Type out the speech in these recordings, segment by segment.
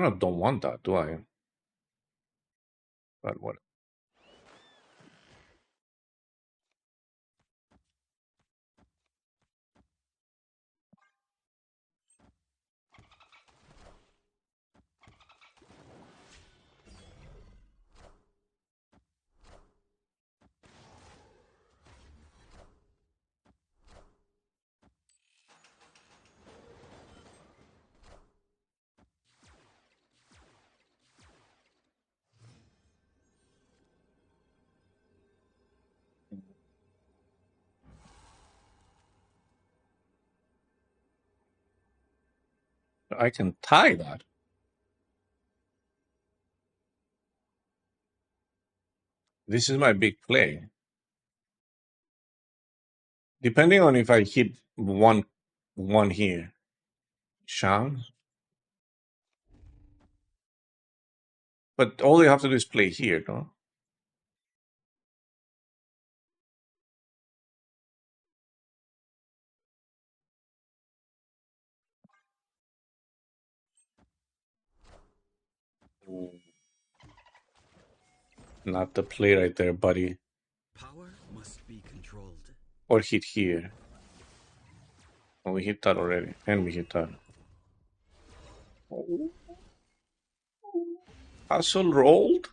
I don't want that, do I? But what? I can tie that. This is my big play. Depending on if I hit one here. Shang. But all you have to do is play here, no? Not the play right there, buddy. Power must be controlled. Or hit here. Oh, we hit that already. And we hit that. Oh. Castle rolled?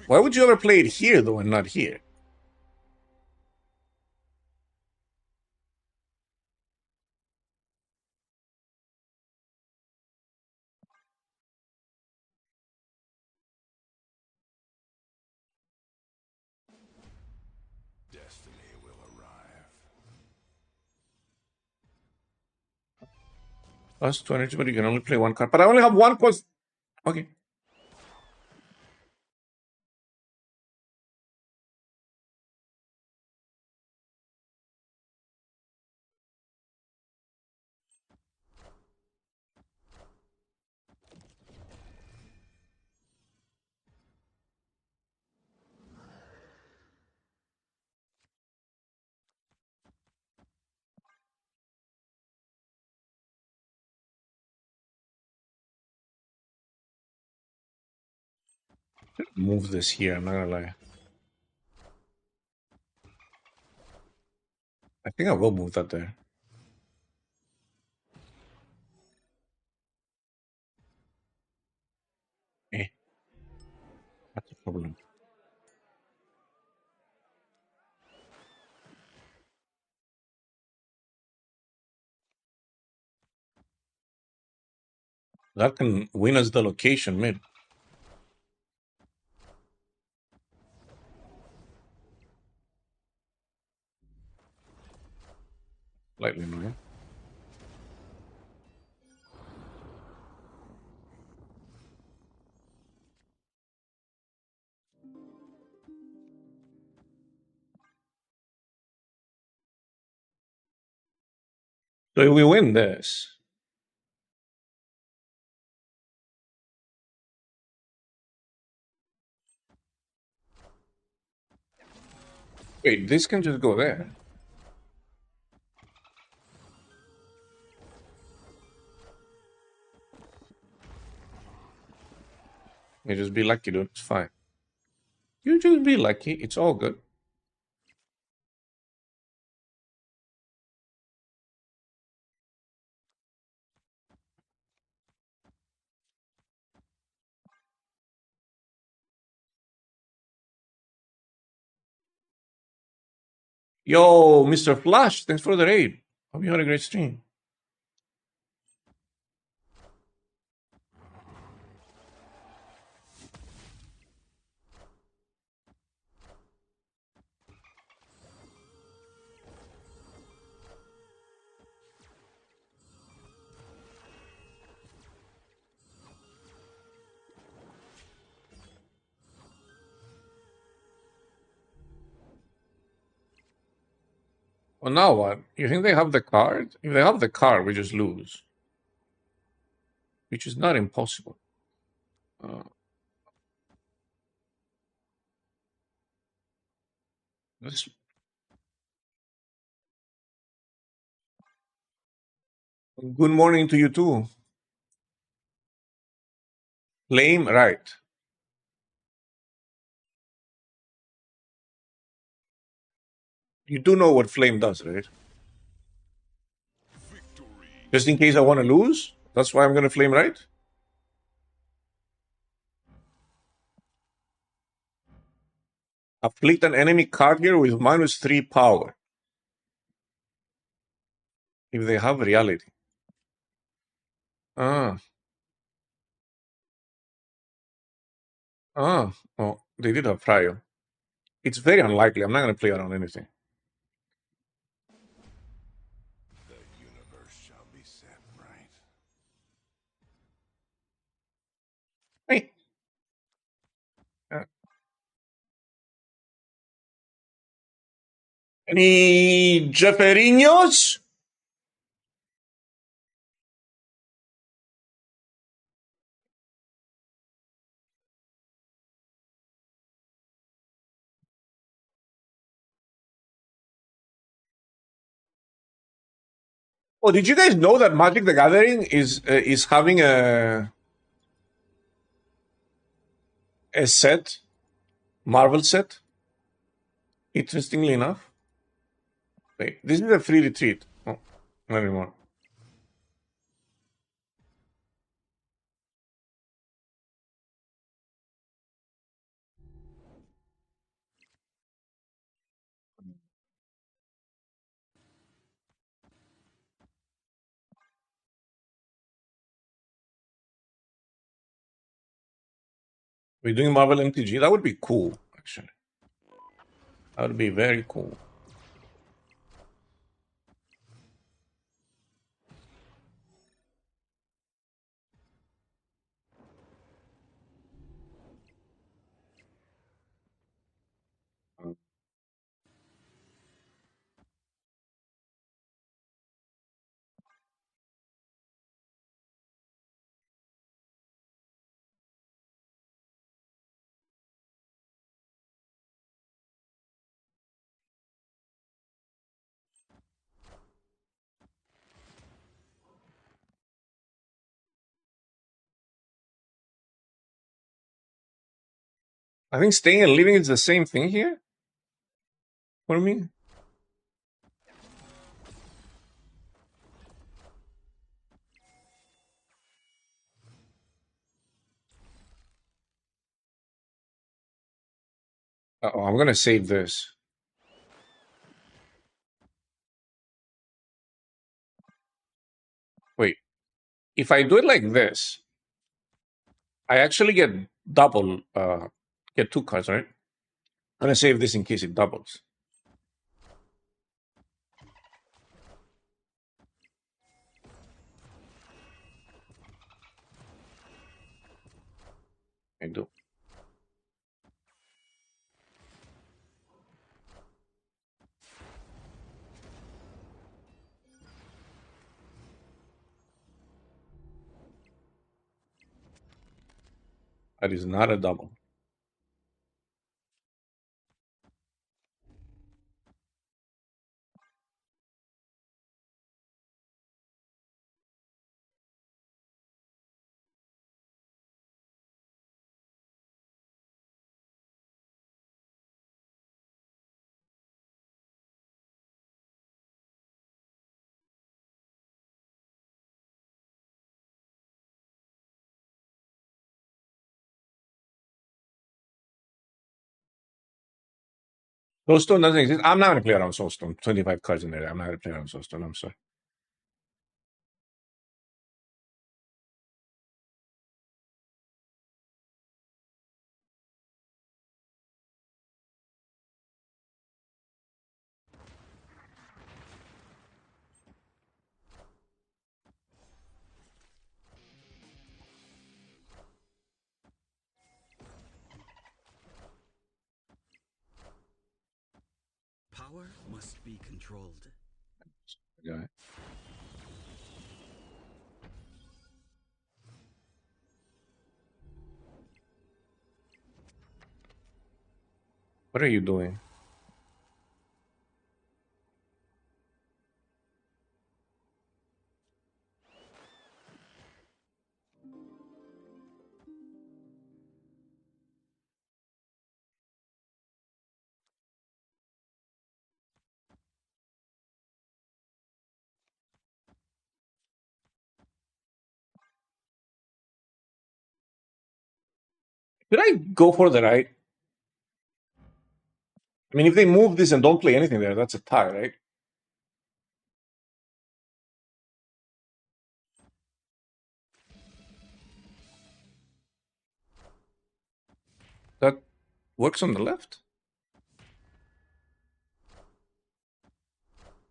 Why would you ever play it here, though, and not here? Destiny will arrive. Plus 2 energy, but you can only play one card. But I only have one quest. Okay. Move this here, I'm not gonna lie. I think I will move that there. Eh, that's a problem. That can win us the location mid. Lightly annoying. So if we win this, wait, this can just go there. You just be lucky, dude. It's fine. You just be lucky. It's all good. Yo, Mr. Flash, thanks for the raid. Hope you had a great stream. Well, now what? You think they have the card? If they have the card, we just lose. Which is not impossible. This... Good morning to you too. Flame, right. You do know what flame does, right? Just in case I want to lose? That's why I'm going to flame right? Afflict an enemy card here with -3 power. If they have reality. Ah. Ah. Oh, they did have prior. It's very unlikely. I'm not going to play around anything. The universe shall be set right. Hey. Any Jefferinos? Oh, did you guys know that Magic the Gathering is having a set, Marvel set? Interestingly enough. Wait, this is a free retreat. Oh, not anymore. We're doing Marvel MTG. That would be cool, actually. That would be very cool. I think staying and leaving is the same thing here for me. Uh-oh, I'm gonna save this. Wait, if I do it like this, I actually get double, get 2 cards, right? I'm gonna save this in case it doubles. I do. That is not a double. Soulstone doesn't exist. I'm not gonna play around Soulstone. 25 cards in there. I'm not gonna play around Soulstone. I'm sorry. Power must be controlled. Yeah. What are you doing? Should I go for the right? I mean, if they move this and don't play anything there, that's a tie, right? That works on the left.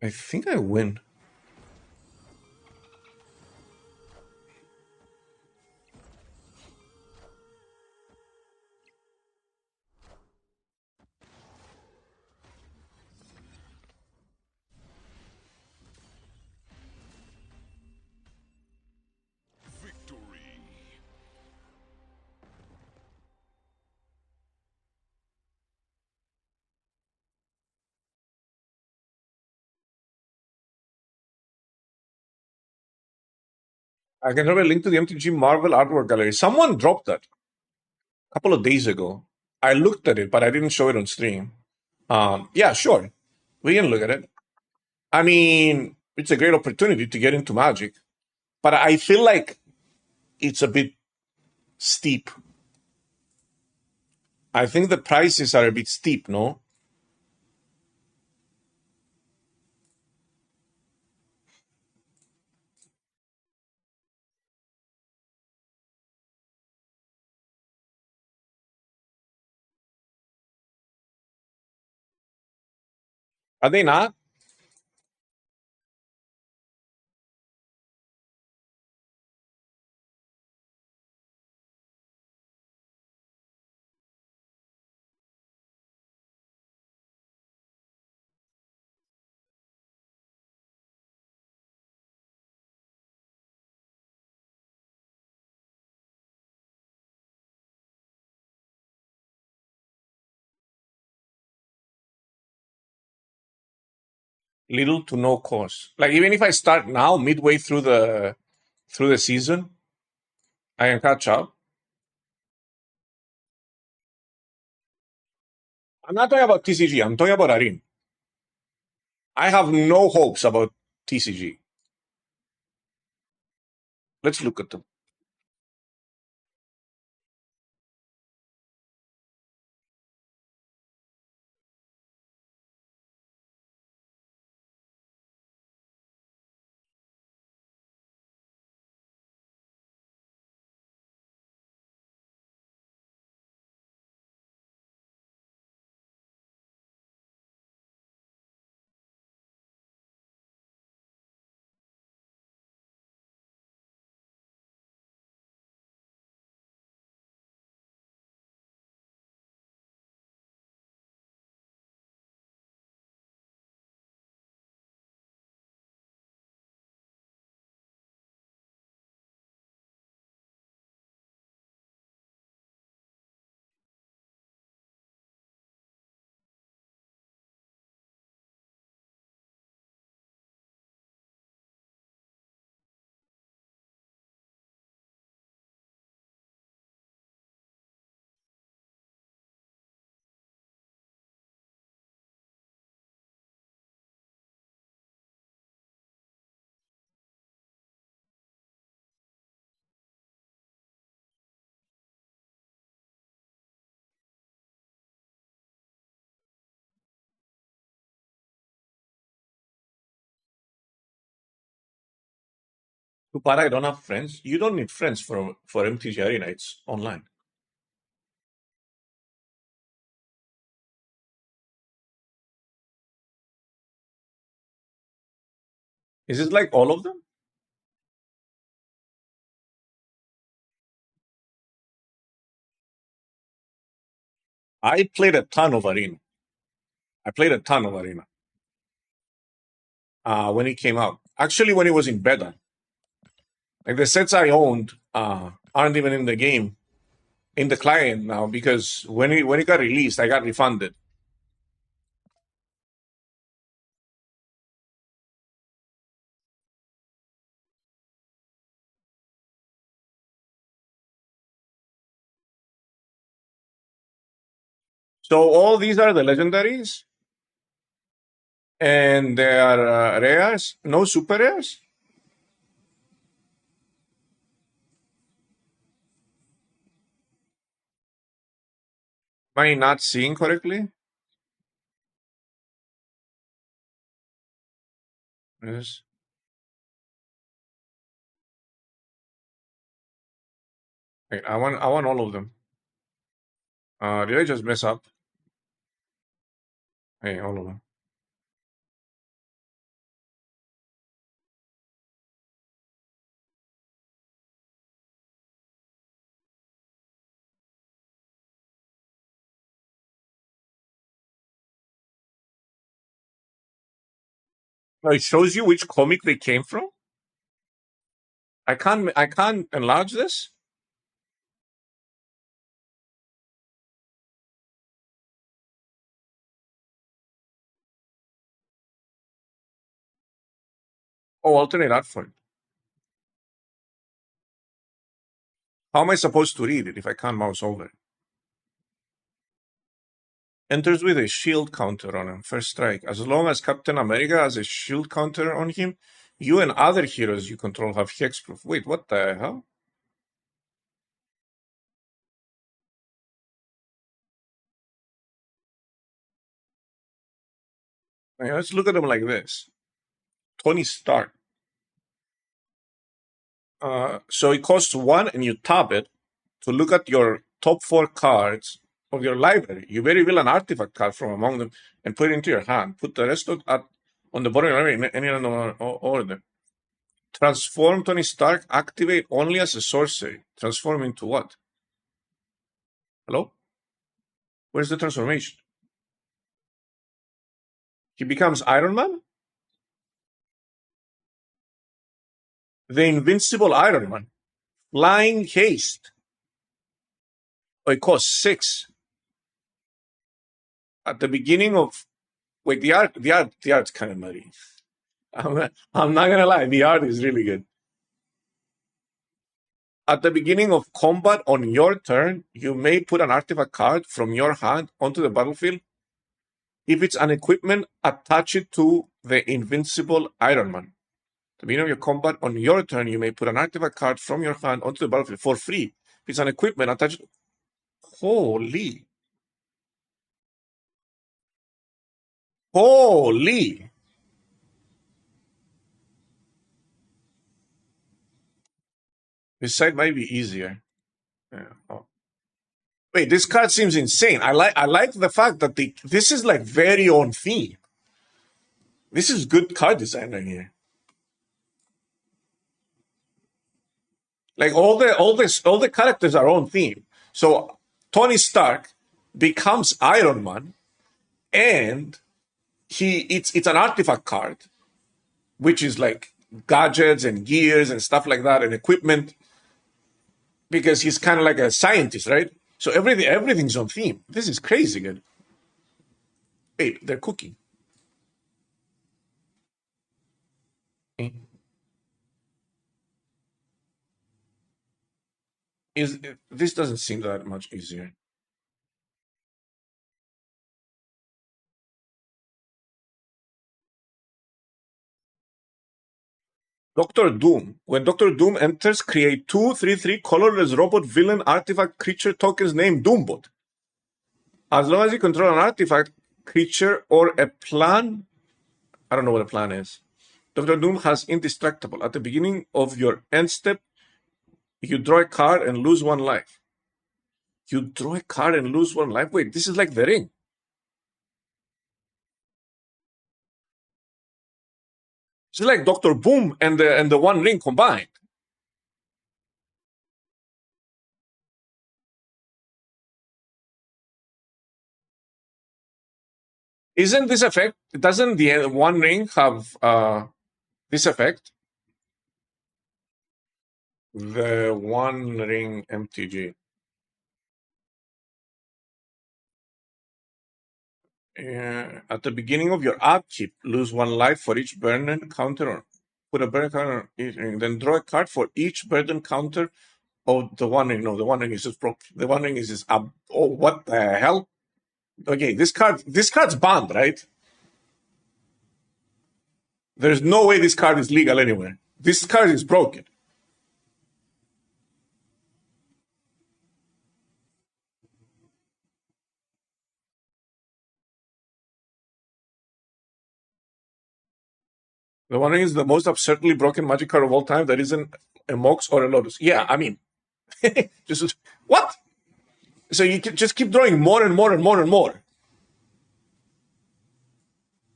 I think I win. Victory. I can drop a link to the MTG Marvel artwork gallery. Someone dropped that a couple of days ago. I looked at it, but I didn't show it on stream. Yeah, sure. We can look at it. I mean, it's a great opportunity to get into Magic, but I feel like it's a bit steep. I think the prices are a bit steep, no? Are they not? Little to no cost. Like even if I start now, midway through the season, I can catch up. I'm not talking about TCG. I'm talking about Arin. I have no hopes about TCG. Let's look at them. Kupara, I don't have friends. You don't need friends for MTG Arena. It's online. Is it like all of them? I played a ton of Arena. I played a ton of Arena when it came out. Actually, when it was in beta. Like the sets I owned aren't even in the game, in the client now, because when it got released, I got refunded. So all these are the legendaries, and they are rares, no super rares. Am I not seeing correctly? Yes. Wait, I want all of them. Did I just mess up? Hey, all of them. No, it shows you which comic they came from. I can't enlarge this. Oh, alternate art font. How am I supposed to read it if I can't mouse over it? Enters with a shield counter on him. First strike. As long as Captain America has a shield counter on him, you and other heroes you control have hexproof. Wait, what the hell? Hey, let's look at them like this. Tony Stark. So it costs one, and you tap it to look at your top 4 cards of your library. You may reveal an artifact card from among them and put it into your hand. Put the rest on the bottom of your library in any random order. Transform Tony Stark. Activate only as a sorcery. Transform into what? Hello? Where's the transformation? He becomes Iron Man? The invincible Iron Man. Flying haste. Oh, it costs 6. At the beginning of wait, the art's kind of muddy. I'm not gonna lie, the art is really good. At the beginning of combat on your turn, you may put an artifact card from your hand onto the battlefield. If it's an equipment, attach it to the invincible Iron Man. At the beginning of your combat on your turn, you may put an artifact card from your hand onto the battlefield for free. If it's an equipment, attach it. Holy. Holy. This side might be easier. Yeah. Oh. Wait, this card seems insane. I like the fact that this is like very on theme. This is good card design right here. Like all the characters are on theme. So Tony Stark becomes Iron Man, and it's an artifact card, which is like gadgets and gears and stuff like that and equipment, because he's kind of like a scientist, right? So everything's on theme. This is crazy good. Wait, they're cooking. Eh. Is this doesn't seem that much easier. Doctor Doom. When Doctor Doom enters, create 2/3/3 colorless robot villain artifact creature tokens named Doombot. As long as you control an artifact, creature, or a plan, I don't know what a plan is. Doctor Doom has indestructible. At the beginning of your end step, you draw a card and lose 1 life. You draw a card and lose 1 life? Wait, this is like the ring. This is like Doctor Boom and the One Ring combined. Isn't this effect? Doesn't the One Ring have this effect? The One Ring MTG. At the beginning of your upkeep, lose 1 life for each burden counter. Or put a burden counter on each ring. Then draw a card for each burden counter. Oh, the One Ring. No, the One Ring is just broke. The One Ring is just up. Oh, what the hell? Okay, this card's banned, right? There's no way this card is legal anywhere. This card is broken. The One Ring is the most absurdly broken magic card of all time that isn't a Mox or a Lotus. Yeah, I mean, just what? So you can just keep drawing more and more and more and more.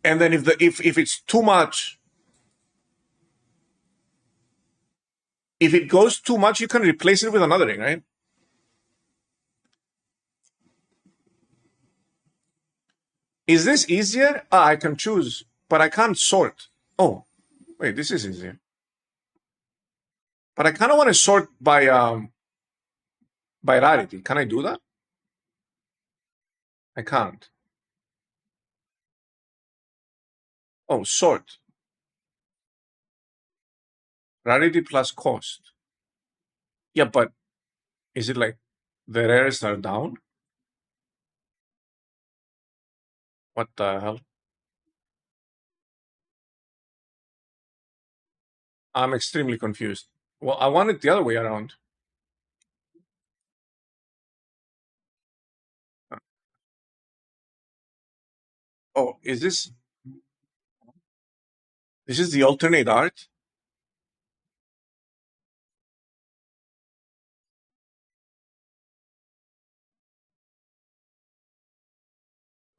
And then if it's too much, if it goes too much, you can replace it with another ring, right? Is this easier? Ah, I can choose, but I can't sort. Oh, wait, this is easier. But I kind of want to sort by rarity. Can I do that? I can't. Oh, sort. Rarity plus cost. Yeah, but is it like the rarest are down? What the hell? I'm extremely confused. Well, I want it the other way around. Oh, is this is the alternate art?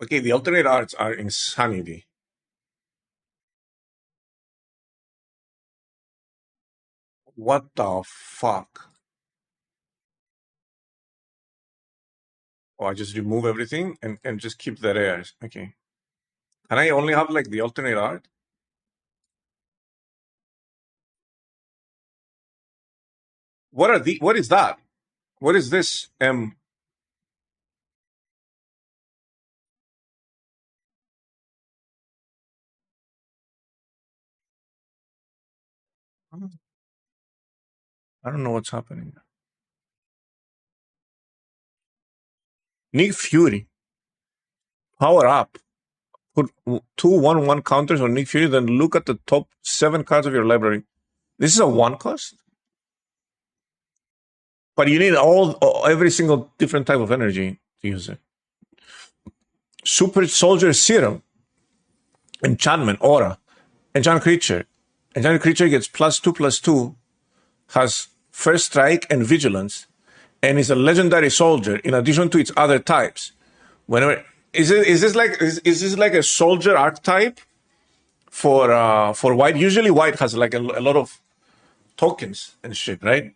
Okay, the alternate arts are insanity. What the fuck? Oh, I just remove everything and just keep the rares. Okay. Can I only have like the alternate art? What is that? What is this? I don't know what's happening. Nick Fury. Power up. Put two 1/1 counters on Nick Fury, then look at the top 7 cards of your library. This is a 1 cost? But you need every single different type of energy to use it. Super Soldier Serum. Enchantment, Aura. Enchant creature. Enchanted creature gets +2/+2, has first strike and vigilance, and is a legendary soldier in addition to its other types. Whenever is this like a soldier archetype for white? Usually white has like a lot of tokens and shit, right?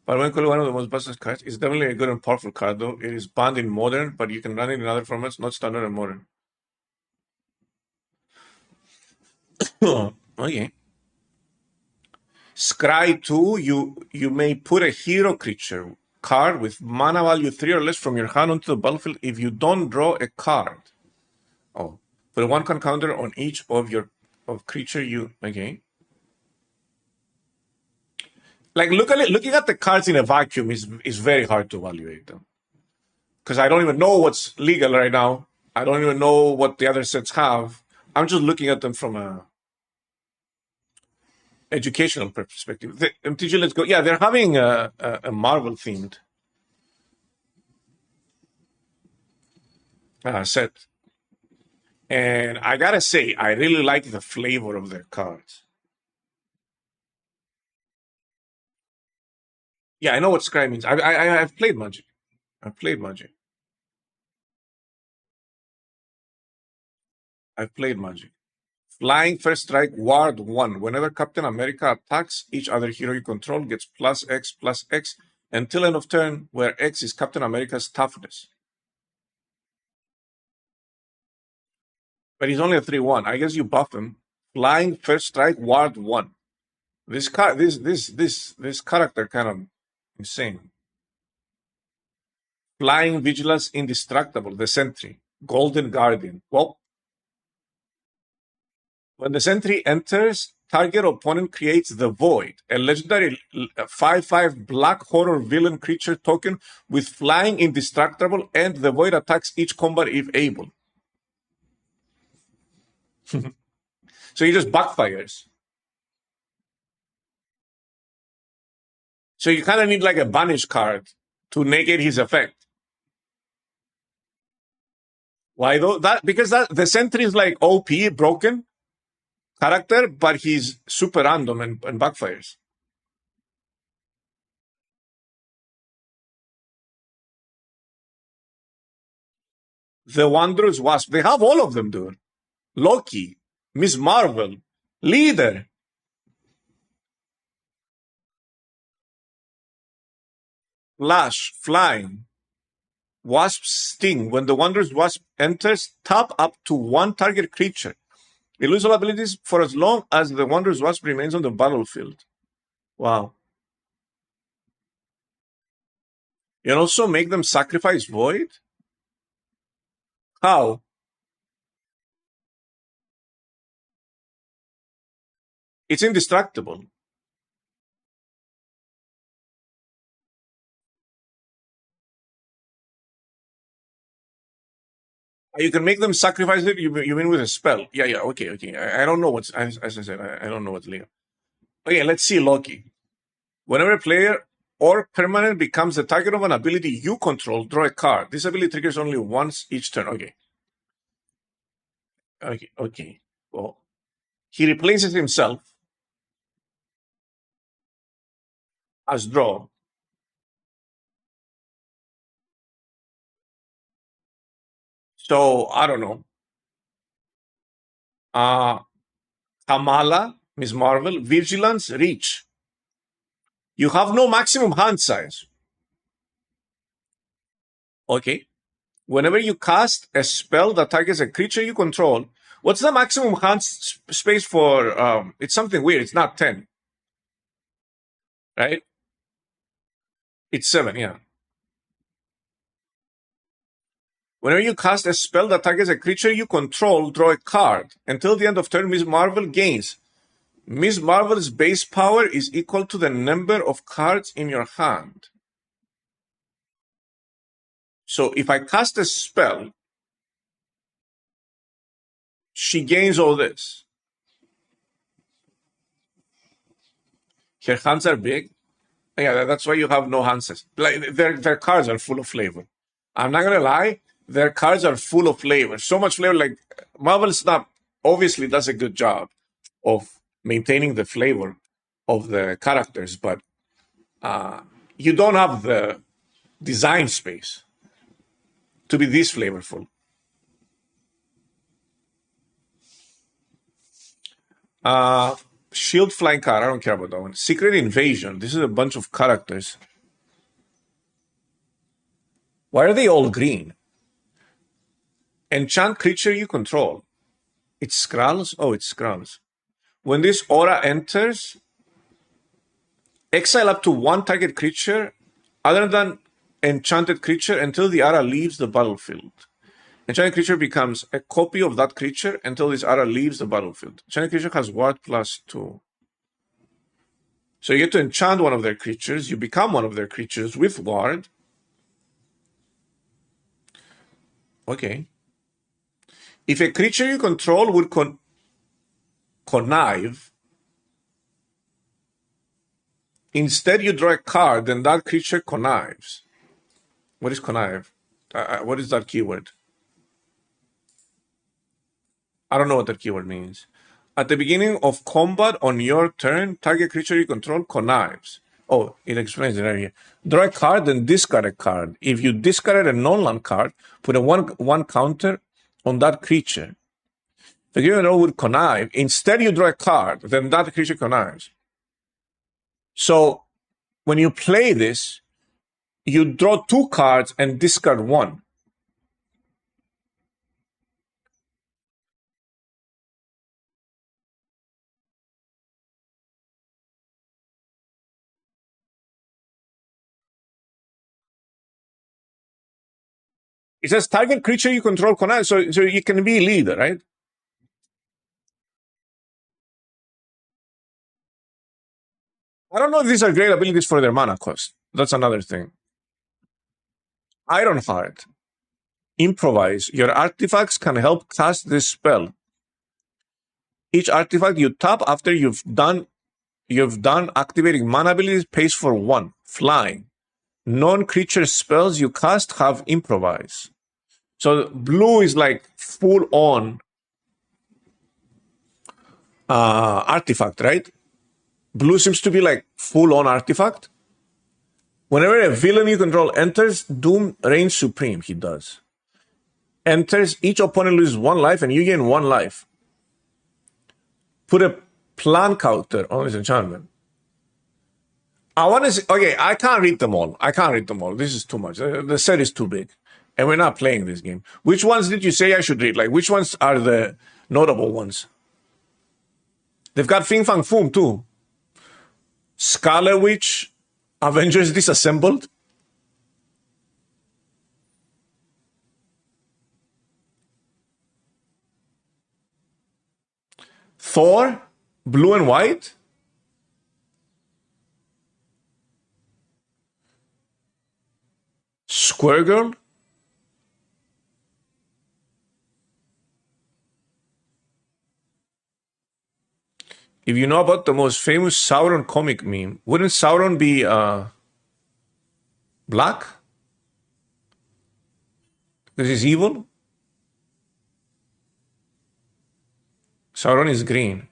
But when one of the most busted cards, it's definitely a good and powerful card though. It is banned in modern, but you can run it in other formats, not standard and modern. Okay. Scry 2, you may put a hero creature card with mana value 3 or less from your hand onto the battlefield if you don't draw a card. Oh. Put a 1 counter on each of your creature you okay. Like looking at the cards in a vacuum is very hard to evaluate them. Because I don't even know what's legal right now. I don't even know what the other sets have. I'm just looking at them from a educational perspective. MTG, let's go. Yeah, they're having a Marvel themed set. And I gotta say, I really like the flavor of their cards. Yeah, I know what Scry means. I've played Magic. I've played Magic. I've played Magic. Flying first strike, ward 1. Whenever Captain America attacks, each other hero you control gets +X until end of turn, where X is Captain America's toughness. But he's only a 3/1. I guess you buff him. Flying first strike, ward 1. This character kind of insane. Flying vigilance indestructible, the sentry. Golden Guardian. Well, when the sentry enters, target opponent creates the Void, a legendary 5/5 black horror villain creature token with flying indestructible, and the Void attacks each combat if able. So he just backfires. So you kind of need like a banish card to negate his effect. Why though? That because that the sentry is like OP broken character, but he's super random and backfires. The Wanderer's Wasp. They have all of them, dude. Loki, Miss Marvel, Leader, Flash, Flying, Wasp Sting. When the Wanderer's Wasp enters, tap up to one target creature. They lose all abilities for as long as the Wanderer's Wasp remains on the battlefield. Wow. You can also make them sacrifice Void? How? It's indestructible. You can make them sacrifice it. You mean with a spell? Yeah, yeah. Okay, okay. I don't know what's as I said. I don't know what's legal. Okay, let's see Loki. Whenever a player or permanent becomes the target of an ability you control, draw a card. This ability triggers only once each turn. Okay, okay, okay. Well, he replaces himself as draw. So I don't know. Uh Kamala, Miss Marvel, Vigilance, Reach. You have no maximum hand size. Okay. Whenever you cast a spell that targets a creature you control, what's the maximum hand space for? It's something weird. It's not 10, right? It's 7, yeah. Whenever you cast a spell that targets a creature you control, draw a card. Until the end of turn, Miss Marvel gains. Miss Marvel's base power is equal to the number of cards in your hand. So if I cast a spell, she gains all this. Her hands are big. Yeah, that's why you have no hands. Like their cards are full of flavor. I'm not gonna lie, their cards are full of flavor. So much flavor. Like Marvel Snap obviously does a good job of maintaining the flavor of the characters, but you don't have the design space to be this flavorful. Shield Flying card, I don't care about that one. Secret Invasion. This is a bunch of characters. Why are they all green? Enchant creature you control. It's Skrulls? Oh, it's Skrulls. When this aura enters, exile up to one target creature other than enchanted creature until the aura leaves the battlefield. Enchanted creature becomes a copy of that creature until this aura leaves the battlefield. Enchanted creature has ward +2. So you get to enchant one of their creatures, you become one of their creatures with ward. Okay. If a creature you control would connive, instead you draw a card, then that creature connives. What is connive? What is that keyword? I don't know what that keyword means. At the beginning of combat on your turn, target creature you control connives. Oh, it explains it right here. Draw a card and discard a card. If you discarded a non-land card, put a one counter on that creature. The creature would connive. Instead, you draw a card, then that creature connives. So when you play this, you draw 2 cards and discard 1. It says target creature you control connives, so you can be leader, right? I don't know if these are great abilities for their mana cost. That's another thing. Ironheart. Improvise. Your artifacts can help cast this spell. Each artifact you tap after you've done activating mana abilities pays for 1. Flying. Non-creature spells you cast have improvise. So blue is like full on artifact, right? Blue seems to be like full on artifact. Whenever a villain you control enters, Doom reigns supreme. He does. Enters, each opponent loses 1 life and you gain 1 life. Put a plan counter on this enchantment. I want to see, okay, I can't read them all. This is too much. The set is too big. And we're not playing this game. Which ones did you say I should read? Like, which ones are the notable ones? They've got Fing Fang Foom too. Scarlet Witch, Avengers Disassembled. Thor, blue and white. Square Girl. If you know about the most famous Sauron comic meme, wouldn't Sauron be black? Because he's evil? Sauron is green.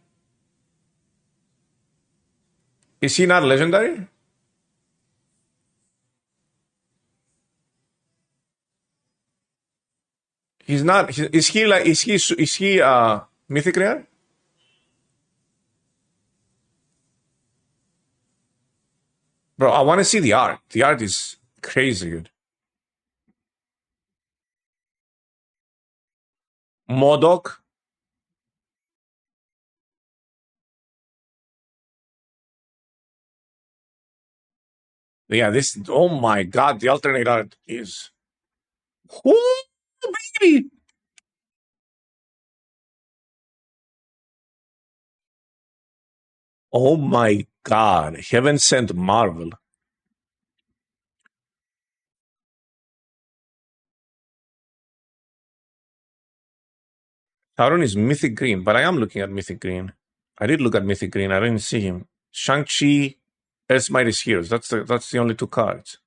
Is he not legendary? He's not. Is he like? Is he mythic rare? Bro, I want to see the art. The art is crazy good. Modok. Yeah, this. Oh my god, the alternate art is. Oh, baby. Oh my god, Heaven Sent Marvel. Sauron is mythic green, but I am looking at mythic green. I did look at mythic green. I didn't see him. Shang-Chi, Earth's Mightiest Heroes. That's the only two cards.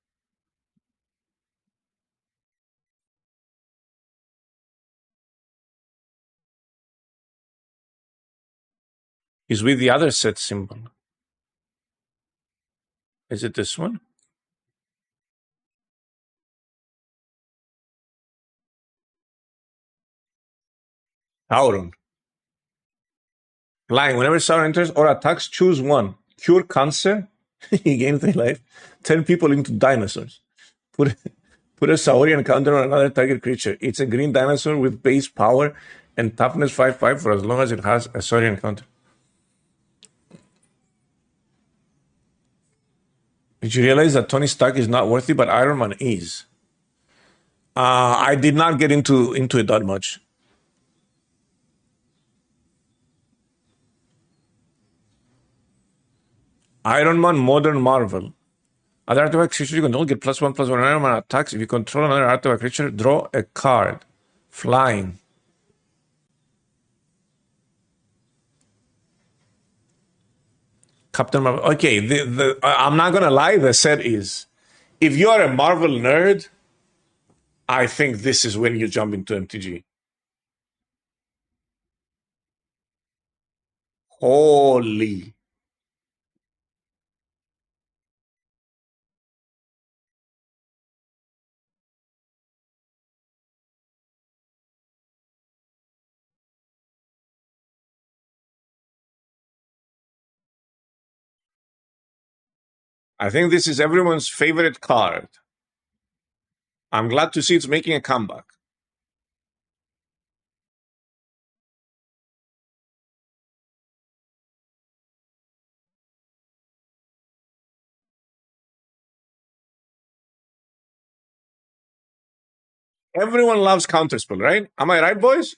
He's with the other set symbol. Is it this one? Sauron. Flying. Whenever Sauron enters or attacks, choose one. Cure cancer. You gain 3 life. Turn people into dinosaurs. Put put a Saurian counter on another target creature. It's a green dinosaur with base power and toughness 5/5 for as long as it has a Saurian counter. Did you realize that Tony Stark is not worthy, but Iron Man is? I did not get into it that much. Iron Man Modern Marvel. Other artifact creature you control get +1/+1 Iron Man attacks. If you control another artifact creature, draw a card. Flying. Captain Marvel. Okay, I'm not gonna lie. The set is, if you are a Marvel nerd, I think this is when you jump into MTG. Holy! I think this is everyone's favorite card. I'm glad to see it's making a comeback. Everyone loves counterspell, right? Am I right, boys?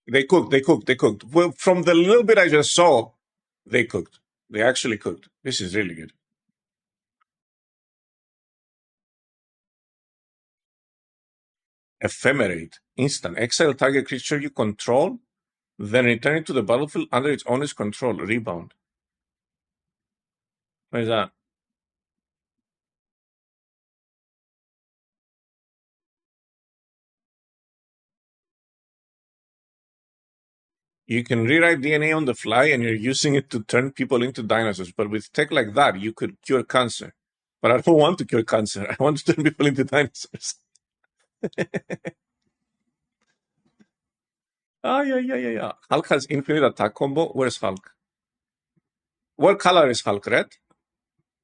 They cooked. They cooked. They cooked. Well, from the little bit I just saw, they cooked. They actually cooked. This is really good. Ephemerate. Instant. Exile target creature you control, then return it to the battlefield under its owner's control. Rebound. What is that? You can rewrite DNA on the fly and you're using it to turn people into dinosaurs. But with tech like that, you could cure cancer. But I don't want to cure cancer. I want to turn people into dinosaurs. Yeah. Hulk has infinite attack combo. Where's Hulk? What color is Hulk? Red?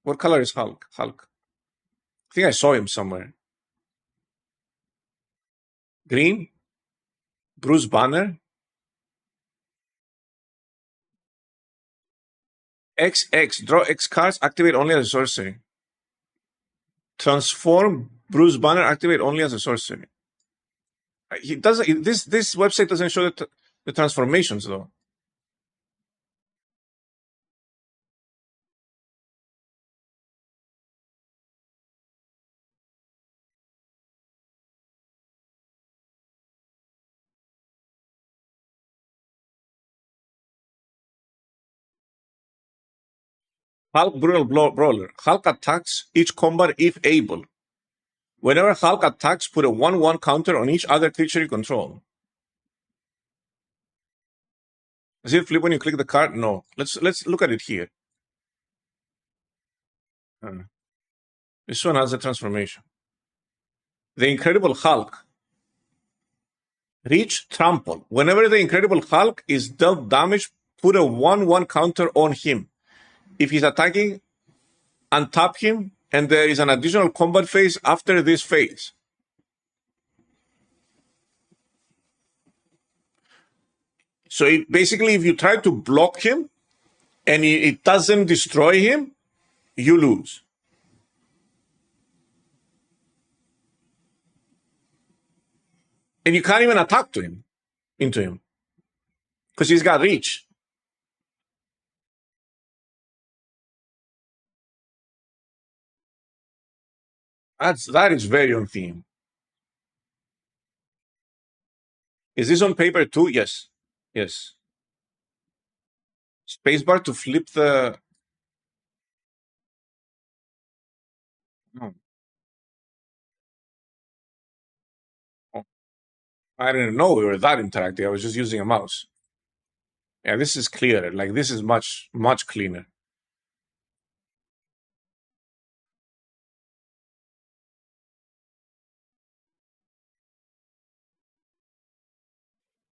What color is Hulk? Hulk. I think I saw him somewhere. Green? Bruce Banner? XX. Draw X cards. Activate only as a sorcery. Transform Bruce Banner. Activate only as a sorcery. He doesn't. This website doesn't show the transformations though. Hulk Brutal Brawler. Hulk attacks each combat if able. Whenever Hulk attacks, put a 1/1 counter on each other creature you control. Does it flip when you click the card? No. Let's look at it here. This one has a transformation. The Incredible Hulk. Reach Trample. Whenever the Incredible Hulk is dealt damage, put a 1/1 counter on him. If he's attacking, untap him, and there is an additional combat phase after this phase. So basically, if you try to block him and it doesn't destroy him, you lose. And you can't even attack into him, because he's got reach. That is very on theme. Is this on paper too? Yes. Yes. Spacebar to flip the. Oh. Oh. I didn't know we were that interactive. I was just using a mouse. Yeah, this is clearer. Like, this is much, much cleaner.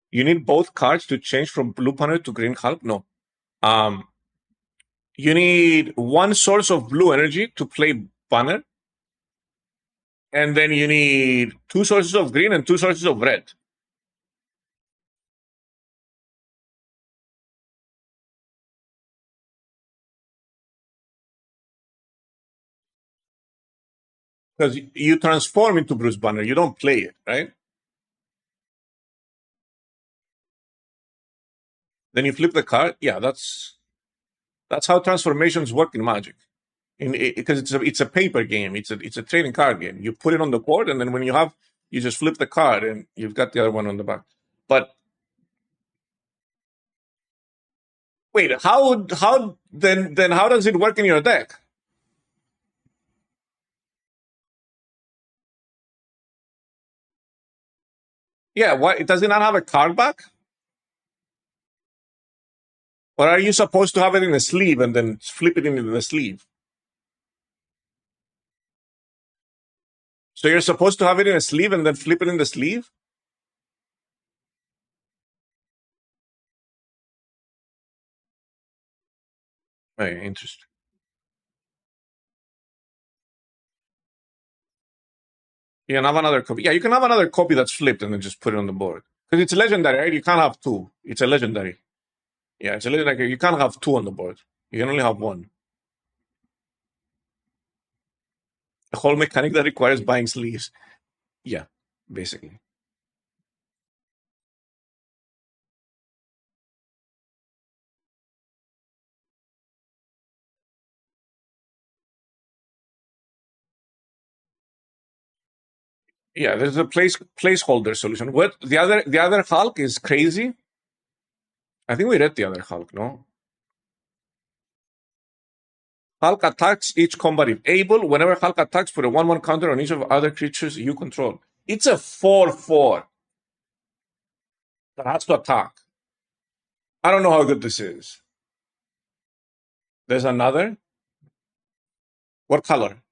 You need both cards to change from blue banner to green Hulk? No. You need one source of blue energy to play banner, and then you need two sources of green and two sources of red. Because you transform into Bruce Banner, you don't play it, right? Then you flip the card. Yeah, that's how transformations work in Magic. Because it's a paper game. It's a trading card game. You put it on the board, and then when you just flip the card, and you've got the other one on the back. But wait, how then how does it work in your deck? Yeah, what, does it not have a card back? Or are you supposed to have it in a sleeve and then flip it into the sleeve? So you're supposed to have it in a sleeve and then flip it in the sleeve? Very interesting. You can have another copy. Yeah, you can have another copy that's flipped and then just put it on the board. Because it's legendary, right? You can't have two. It's a legendary. Yeah, it's a legendary. You can't have two on the board. You can only have one. A whole mechanic that requires buying sleeves. Yeah, basically. Yeah, there's a placeholder solution. What the other Hulk is crazy. I think we read the other Hulk, no? Hulk attacks each combat if able. Whenever Hulk attacks, put a 1/1 counter on each of the other creatures you control. It's a 4/4 that has to attack. I don't know how good this is. There's another. What color?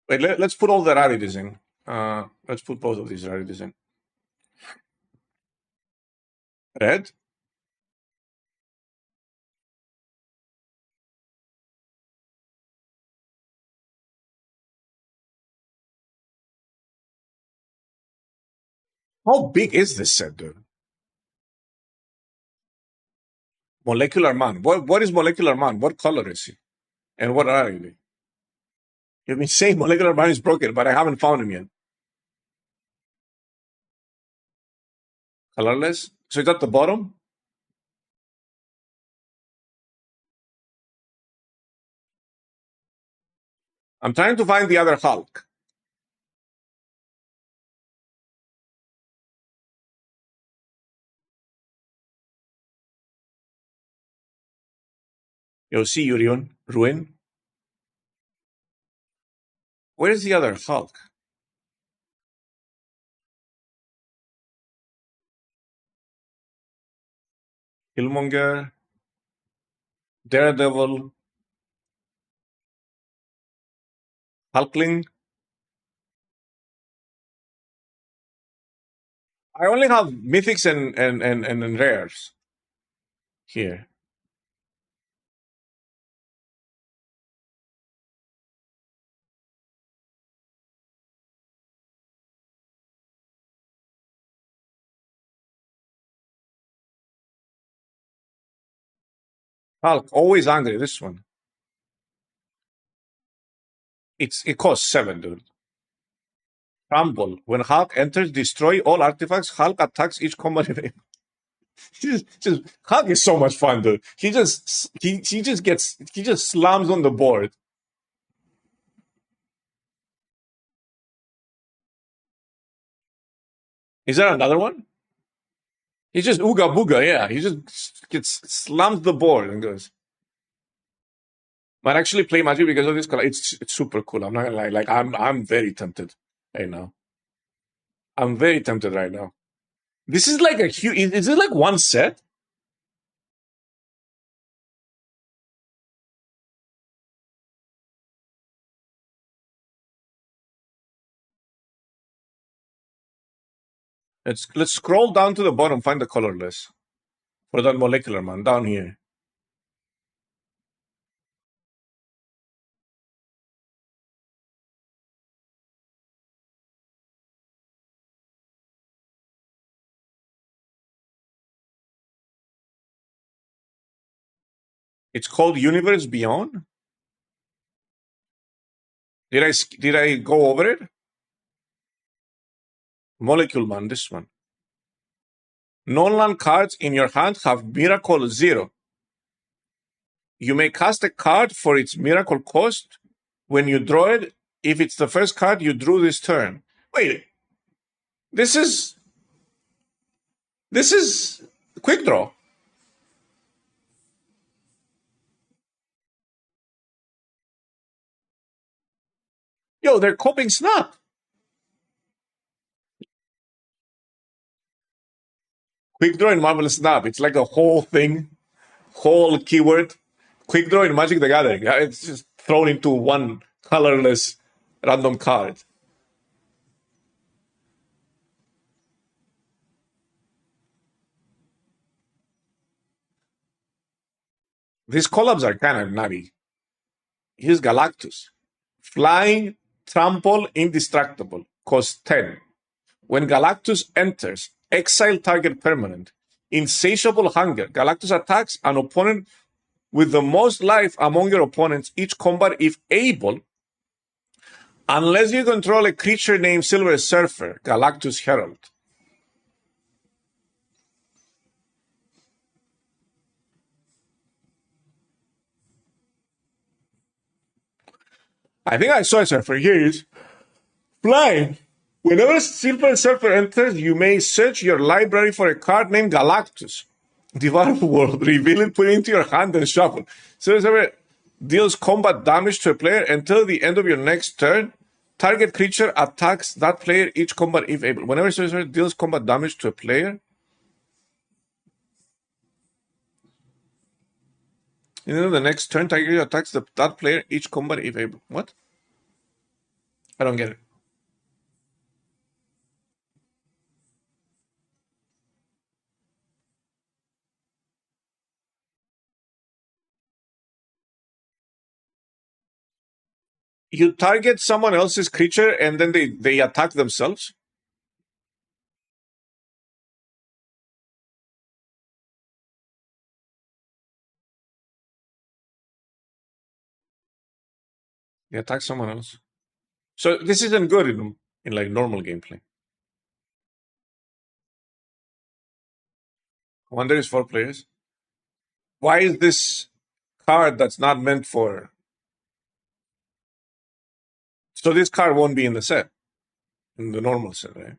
Wait, let's put all the rarities in. Let's put both of these rarities in. Red. How big is this set, dude? Molecular Man. What is Molecular Man? What color is he? And what rarity? You've been saying Molecular Man is broken, but I haven't found him yet. Colorless. So it's at the bottom. I'm trying to find the other Hulk. You'll see Urion, Ruin. Where's the other Hulk? Killmonger, Daredevil, Hulkling. I only have mythics and rares here. Hulk, always angry. This one. It costs 7, dude. Rumble. When Hulk enters, destroy all artifacts. Hulk attacks each combat. Just Hulk is so much fun, dude. He just slams on the board. Is there another one? He just ooga booga, yeah. He just gets slams the board and goes. Might actually play Magic because of this color. It's super cool. I'm not gonna lie. Like I'm very tempted right now. I'm very tempted right now. This is like a huge. Is it like one set? Let's scroll down to the bottom. Find the colorless for that Molecular Man down here. It's called Universe Beyond. Did I go over it? Molecule Man, this one. Non-land cards in your hand have Miracle 0. You may cast a card for its Miracle cost when you draw it. If it's the first card you drew this turn. Wait, this is quick draw. Yo, they're copying Snap. Quick draw in Marvel Snap. It's like a whole thing, whole keyword. Quick draw in Magic the Gathering. It's just thrown into one colorless random card. These collabs are kind of nutty. Here's Galactus. Flying, trample, indestructible. Cost 10. When Galactus enters, exile target permanent. Insatiable hunger. Galactus attacks an opponent with the most life among your opponents each combat if able, unless you control a creature named Silver Surfer, Galactus Herald. I think I saw a surfer. Here it is. Flying. Whenever Silver Surfer enters, you may search your library for a card named Galactus. Devour the world, reveal it, put it into your hand, and shuffle. Silver Surfer deals combat damage to a player until the end of your next turn. Target creature attacks that player each combat if able. Whenever sorcerer deals combat damage to a player, the next turn, target creature attacks that player each combat if able. What? I don't get it. You target someone else's creature and then they attack themselves? They attack someone else. So this isn't good in like normal gameplay. Wonder is 4 players. Why is this card that's not meant for? So this card won't be in the set, in the normal set, right?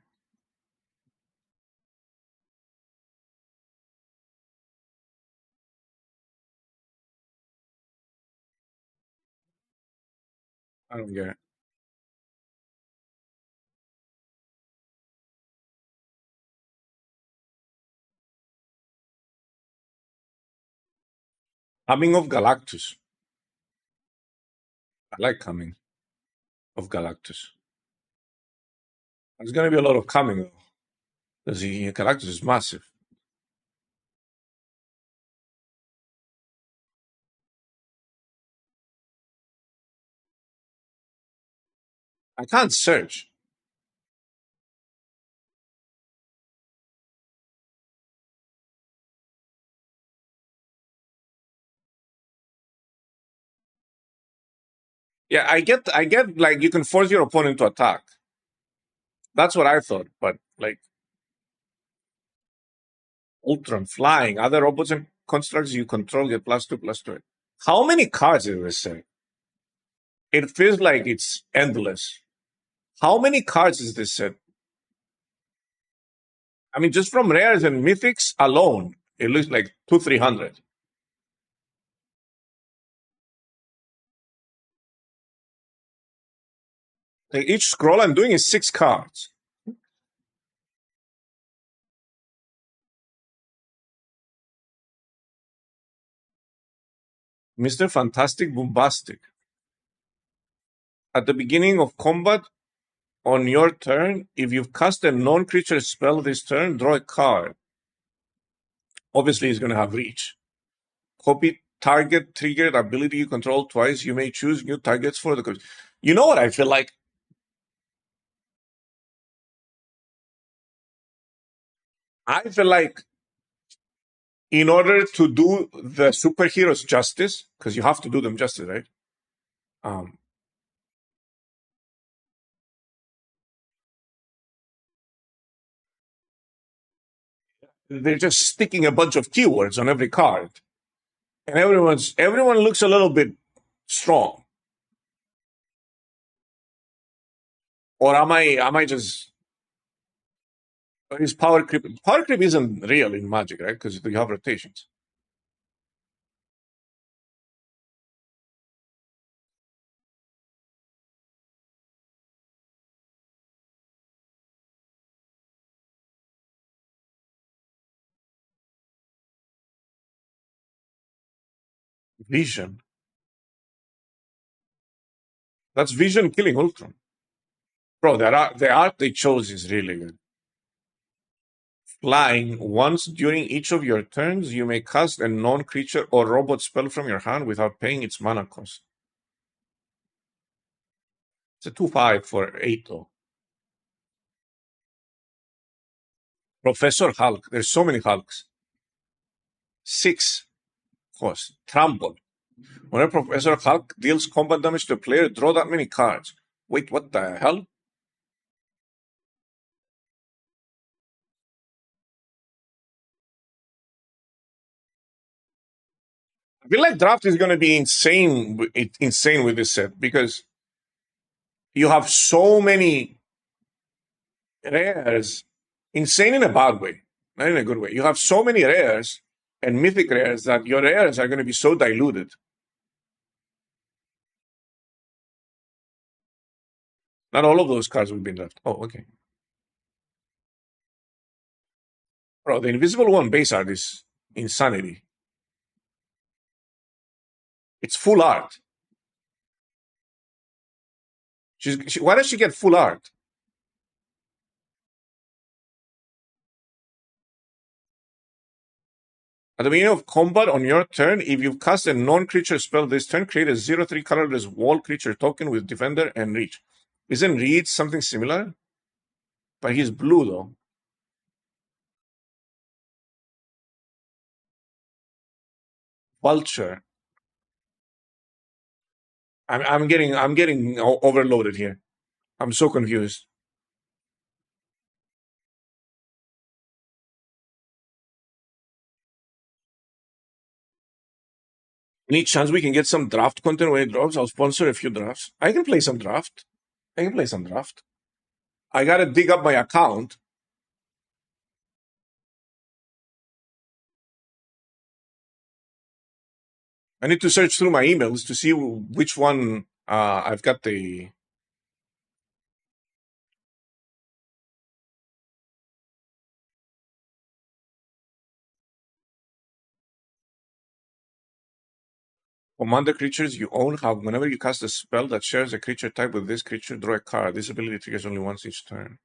I don't get it. Coming of Galactus. I like coming of Galactus. There's gonna be a lot of coming though, because Galactus is massive. I can't search. Yeah, I get like you can force your opponent to attack. That's what I thought, but like Ultron flying, other robots and constructs you control get +2/+2. How many cards is this set? It feels like it's endless. How many cards is this set? I mean, just from rares and mythics alone, it looks like 200-300. Like each scroll I'm doing is 6 cards. Mr. Fantastic Bombastic. At the beginning of combat on your turn, if you've cast a non-creature spell this turn, draw a card. Obviously, it's going to have reach. Copy target triggered ability you control twice. You may choose new targets for the cards. You know what I feel like? I feel like in order to do the superheroes justice, because you have to do them justice, right? Um, they're just sticking a bunch of keywords on every card, and everyone looks a little bit strong. Or am I just is power creep? Power creep isn't real in Magic, right? Because you have rotations. Vision. That's Vision killing Ultron. Bro, the art they chose is really good. Flying, once during each of your turns, you may cast a non-creature or robot spell from your hand without paying its mana cost. It's a 2/5 for 8, though. Professor Hulk. There's so many Hulks. 6 cost. Trample. Whenever Professor Hulk deals combat damage to a player, draw that many cards. Wait, what the hell? I feel like draft is going to be insane with this set because you have so many rares, insane in a bad way, not in a good way. You have so many rares and mythic rares that your rares are going to be so diluted. Not all of those cards will be left. Oh, okay. Bro, the Invisible One base art is insanity. It's full art. Why does she get full art? At the beginning of combat on your turn, if you've cast a non-creature spell this turn, create a 0/3 colorless wall creature token with Defender and Reach. Isn't Reach something similar? But he's blue though. Vulture. I'm getting overloaded here. I'm so confused. Any chance we can get some draft content when it drops? I'll sponsor a few drafts. I can play some draft. I can play some draft. I gotta dig up my account. I need to search through my emails to see which one I've got the. Commander creatures you own have, whenever you cast a spell that shares a creature type with this creature, draw a card. This ability triggers only once each turn.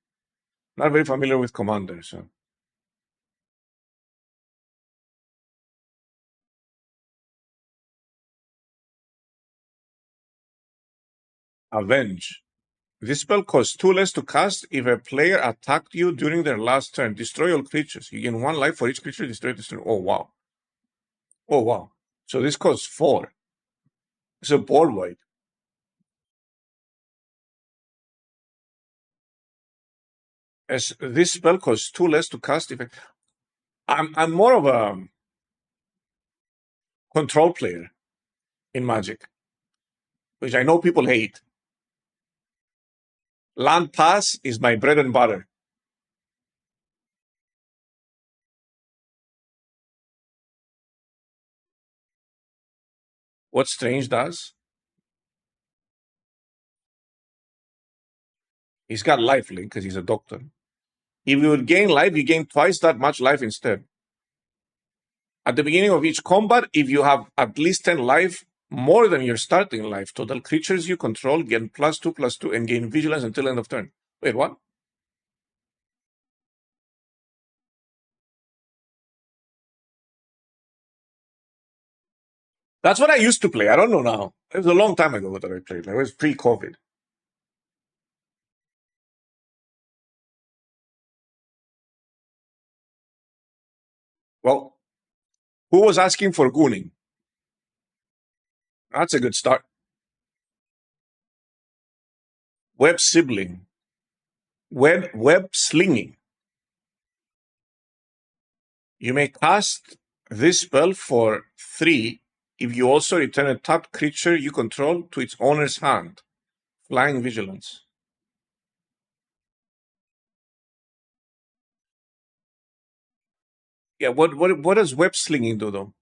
Not very familiar with Commander, so. Avenge. This spell costs 2 less to cast if a player attacked you during their last turn. Destroy all creatures. You gain 1 life for each creature destroyed this turn. Oh, wow. Oh, wow. So this costs 4. It's a board wipe. As this spell costs 2 less to cast if I'm more of a control player in Magic, which I know people hate. Land pass is my bread and butter. What Strange does, he's got life link because he's a doctor. If you would gain life, you gain twice that much life instead. At the beginning of each combat, if you have at least 10 life, more than your starting life, total creatures you control gain +2/+2 and gain vigilance until end of turn. Wait, what? That's what I used to play. I don't know now. It was a long time ago that I played. It was pre-COVID. Well, who was asking for gooning? That's a good start. Web sibling. Web slinging. You may cast this spell for 3 if you also return a tapped creature you control to its owner's hand. Flying Vigilance. Yeah, what does web slinging do though?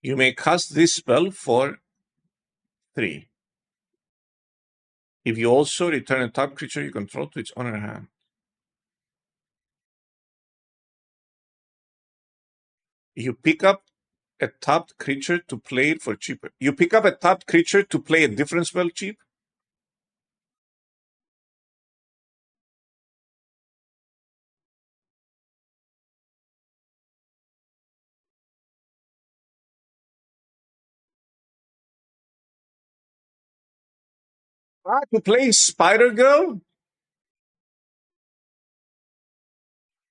You may cast this spell for 3 if you also return a tapped creature you control to its owner's hand. You pick up a tapped creature to play it for cheaper. You pick up a tapped creature to play a different spell cheap? To play Spider Girl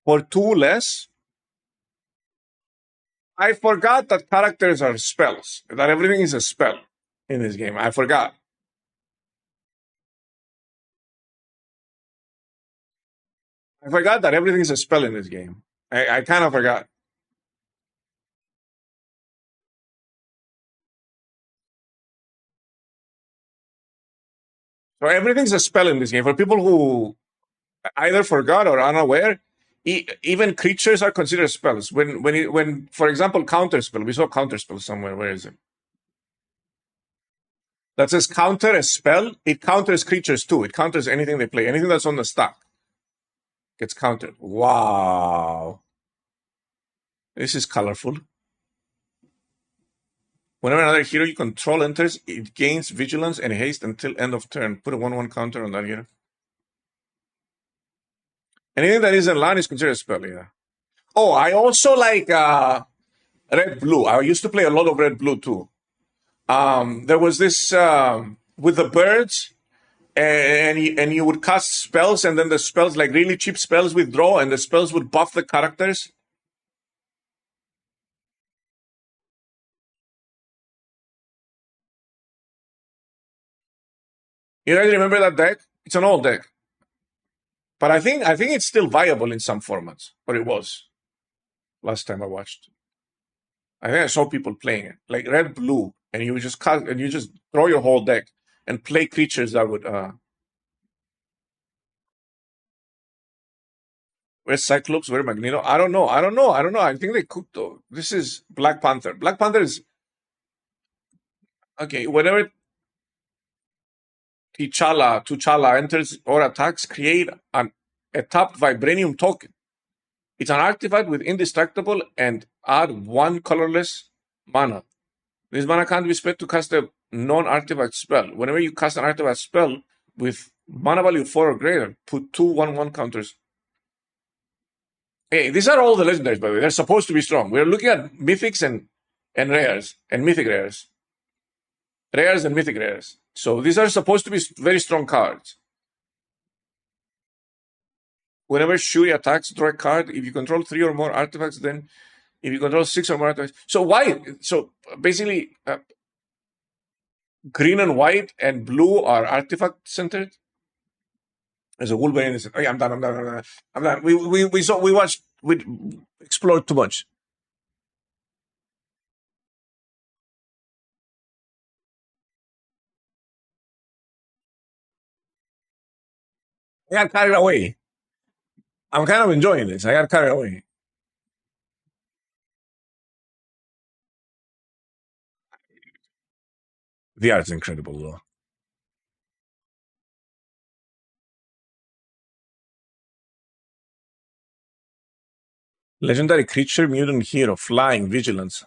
for 2 less? I forgot that characters are spells, that everything is a spell in this game. I forgot. I forgot that everything is a spell in this game. I kind of forgot. So everything's a spell in this game. For people who either forgot or unaware, even creatures are considered spells. When for example, counterspell. We saw counterspell somewhere. Where is it? That says counter a spell. It counters creatures too. It counters anything they play. Anything that's on the stack gets countered. Wow. This is colorful. Whenever another hero you control enters, it gains vigilance and haste until end of turn. Put a 1/1 counter on that hero. Anything that isn't land is considered a spell, yeah. Oh, I also like red blue. I used to play a lot of red blue too. There was this with the birds, and you would cast spells, and then the spells, like really cheap spells, withdraw, and the spells would buff the characters. You guys remember that deck? It's an old deck, but I think it's still viable in some formats. Or it was last time I watched. I think I saw people playing it, like red blue, and you just cast and you just throw your whole deck and play creatures that would. Where's Cyclops? Where's Magneto? I don't know. I think they cooked though. This is Black Panther. Black Panther is okay. Whenever T'Challa enters or attacks, create a tapped Vibranium token. It's an artifact with indestructible and add 1 colorless mana. This mana can't be spent to cast a non-artifact spell. Whenever you cast an artifact spell with mana value 4 or greater, put 2 1/1 counters. Hey, these are all the legendaries, by the way. They're supposed to be strong. We're looking at mythics and rares and mythic rares. Rares and mythic rares. So these are supposed to be very strong cards. Whenever Shuri attacks, draw a card. If you control 3 or more artifacts, then if you control 6 or more artifacts. So why? So basically, green and white and blue are artifact centered. There's a Wolverine. Oh yeah, I'm done. We watched. We explored too much. I got carried away. I'm kind of enjoying this. I got carried away. The art's incredible, though. Legendary creature, mutant hero, flying, vigilance.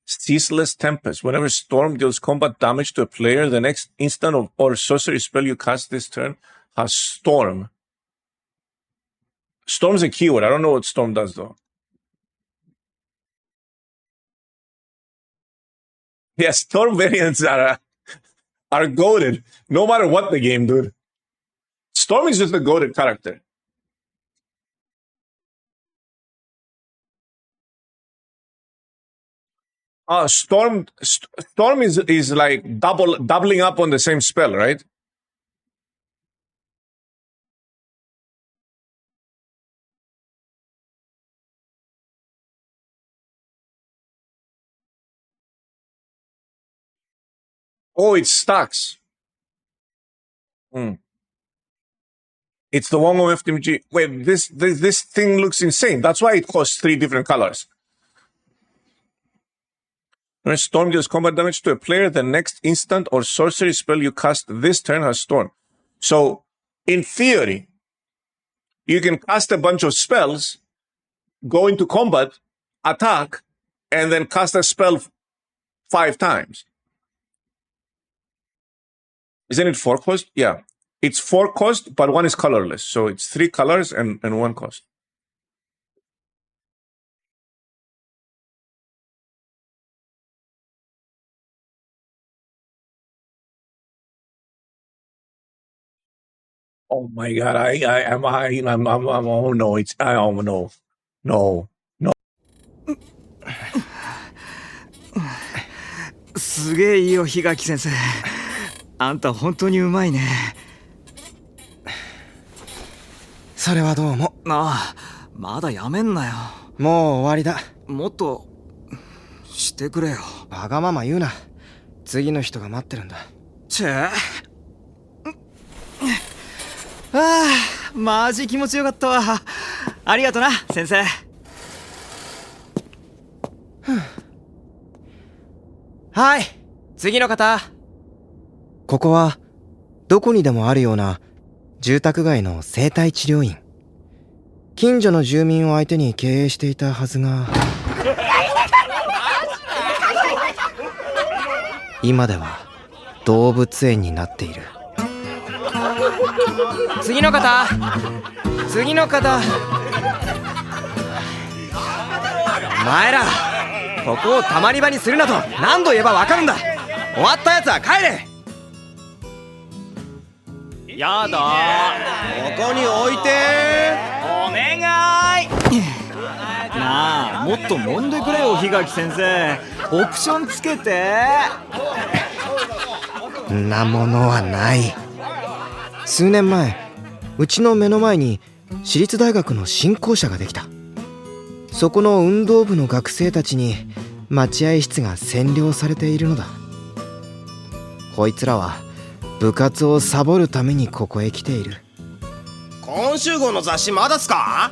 Ceaseless Tempest. Whenever Storm deals combat damage to a player, the next instant or sorcery spell you cast this turn has Storm. Storm's a keyword. I don't know what Storm does, though. Yeah, Storm variants are goated, no matter what the game, dude. Storm is just a goated character. Storm is like doubling up on the same spell, right? Oh, it stacks. It's the one on FTMG. Wait, this thing looks insane. That's why it costs 3 different colors. When Storm deals combat damage to a player, the next instant or sorcery spell you cast this turn has Storm. So, in theory, you can cast a bunch of spells, go into combat, attack, and then cast a spell 5 times. Isn't it 4 cost? Yeah. It's 4 cost, but 1 is colorless. So it's 3 colors and 1 cost. Oh my god! Oh no! No. すげえいいよ、檜垣先生。あんた本当にうまいね。それはどうも。ああ、まだやめんなよ。もう終わりだ。もっとしてくれよ。わがまま言うな。次の人が待ってるんだ。チェマジ気持ちよかったわ。ありがとな先生。はい、次の方。ここはどこにでもあるような住宅街の生態治療院。近所の住民を相手に経営していたはずが、今では動物園になっている。次の方、次の方。お前ら、ここをたまり場にするなと何度言えばわかるんだ。終わったやつは帰れ。やだここに置いて。お願いなあ、もっと揉んでくれよ檜垣先生。オプションつけて。んなものはない。数年前、うちの目の前に私立大学の新校舎ができた。そこの運動部の学生たちに待合室が占領されているのだ。こいつらは部活をサボるためにここへ来ている。今週号の雑誌まだっすか？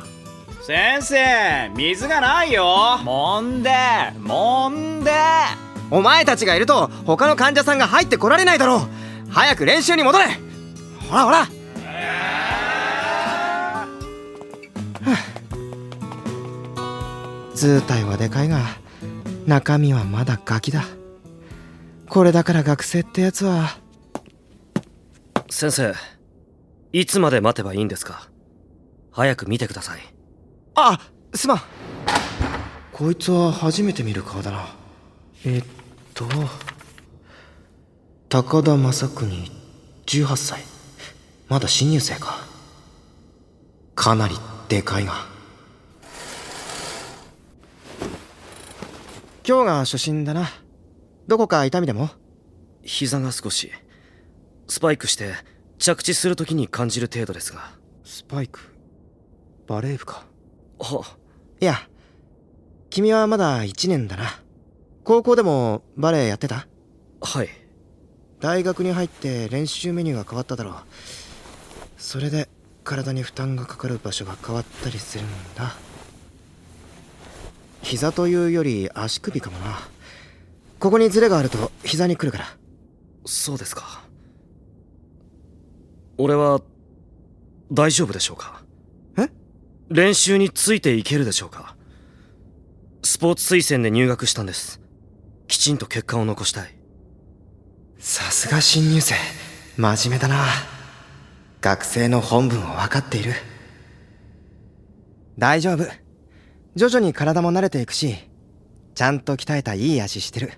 先生、水がないよ。揉んで揉んで。お前たちがいると他の患者さんが入ってこられないだろう。早く練習に戻れ。ほらほら。図体はでかいが中身はまだガキだ。これだから学生ってやつは。先生、いつまで待てばいいんですか？早く見てください。あ、すまん。こいつは初めて見る顔だな。高田正邦、18歳。まだ新入生か。かなりでかいが。今日が初診だな。どこか痛みでも？膝が少しスパイクして着地するときに感じる程度ですが。スパイク、バレー部か。はいや、君はまだ1年だな。高校でもバレエやってた？はい。大学に入って練習メニューが変わっただろう。それで体に負担がかかる場所が変わったりするんだ。膝というより足首かもな。ここにズレがあると膝に来るから。そうですか。俺は大丈夫でしょうか？え？練習についていけるでしょうか？スポーツ推薦で入学したんです。きちんと結果を残したい。さすが新入生、真面目だな。学生の本分を分かっている。大丈夫。徐々に体も慣れていくし、ちゃんと鍛えたいい足してる。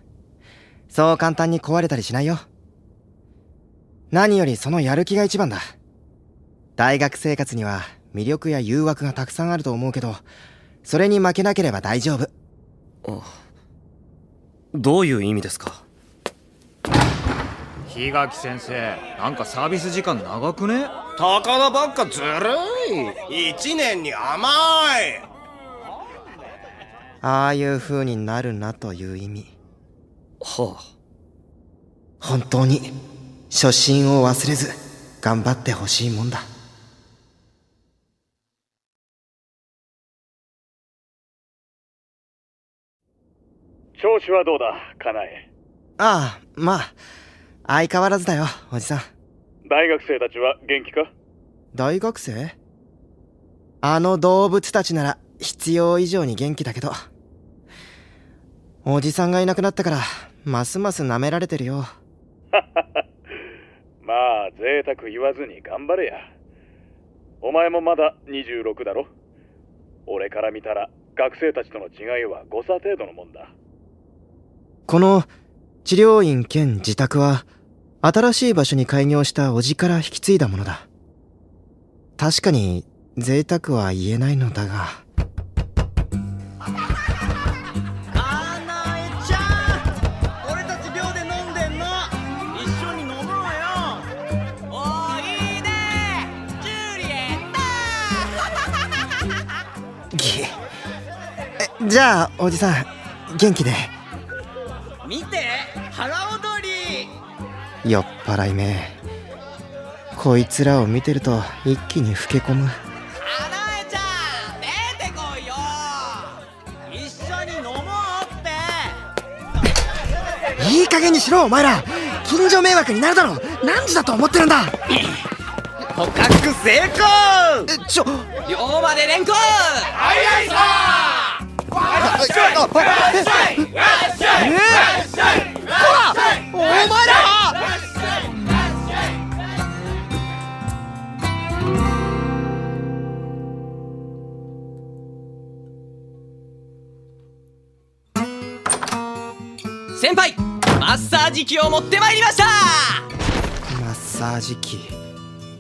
そう簡単に壊れたりしないよ。何よりそのやる気が一番だ。大学生活には魅力や誘惑がたくさんあると思うけど、それに負けなければ大丈夫。どういう意味ですか？檜垣先生、なんかサービス時間長くね？高田ばっかずるい。1年に甘い。ああいう風になるなという意味。はあ。本当に初心を忘れず頑張ってほしいもんだ。調子はどうだ、カナエ？ああ、まあ相変わらずだよ、おじさん。大学生たちは元気か？大学生？あの動物たちなら必要以上に元気だけど、おじさんがいなくなったからますます舐められてるよ。まあ贅沢言わずに頑張れや。お前もまだ26だろ。俺から見たら学生たちとの違いは誤差程度のもんだ。この治療院兼自宅は新しい場所に開業した叔父から引き継いだものだ。確かに贅沢は言えないのだが。ちゃん、俺たち寮で飲んでんの。一緒に飲もうよ。おいでジュリエット。じゃあおじさん元気で。見て、腹踊り。酔っ払いめ。こいつらを見てると一気に老け込む。花江ちゃん出てこいよ。一緒に飲もうって。いい加減にしろお前ら。近所迷惑になるだろ。何時だと思ってるんだ。捕獲成功。龍馬で連行。お前ら先輩、マッサージ機を持ってまいりました。マッサージ機、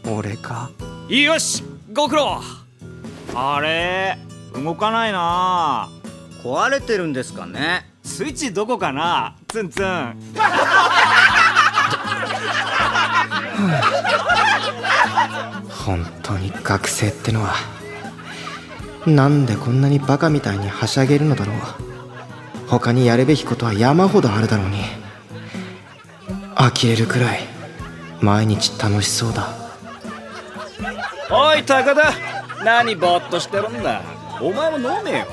俺か。よし、ご苦労。あれ動かないな。壊れてるんですかね。スイッチどこかな。ツンツン。本当に学生ってのはなんでこんなにバカみたいにはしゃげるのだろう。他にやるべきことは山ほどあるだろうに。呆れるくらい毎日楽しそうだ。おい高田、何ぼーっとしてるんだ。お前も飲めよ。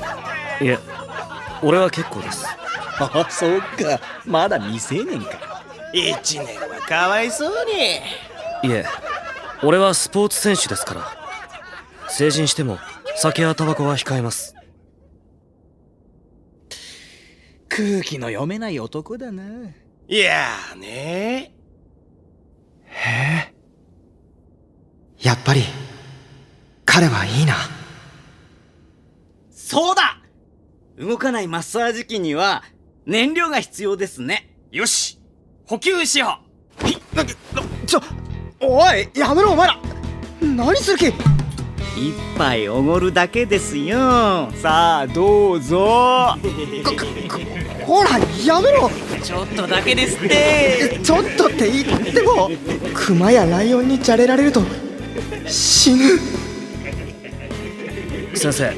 いえ、俺は結構です。あ、そうか、まだ未成年か。一年はかわいそうに。いえ、俺はスポーツ選手ですから。成人しても酒やタバコは控えます。空気の読めない男だな。いやーね。へえ、やっぱり彼はいいな。そうだ、動かないマッサージ機には燃料が必要ですね。よし、補給しよう。おい、やめろお前ら。何する気。一杯おごるだけですよ。さあどうぞ。ほらやめろ。ちょっとだけですって。ちょっとって言ってもクマやライオンにじゃれられると死ぬ。先生、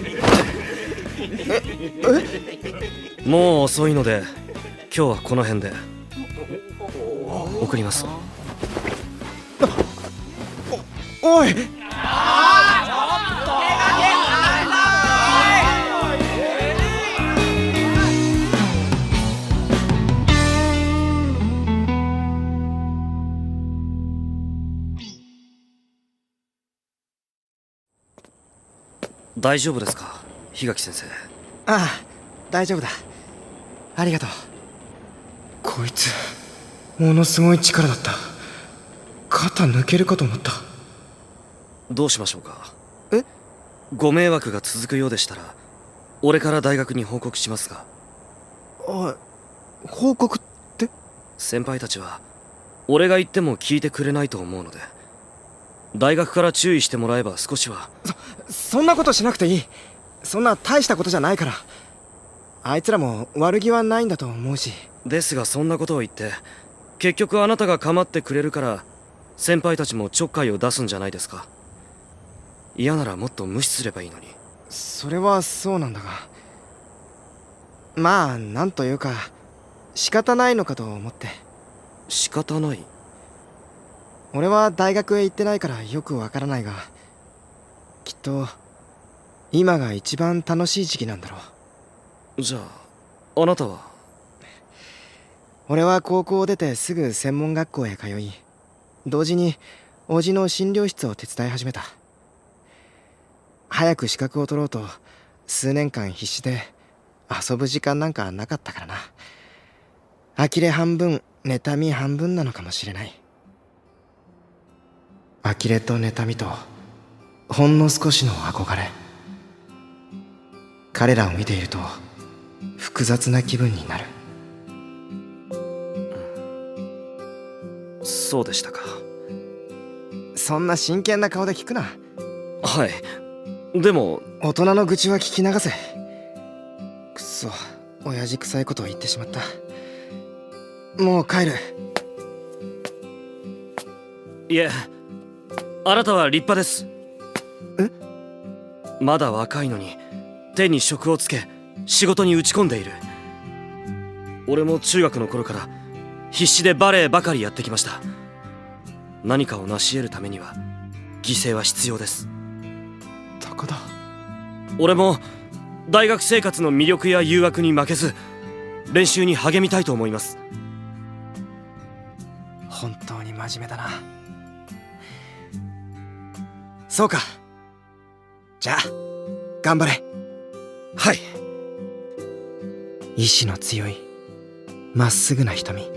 もう遅いので今日はこの辺で送ります。おい、大丈夫ですか、檜垣先生。ああ、大丈夫だ。ありがとう。こいつものすごい力だった。肩抜けるかと思った。どうしましょうか。え？ご迷惑が続くようでしたら俺から大学に報告しますが。あ、報告って？先輩たちは俺が言っても聞いてくれないと思うので、大学から注意してもらえば少しは。そんなことしなくていい。そんな大したことじゃないから。あいつらも悪気はないんだと思うし。ですがそんなことを言って結局あなたが構ってくれるから先輩たちもちょっかいを出すんじゃないですか。嫌ならもっと無視すればいいのに。それはそうなんだが、まあなんというか仕方ないのかと思って。仕方ない？俺は大学へ行ってないからよくわからないが、きっと今が一番楽しい時期なんだろう。じゃああなたは？俺は高校を出てすぐ専門学校へ通い、同時に叔父の診療室を手伝い始めた。早く資格を取ろうと数年間必死で遊ぶ時間なんかなかったからな。呆れ半分妬み半分なのかもしれない。呆れと妬みとほんの少しの憧れ。彼らを見ていると複雑な気分になる。そうでしたか。そんな真剣な顔で聞くな。はい、でも大人の愚痴は聞き流せ。くそ、親父臭いことを言ってしまった。もう帰る。いえ、あなたは立派です。え？まだ若いのに手に職をつけ仕事に打ち込んでいる。俺も中学の頃から必死でバレエばかりやってきました。何かを成し得るためには犠牲は必要です。高田、俺も大学生活の魅力や誘惑に負けず練習に励みたいと思います。本当に真面目だな。そうか。じゃあ頑張れ。はい。意志の強いまっすぐな瞳。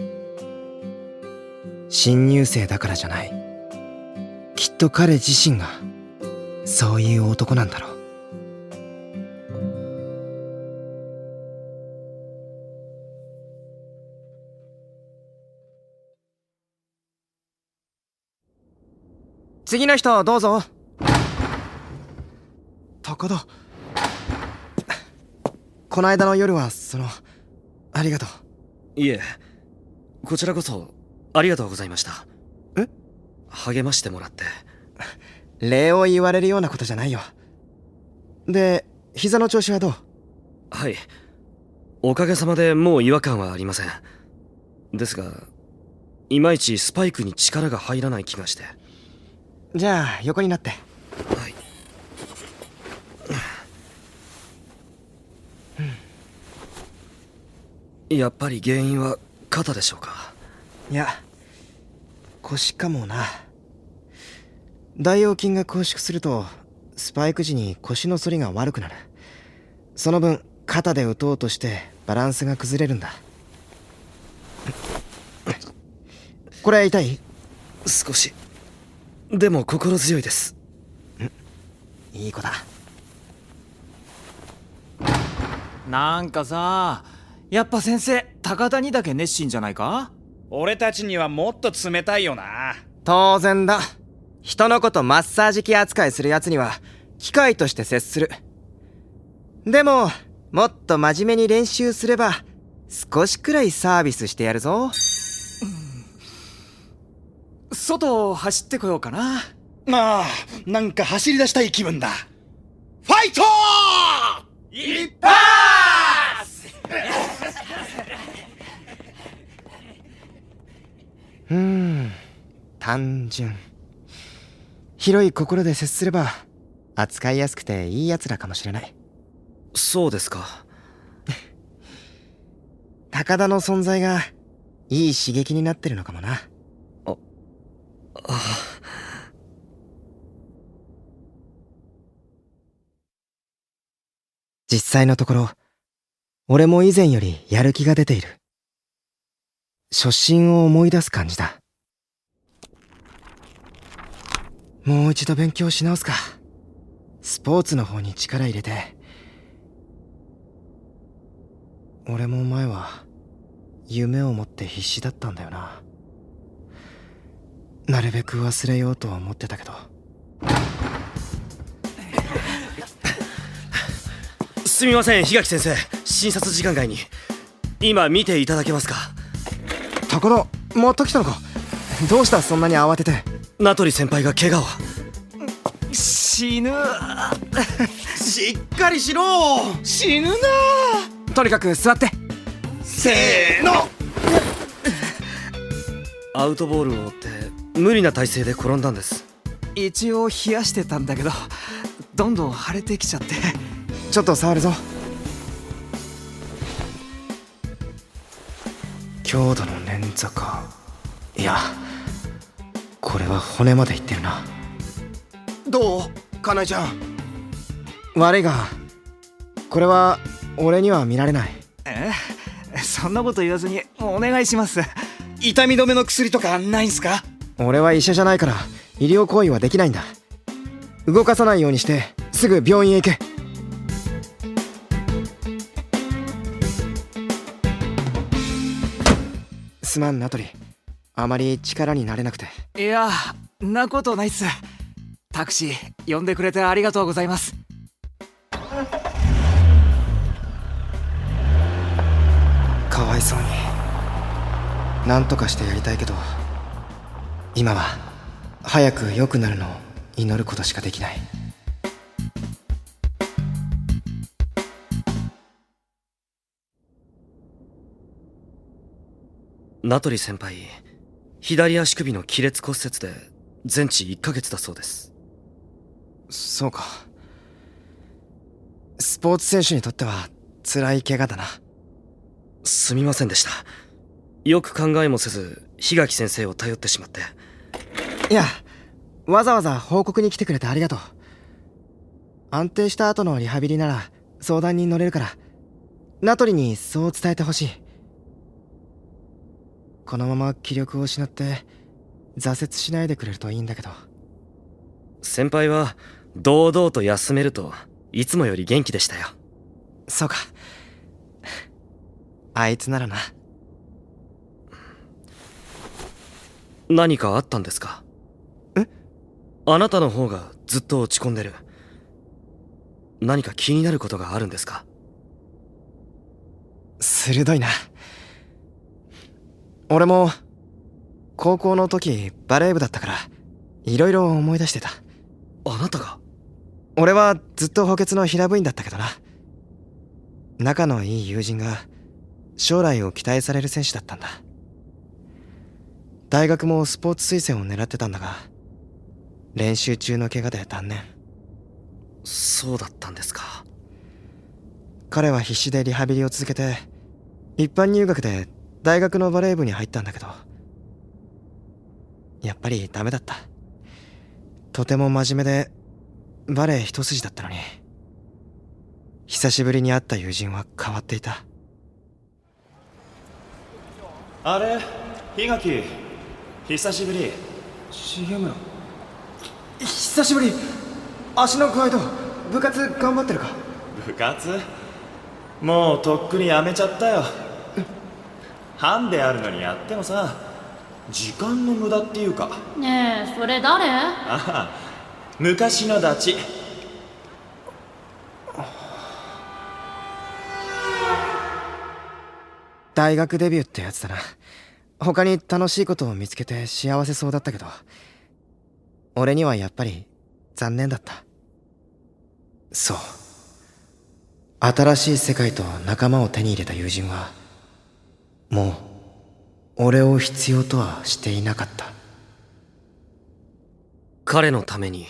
新入生だからじゃない。きっと彼自身がそういう男なんだろう。次の人どうぞ。高田、この間の夜はありがとう。いえ、こちらこそありがとうございました。え？励ましてもらって。礼を言われるようなことじゃないよ。で、膝の調子はどう？はい、おかげさまでもう違和感はありません。ですがいまいちスパイクに力が入らない気がして。じゃあ横になって。はい、やっぱり原因は肩でしょうか。いや、腰かもな。大腰筋が拘縮するとスパイク時に腰の反りが悪くなる。その分肩で打とうとしてバランスが崩れるんだ。これ痛い？少し。でも心強いです。いい子だ。なんかさ、やっぱ先生高田にだけ熱心じゃないか？俺たちにはもっと冷たいよな。当然だ。人のことマッサージ機扱いするやつには機械として接する。でももっと真面目に練習すれば少しくらいサービスしてやるぞ。外を走ってこようかな。ああ、なんか走り出したい気分だ。ファイト一発単純。広い心で接すれば扱いやすくていいやつらかもしれない。そうですか。高田の存在がいい刺激になってるのかもな。実際のところ俺も以前よりやる気が出ている。初心を思い出す感じだ。もう一度勉強し直すか。スポーツの方に力入れて。俺も前は夢を持って必死だったんだよな。なるべく忘れようとは思ってたけど。すみません、檜垣先生。診察時間外に今見ていただけますか？高田、また来たのか。どうしたそんなに慌てて。名取先輩が怪我を。死ぬ。しっかりしろ。死ぬな。とにかく座って。せーの。アウトボールを追って無理な体勢で転んだんです。一応冷やしてたんだけどどんどん腫れてきちゃって。ちょっと触るぞ。強度の捻挫か。いや、これは骨までいってるな。どうかなえちゃん。悪いがこれは俺には見られない。そんなこと言わずにお願いします。痛み止めの薬とかないんすか？俺は医者じゃないから医療行為はできないんだ。動かさないようにしてすぐ病院へ行け。すまん名取、あまり力になれなくて。いや、なことないっす。タクシー呼んでくれてありがとうございます。かわいそうに。なんとかしてやりたいけど今は早く良くなるのを祈ることしかできない。名取先輩、左足首の亀裂骨折で全治1ヶ月だそうです。そうか。スポーツ選手にとっては辛い怪我だな。すみませんでした。よく考えもせず檜垣先生を頼ってしまって。いや、わざわざ報告に来てくれてありがとう。安定した後のリハビリなら相談に乗れるから、名取にそう伝えてほしい。このまま気力を失って挫折しないでくれるといいんだけど。先輩は堂々と休めるといつもより元気でしたよ。そうか。あいつならな。何かあったんですか？え？あなたの方がずっと落ち込んでる。何か気になることがあるんですか？鋭いな。俺も高校の時バレー部だったからいろいろ思い出してた。あなたが？俺はずっと補欠の平部員だったけどな。仲のいい友人が将来を期待される選手だったんだ。大学もスポーツ推薦を狙ってたんだが、練習中の怪我で断念。そうだったんですか。彼は必死でリハビリを続けて、一般入学で大学のバレー部に入ったんだけど、やっぱりダメだった。とても真面目でバレー一筋だったのに、久しぶりに会った友人は変わっていた。あれ、檜垣、久しぶり。重村、久しぶり。足の具合どう？部活頑張ってるか？部活？もうとっくにやめちゃったよ。班であるのにやってもさ、時間の無駄っていうか。ねえ、それ誰？ああ、昔のダチ。大学デビューってやつだな。他に楽しいことを見つけて幸せそうだったけど、俺にはやっぱり残念だった。そう、新しい世界と仲間を手に入れた友人はもう俺を必要とはしていなかった。彼のために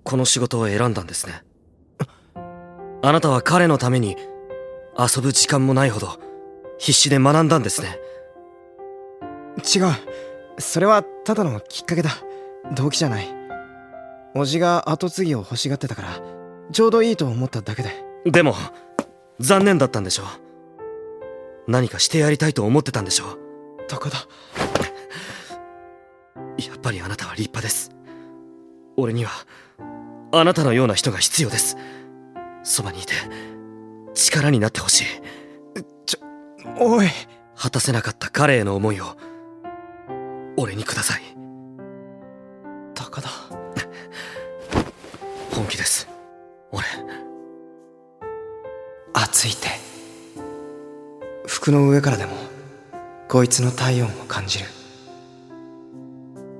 この仕事を選んだんですね。あなたは彼のために遊ぶ時間もないほど必死で学んだんですね。違う、それはただのきっかけだ。動機じゃない。叔父が跡継ぎを欲しがってたからちょうどいいと思っただけで。でも残念だったんでしょ。何かしてやりたいと思ってたんでしょ。高田、やっぱりあなたは立派です。俺にはあなたのような人が必要です。そばにいて力になってほしい。おい。果たせなかった彼への思いを俺にください。高田、本気です。俺暑いって。服の上からでもこいつの体温を感じる。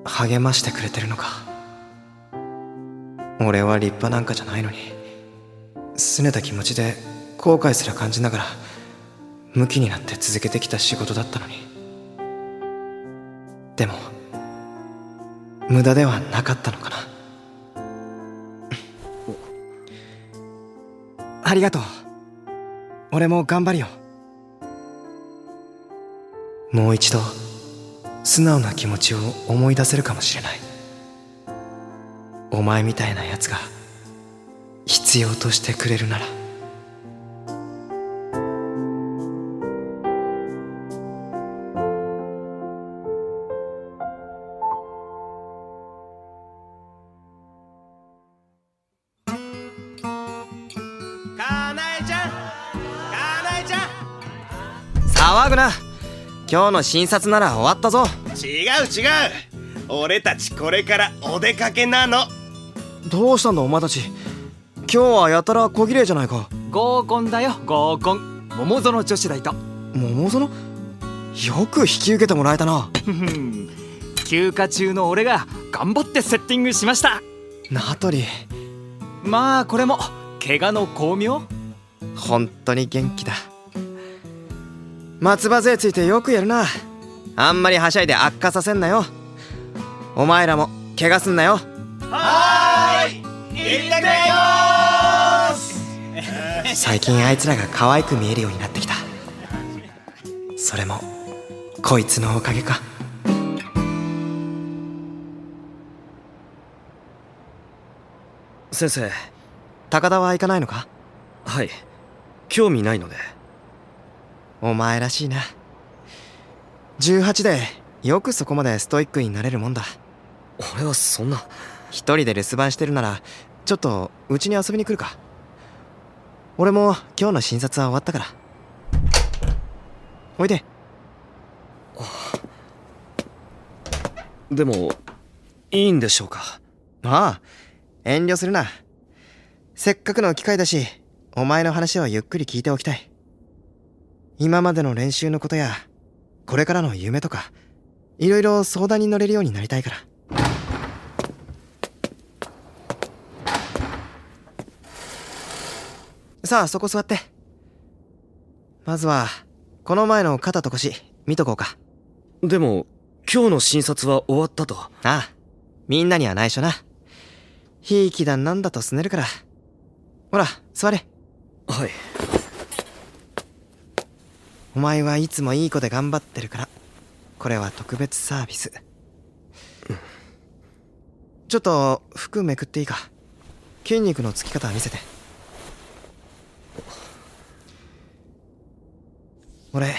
励ましてくれてるのか。俺は立派なんかじゃないのに、拗ねた気持ちで後悔すら感じながらムキになって続けてきた仕事だったのに。でも無駄ではなかったのかな。ありがとう。俺も頑張るよ。もう一度素直な気持ちを思い出せるかもしれない。お前みたいなやつが必要としてくれるなら。かなえちゃん、かなえちゃん。騒ぐな。今日の診察なら終わったぞ。違う違う、俺たちこれからお出かけなの。どうしたんだお前たち。今日はやたら小綺麗じゃないか。合コンだよ、合コン。桃園女子大と。桃園？よく引き受けてもらえたな。休暇中の俺が頑張ってセッティングしました。名取、まあこれも怪我の巧妙。本当に元気だ。松葉杖ついてよくやるな。あんまりはしゃいで悪化させんなよ。お前らも怪我すんなよ。はーい、行ってくれよ最近あいつらが可愛く見えるようになってきた。それもこいつのおかげか。先生。高田は行かないのか？はい、興味ないので。お前らしいな。18でよくそこまでストイックになれるもんだ。俺はそんな。一人で留守番してるならちょっとうちに遊びに来るか。俺も今日の診察は終わったから。おいで。でもいいんでしょうか？ああ、遠慮するな。せっかくの機会だし、お前の話をゆっくり聞いておきたい。今までの練習のことやこれからの夢とかいろいろ相談に乗れるようになりたいから。さあそこ座って。まずはこの前の肩と腰見とこうか。でも今日の診察は終わったと。ああ、みんなには内緒な。ひいきだなんだとすねるから。ほら座れ。はい。お前はいつもいい子で頑張ってるからこれは特別サービス。ちょっと服めくっていいか。筋肉のつき方見せて。俺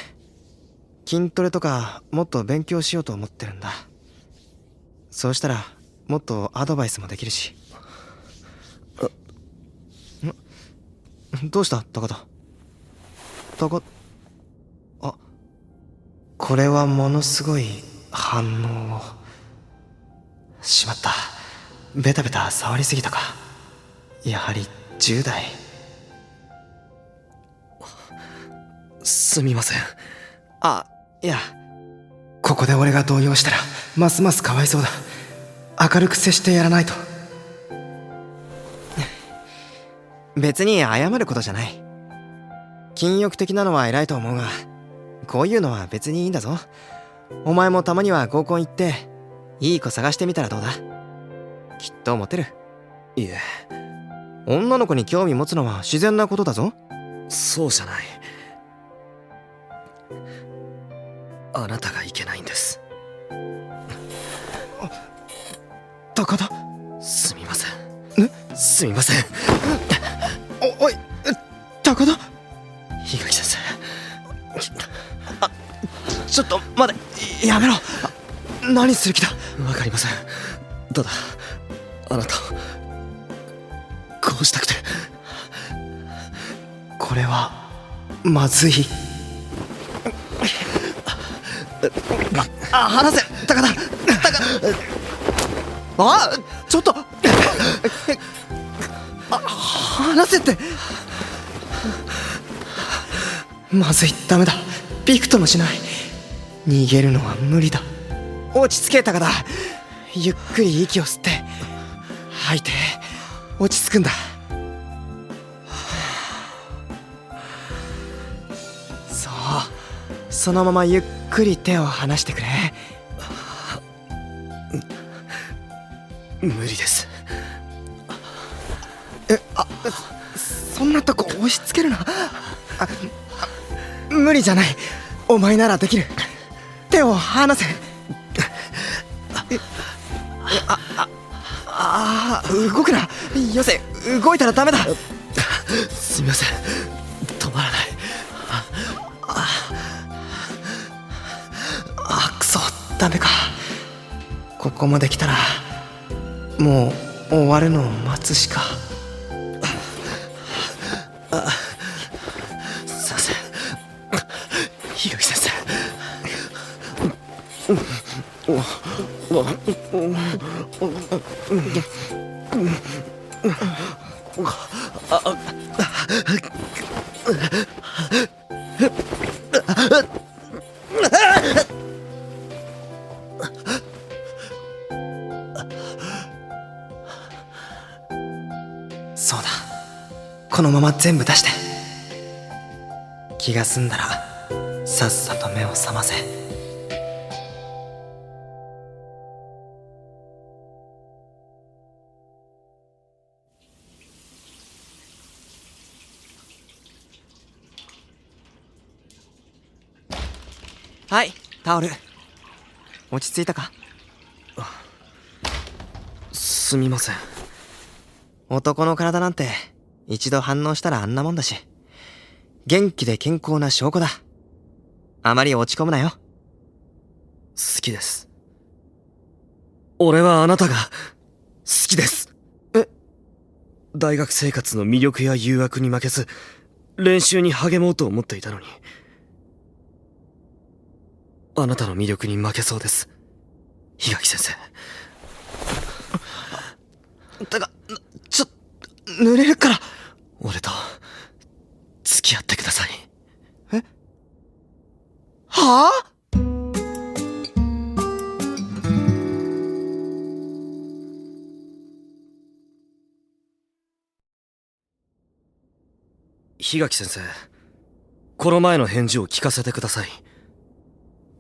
筋トレとかもっと勉強しようと思ってるんだ。そうしたらもっとアドバイスもできるし。どうした高田。あ、これはものすごい反応を。しまった、ベタベタ触りすぎたか。やはり10代。すみません。あ、いや、ここで俺が動揺したらますますかわいそうだ。明るく接してやらないと。別に謝ることじゃない。禁欲的なのは偉いと思うが、こういうのは別にいいんだぞ。お前もたまには合コン行っていい子探してみたらどうだ。きっとモテる。いえ、女の子に興味持つのは自然なことだぞ。そうじゃない。あなたがいけないんです。高田。すみません。すみません。おい、高田。檜垣先生。ちょっと待て、やめろ。何する気だ。わかりません。ただあなたをこうしたくて。これはまずい。離せ高田。あ、ちょっと離せって。まずい、ダメだ。びくともしない。逃げるのは無理だ。落ち着け高田。ゆっくり息を吸って吐いて落ち着くんだ。そう、そのままゆっくり手を離してくれ。無理です。そんなとこ押し付けるな。無理じゃない。お前ならできる。手を離せ。動くな。よせ、動いたらダメだ。すみません、止まらない。くそ、ダメか。ここまで来たらもう終わるのを待つしか。すいません、檜垣先生。そうだ、このまま全部出して。気が済んだらさっさと目を覚ませ。はいタオル。落ち着いたか？すみません。男の体なんて一度反応したらあんなもんだし、元気で健康な証拠だ。あまり落ち込むなよ。好きです。俺はあなたが好きです。大学生活の魅力や誘惑に負けず練習に励もうと思っていたのに、あなたの魅力に負けそうです、檜垣先生。てか、濡れるから。俺と付き合ってください。はぁ？檜垣先生、この前の返事を聞かせてください。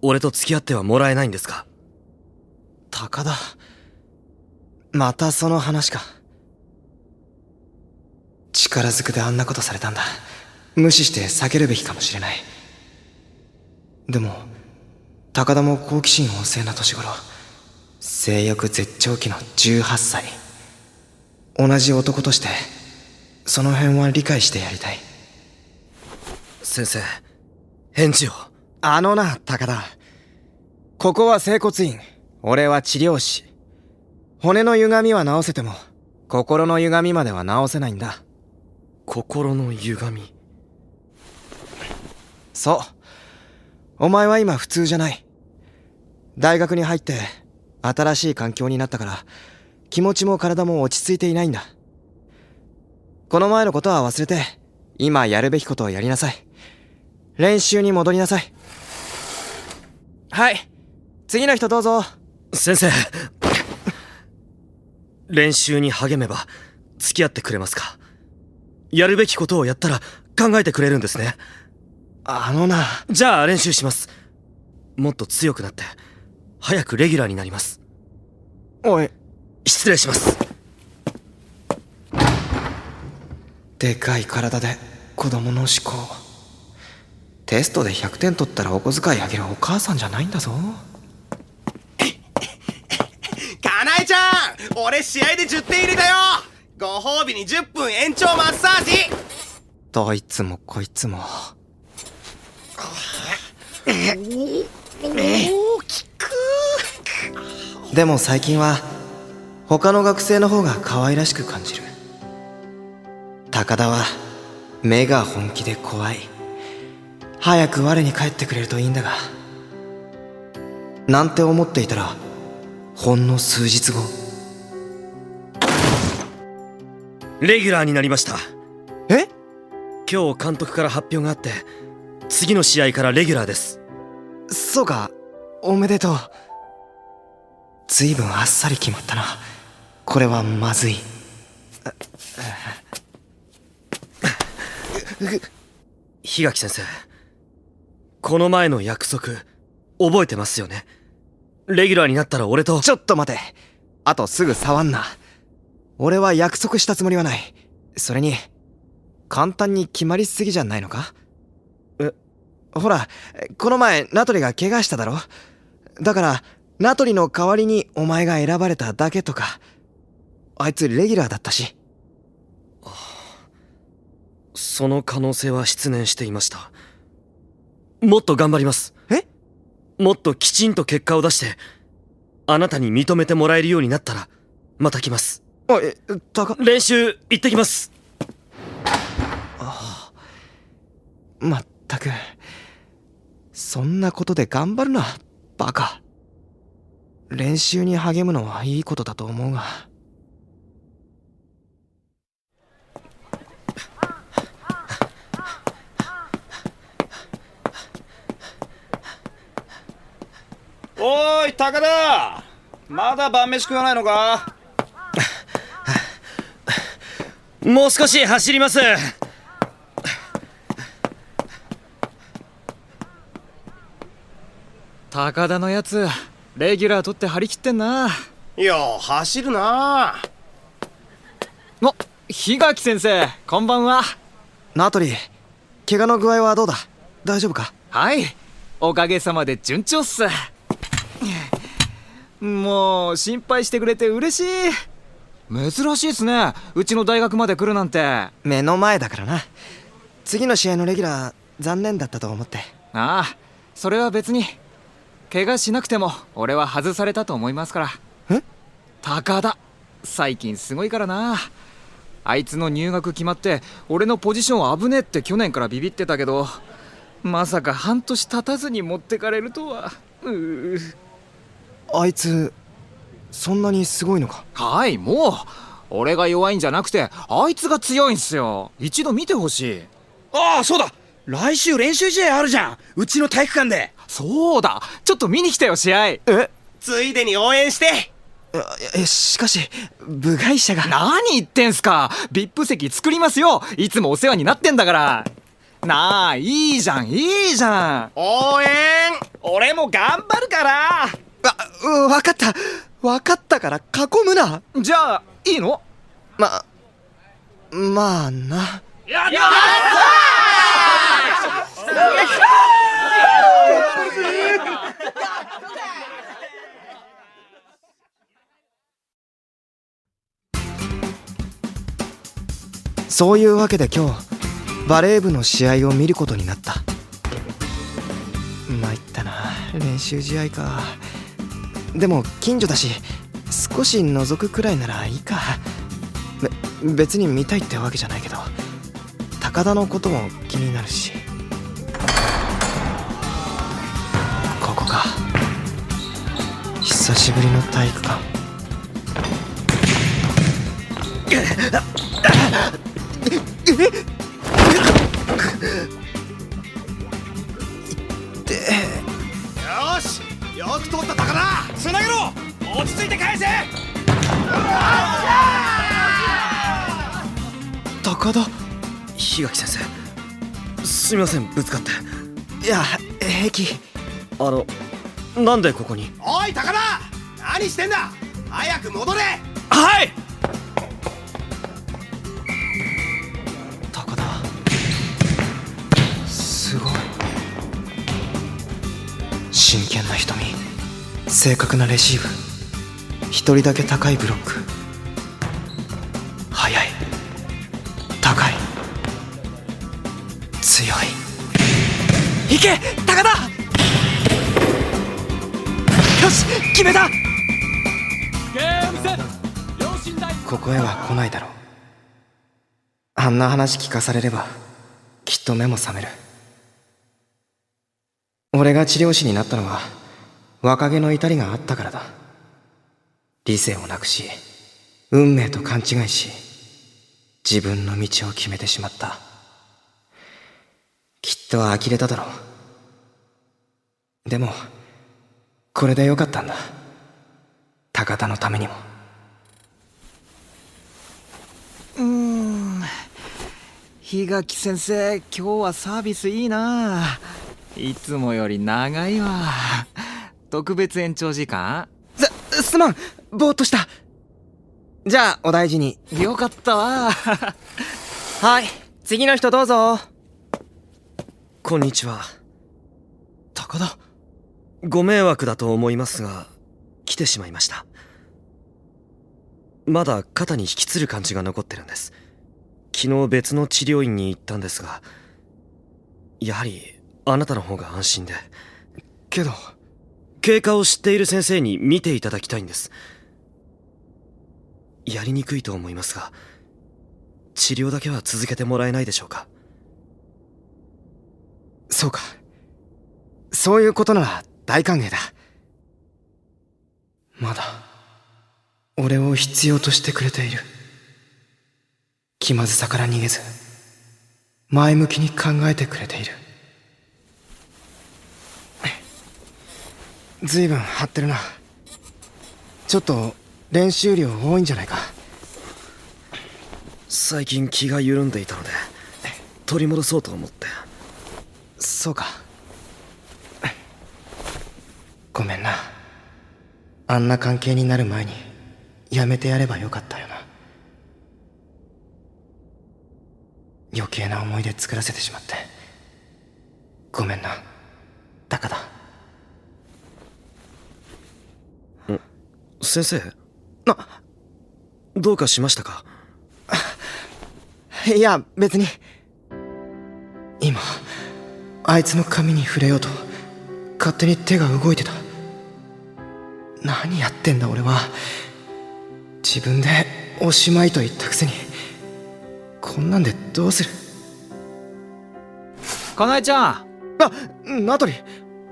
俺と付き合ってはもらえないんですか？高田、またその話か。力ずくであんなことされたんだ。無視して避けるべきかもしれない。でも高田も好奇心旺盛な年頃、性欲絶頂期の18歳。同じ男としてその辺は理解してやりたい。先生、返事を。あのな高田、ここは整骨院、俺は治療師。骨の歪みは治せても心の歪みまでは治せないんだ。心の歪み？そう、お前は今普通じゃない。大学に入って新しい環境になったから、気持ちも体も落ち着いていないんだ。この前のことは忘れて、今やるべきことをやりなさい。練習に戻りなさい。はい、次の人どうぞ。先生、練習に励めば付き合ってくれますか？やるべきことをやったら考えてくれるんですね。あのな。じゃあ練習します。もっと強くなって早くレギュラーになります。おい、失礼します。でかい体で子供の思考。テストで100点取ったらお小遣いあげるお母さんじゃないんだぞ。かなえちゃん、俺試合で10点入れたよ。ご褒美に10分延長マッサージ。どいつもこいつも。でも最近は他の学生の方が可愛らしく感じる。高田は目が本気で怖い。早く我に返ってくれるといいんだが。なんて思っていたら、ほんの数日後。レギュラーになりました。え？今日監督から発表があって、次の試合からレギュラーです。そうか、おめでとう。ずいぶんあっさり決まったな。これはまずい。檜垣先生、この前の約束覚えてますよね？レギュラーになったら俺と。ちょっと待て。あとすぐ触んな。俺は約束したつもりはない。それに簡単に決まりすぎじゃないのか？ほら、この前ナトリが怪我しただろ。だからナトリの代わりにお前が選ばれただけとか。あいつレギュラーだったし。その可能性は失念していました。もっと頑張ります。え？もっときちんと結果を出してあなたに認めてもらえるようになったらまた来ます。練習行ってきます。まったく、そんなことで頑張るな、バカ。練習に励むのはいいことだと思うが。おーい高田、まだ晩飯食わないのか？もう少し走ります。高田のやつレギュラー取って張り切ってんな。よう走るな。お、檜垣先生、こんばんは。ナトリ、怪我の具合はどうだ？大丈夫か？はい、おかげさまで順調っす。もう心配してくれて嬉しい。珍しいっすね、うちの大学まで来るなんて。目の前だからな。次の試合のレギュラー残念だったと思って。ああ、それは別に。怪我しなくても俺は外されたと思いますから。え？高田最近すごいからな。あいつの入学決まって俺のポジション危ねえって去年からビビってたけど、まさか半年経たずに持ってかれるとは。あいつそんなにすごいのか？はい、もう俺が弱いんじゃなくてあいつが強いんすよ。一度見てほしい。ああ、そうだ、来週練習試合あるじゃん、うちの体育館で。そうだ、ちょっと見に来たよ試合。ついでに応援して。しかし部外者が。何言ってんすか。VIP 席作りますよ、いつもお世話になってんだから。なあ、いいじゃんいいじゃん。応援俺も頑張るから。分かったから囲むな。じゃあいいの？まあな。やったそういうわけで今日バレー部の試合を見ることになった。参ったな、練習試合か。でも近所だし少し覗くくらいならいいか。別に見たいってわけじゃないけど、高田のことも気になるし。ここか。久しぶりの体育館。よし、よく通った高田、つなげろ。落ち着いて返せ。高田。檜垣先生、すみません、ぶつかって。いや平気。なんでここに？おい高田、何してんだ、早く戻れ。はい。高田すごい。真剣な瞳、正確なレシーブ、一人だけ高いブロック。速い、高い、強い。いけ高田。よし決めた。ここへは来ないだろう。あんな話聞かされればきっと目も覚める。俺が治療師になったのは若気の至りがあったからだ。理性をなくし運命と勘違いし自分の道を決めてしまった。きっと呆れただろう。でもこれでよかったんだ、高田のためにも。檜垣先生、今日はサービスいいな。いつもより長いわ。特別延長時間？すまん、ぼーっとした。じゃあお大事に。よかったわ。はい、次の人どうぞ。こんにちは。高田。ご迷惑だと思いますが来てしまいました。まだ肩に引きつる感じが残ってるんです。昨日別の治療院に行ったんですが、やはりあなたの方が安心で。けど経過を知っている先生に見ていただきたいんです。やりにくいと思いますが治療だけは続けてもらえないでしょうか。そうか、そういうことなら大歓迎だ。まだ俺を必要としてくれている。気まずさから逃げず前向きに考えてくれている。ずいぶん張ってるな。ちょっと練習量多いんじゃないか。最近気が緩んでいたので取り戻そうと思って。そうか、ごめんな。あんな関係になる前にやめてやればよかったよな。余計な思い出作らせてしまってごめんな。高田。先生、どうかしましたか？いや別に。今あいつの髪に触れようと勝手に手が動いてた。何やってんだ俺は。自分でおしまいと言ったくせにこんなんでどうする。かなえちゃん。名取、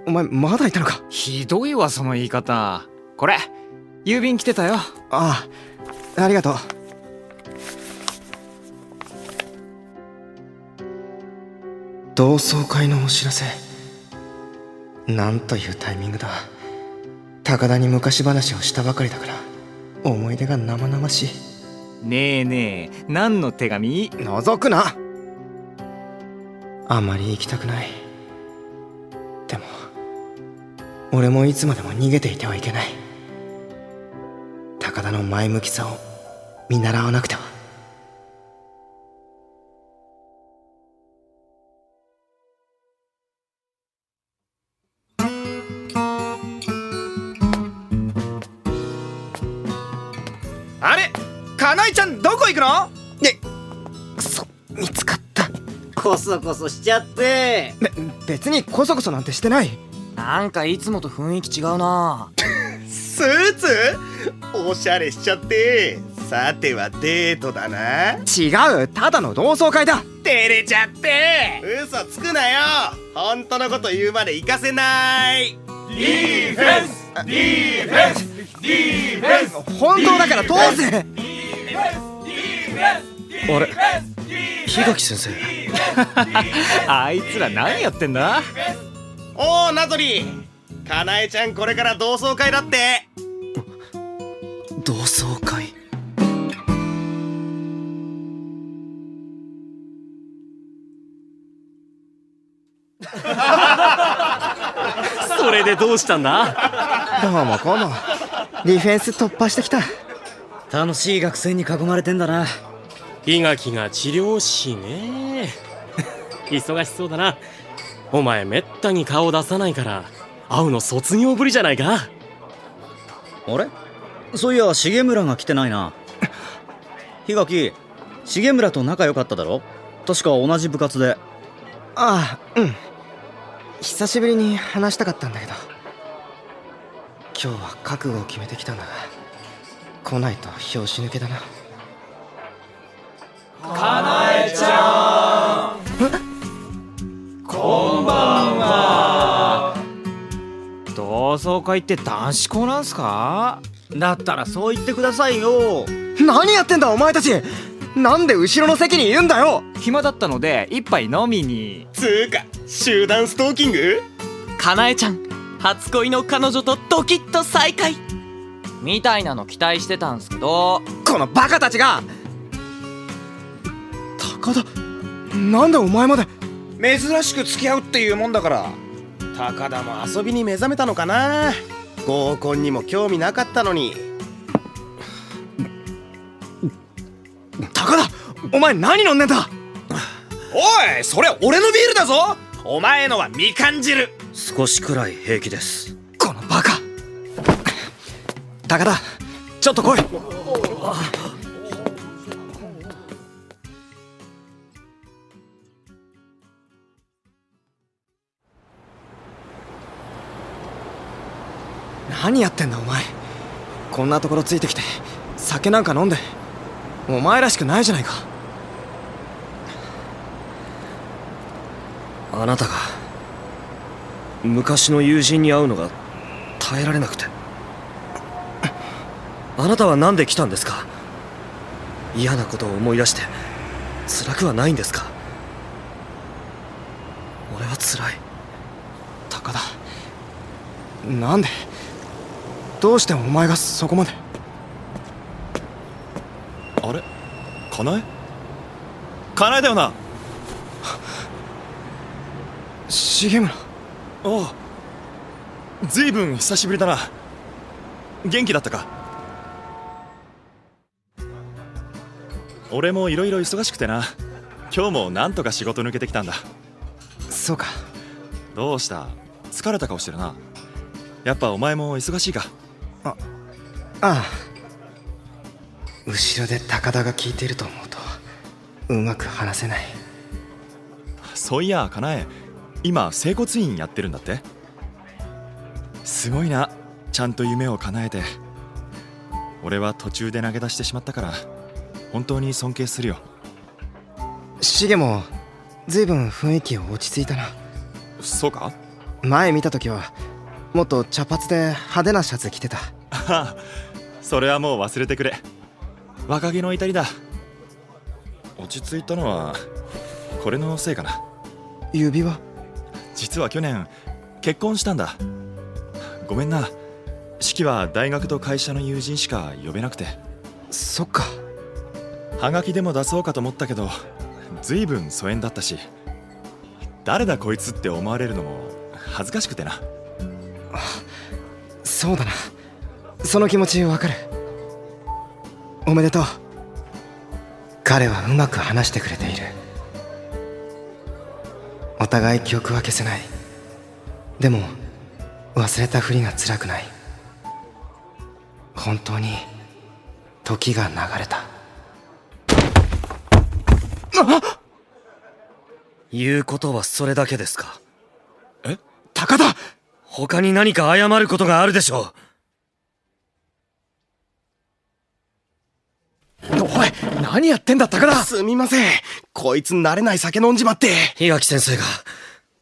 お前まだいたのか。ひどいわその言い方。これ郵便来てたよ。ああ、ありがとう。同窓会のお知らせ。なんというタイミングだ。高田に昔話をしたばかりだから思い出が生々しい。ねえねえ、何の手紙？覗くな。あまり行きたくない。でも俺もいつまでも逃げていてはいけない。高田の前向きさを見習わなくては。あれ、かなえちゃんどこ行くの？くそ、見つかった。こそこそしちゃって。別にコソコソなんてしてない。なんかいつもと雰囲気違うな。スーツ？おしゃれしちゃって。さてはデートだな。違う、ただの同窓会だ。照れちゃって。嘘つくなよ。本当のこと言うまで行かせない。ディフェンスディフェンスディフェンス。本当だから通せ。あれ、檜垣先生。あいつら何やってんだ？おー、名取、かなえちゃんこれから同窓会だって。同窓会。それでどうしたんだ？どうもこうも。ディフェンス突破してきた。楽しい学生に囲まれてんだな。檜垣が治療師ね。忙しそうだな。お前めったに顔出さないから会うの卒業ぶりじゃないか。あれ、そういや重村が来てないな。檜垣、重村と仲良かっただろ？確か同じ部活で。ああ、うん。久しぶりに話したかったんだけど、今日は覚悟を決めてきたんだが、来ないと拍子抜けだな。かなえちゃん、こんばんは。同窓会って男子校なんすか？だったらそう言ってくださいよ。何やってんだお前たち。なんで後ろの席にいるんだよ。暇だったので一杯飲みに。つーか、集団ストーキング？かなえちゃん、初恋の彼女とドキッと再会みたいなの期待してたんすけど。このバカたちが。高田、なんでお前まで。珍しく付き合うっていうもんだから。高田も遊びに目覚めたのかな。合コンにも興味なかったのに。高田、お前何飲んでんだ。おい、それ俺のビールだぞ。お前のはみかん汁。少しくらい平気です。このバカ。高田、ちょっと来い。何やってんだお前。こんなところついてきて酒なんか飲んでお前らしくないじゃないか。あなたが昔の友人に会うのが耐えられなくて。あなたは何で来たんですか？嫌なことを思い出して辛くはないんですか？俺は辛い。高田、なんで、どうしてお前がそこまで。あれ、かなえ？かなえだよな。重村。おう、ずいぶん久しぶりだな。元気だったか？俺もいろいろ忙しくてな。今日もなんとか仕事抜けてきたんだ。そうか。どうした？疲れた顔してるな。やっぱお前も忙しいか？ああ。後ろで高田が聞いていると思うとうまく話せない。そういやかなえ、今整骨院やってるんだって？すごいな、ちゃんと夢を叶えて。俺は途中で投げ出してしまったから本当に尊敬するよ。シゲも随分雰囲気落ち着いたな。そうか？前見た時はもっと茶髪で派手なシャツ着てた。ああ、それはもう忘れてくれ。若気の至りだ。落ち着いたのはこれのせいかな。指輪？実は去年結婚したんだ。ごめんな、式は大学と会社の友人しか呼べなくて。そっか。はがきでも出そうかと思ったけど随分疎遠だったし、誰だこいつって思われるのも恥ずかしくてな。そうだな、その気持ちわかる。おめでとう。彼はうまく話してくれている。お互い記憶は消せない。でも忘れたふりが辛くない。本当に時が流れた。言うことはそれだけですか？え？高田！他に何か謝ることがあるでしょおい、何やってんだ高田！すみません、こいつ慣れない酒飲んじまって。檜垣先生が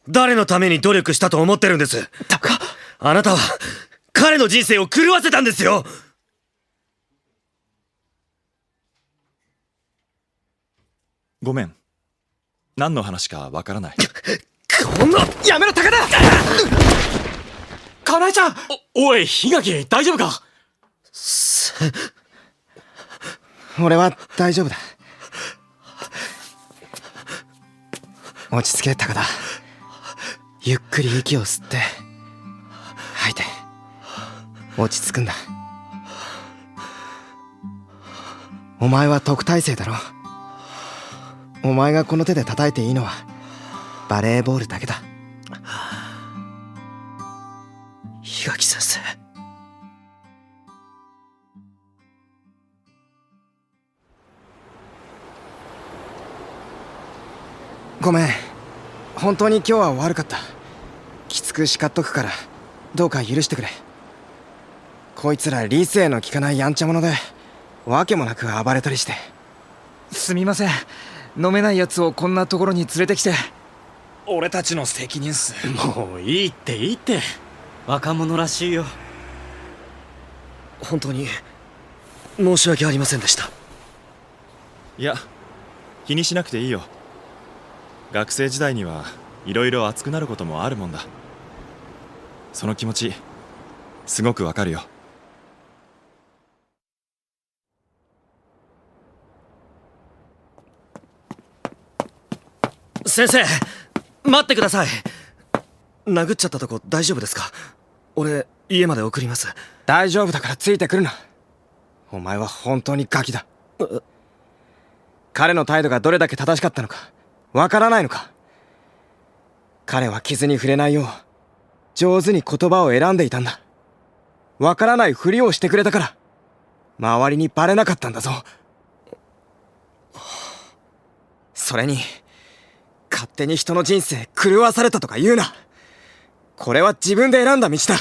誰のために努力したと思ってるんです？あなたは彼の人生を狂わせたんですよ。ごめん、何の話かわからない。こんな…やめろ高田！かなえちゃん！おい檜垣、大丈夫か？俺は大丈夫だ。落ち着け高田。ゆっくり息を吸って吐いて落ち着くんだ。お前は特待生だろ。お前がこの手で叩いていいのはバレーボールだけだ。檜垣先生。ごめん、本当に今日は悪かった。きつく叱っとくからどうか許してくれ。こいつら理性の利かないやんちゃ者でわけもなく暴れたりして。すみません、飲めないやつをこんなところに連れてきて。俺たちの責任っす。もういいっていいって。若者らしいよ。本当に申し訳ありませんでした。いや、気にしなくていいよ。学生時代にはいろいろ熱くなることもあるもんだ。その気持ちすごくわかるよ。先生、待ってください。殴っちゃったとこ大丈夫ですか？俺家まで送ります。大丈夫だからついてくるな。お前は本当にガキだ。彼の態度がどれだけ正しかったのかわからないのか。彼は傷に触れないよう上手に言葉を選んでいたんだ。わからないふりをしてくれたから周りにバレなかったんだぞ。それに勝手に人の人生狂わされたとか言うな。これは自分で選んだ道だ。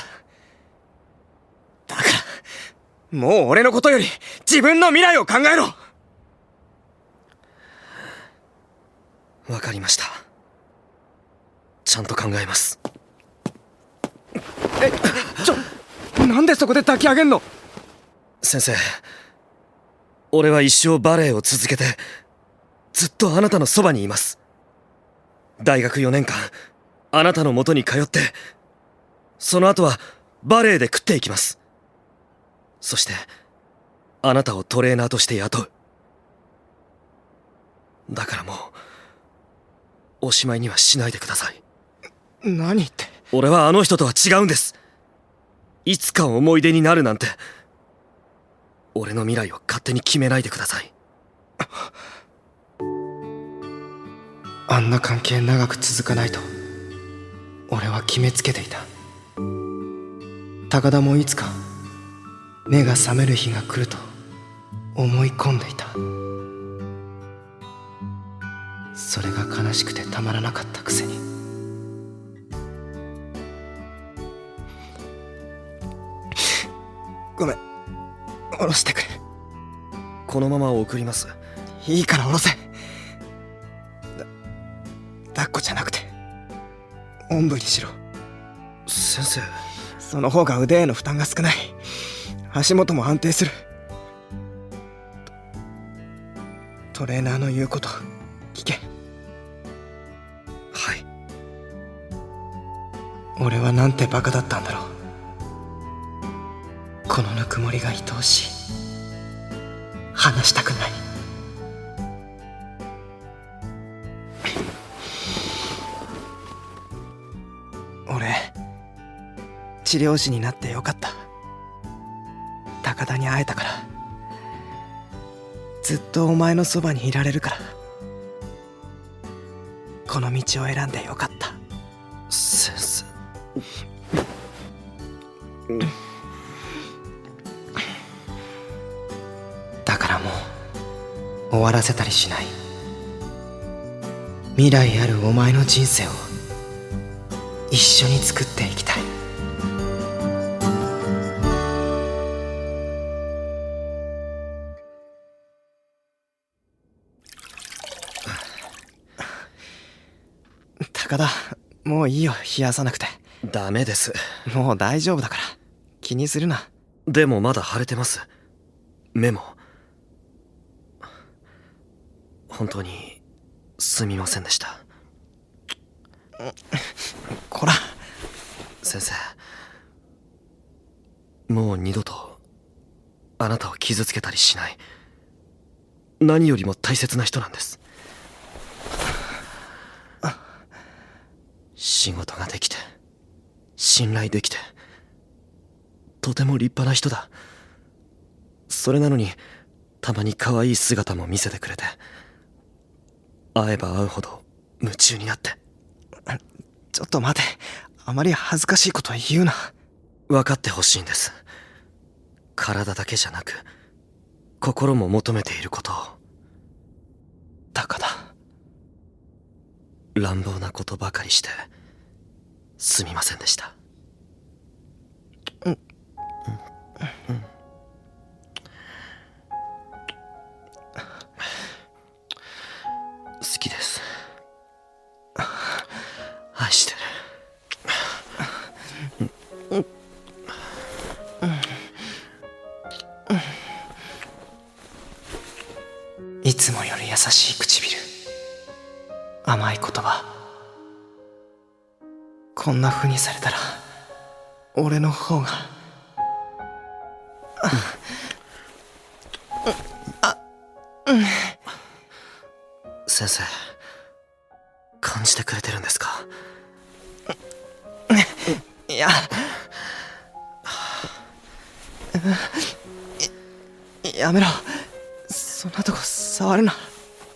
だからもう俺のことより自分の未来を考えろ。わかりました。ちゃんと考えます。なんでそこで抱き上げんの？先生、俺は一生バレエを続けてずっとあなたのそばにいます。大学4年間あなたの元に通って、その後はバレエで食っていきます。そしてあなたをトレーナーとして雇う。だからもうおしまいにはしないでください。何って。俺はあの人とは違うんです。いつか思い出になるなんて。俺の未来を勝手に決めないでください。あんな関係長く続かないと俺俺は決めつけていた。高田もいつか目が覚める日が来ると思い込んでいた。それが悲しくてたまらなかったくせに。ごめん、下ろしてくれ。このまま送ります。いいから下ろせ。抱っこじゃなくておんぶにしろ。先生、その方が腕への負担が少ない。足元も安定する。トレーナーの言うこと聞け。はい。俺はなんてバカだったんだろう。このぬくもりが愛おしい。話したくない。俺、治療師になってよかった。高田に会えたから。ずっとお前のそばにいられるから。この道を選んでよかった。先生。だからもう終わらせたりしない。未来あるお前の人生を一緒に作っていきたい。高田、もういいよ、冷やさなくて。ダメです。もう大丈夫だから気にするな。でもまだ腫れてます。目も。本当にすみませんでした。こら。先生、もう二度とあなたを傷つけたりしない。何よりも大切な人なんです。仕事ができて、信頼できて、とても立派な人だ。それなのにたまに可愛い姿も見せてくれて、会えば会うほど夢中になって。ちょっと待て、あまり恥ずかしいこと言うな。分かってほしいんです。体だけじゃなく心も求めていることを。高田、乱暴なことばかりしてすみませんでした。好きです。愛してる。いつもより優しい唇、甘い言葉。こんな風にされたら俺の方が先生、感じてくれてるんですか？いや、やめろ。そんなとこ触るな。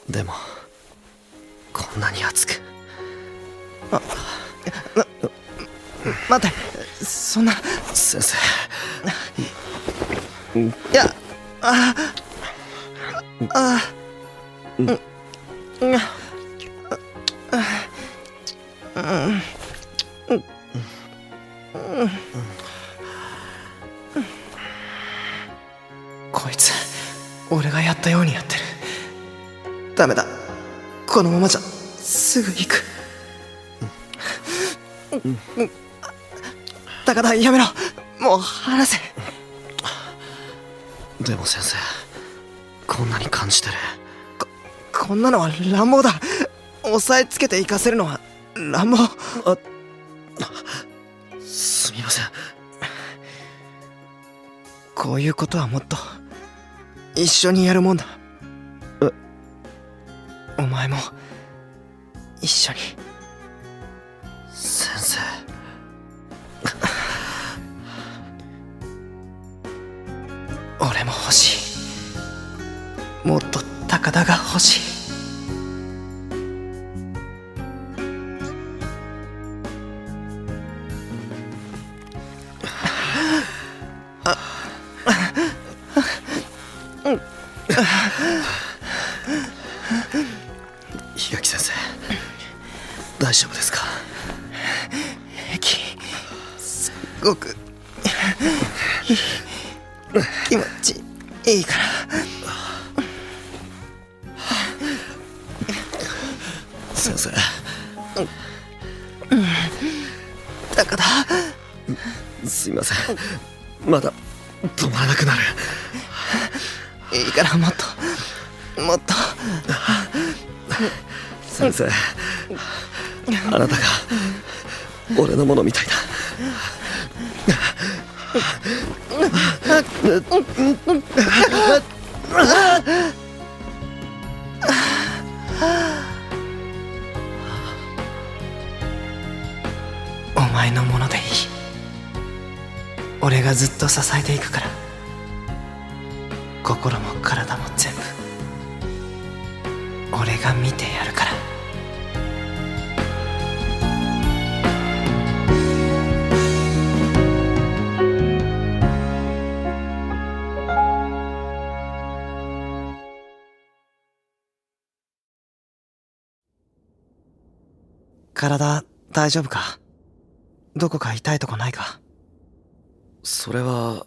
でもこんなに熱く。待って、そんな。先生。いや、こいつ俺がやったようにやってる。ダメだ、このままじゃすぐ行く。高田、やめろ。もう離せ。でも先生、こんなに感じてる。こんなのは乱暴だ。押さえつけて行かせるのは乱暴。すみません。こういうことはもっと一緒にやるもんだ。お前も一緒に。先生。俺も欲しい。もっと高田が欲しい。丈夫ですか？息すっごく気持ちいいから。先生、高田、すいません。まだ止まらなくなる。いいからもっともっと。先生、あなたが俺のものみたいだ。お前のものでいい。俺がずっと支えていくから。心も体も全部俺が見てやるから。体大丈夫か？どこか痛いとこないか？それは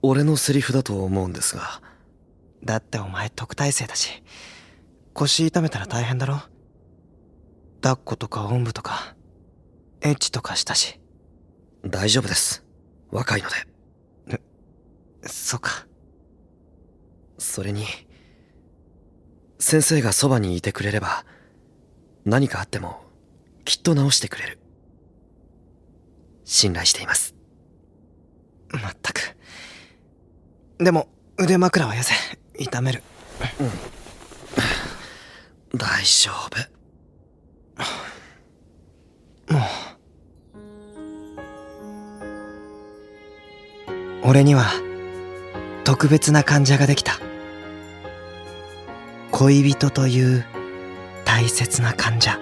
俺のセリフだと思うんですが。だってお前特待生だし、腰痛めたら大変だろ。抱っことかおんぶとかエッチとかしたし。大丈夫です、若いので。そうか。それに先生がそばにいてくれれば何かあってもきっと治してくれる。信頼しています。まったく。でも腕枕はよせ、痛める。大丈夫。もう俺には特別な患者ができた。恋人という大切な患者。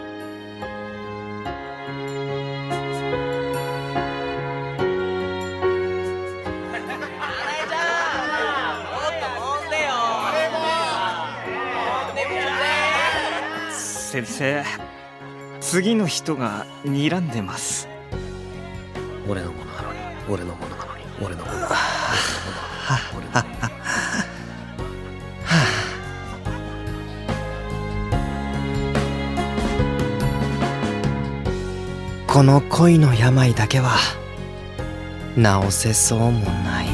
先生、次の人が睨んでます。俺のものなのに、俺のものなのに、俺のものなのに、俺のものなのに。この恋の病だけは治せそうもない。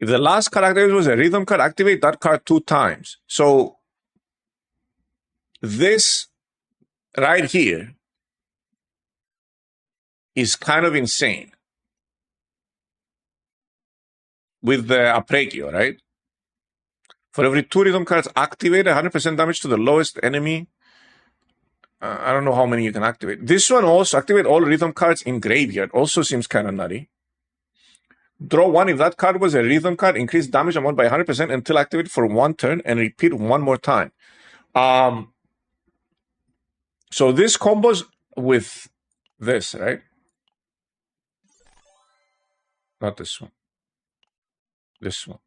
If the last card activated was a rhythm card, activate that card 2 times. So this right here is kind of insane with the Apregio, right? For every 2 rhythm cards activated, 100% damage to the lowest enemy. I don't know how many you can activate. This one also, activate all rhythm cards in graveyard. Also seems kind of nutty. Draw 1 if that card was a rhythm card. Increase damage amount by 100% until activated for 1 turn and repeat 1 more time. So this combos with this, right? Not this one. This one.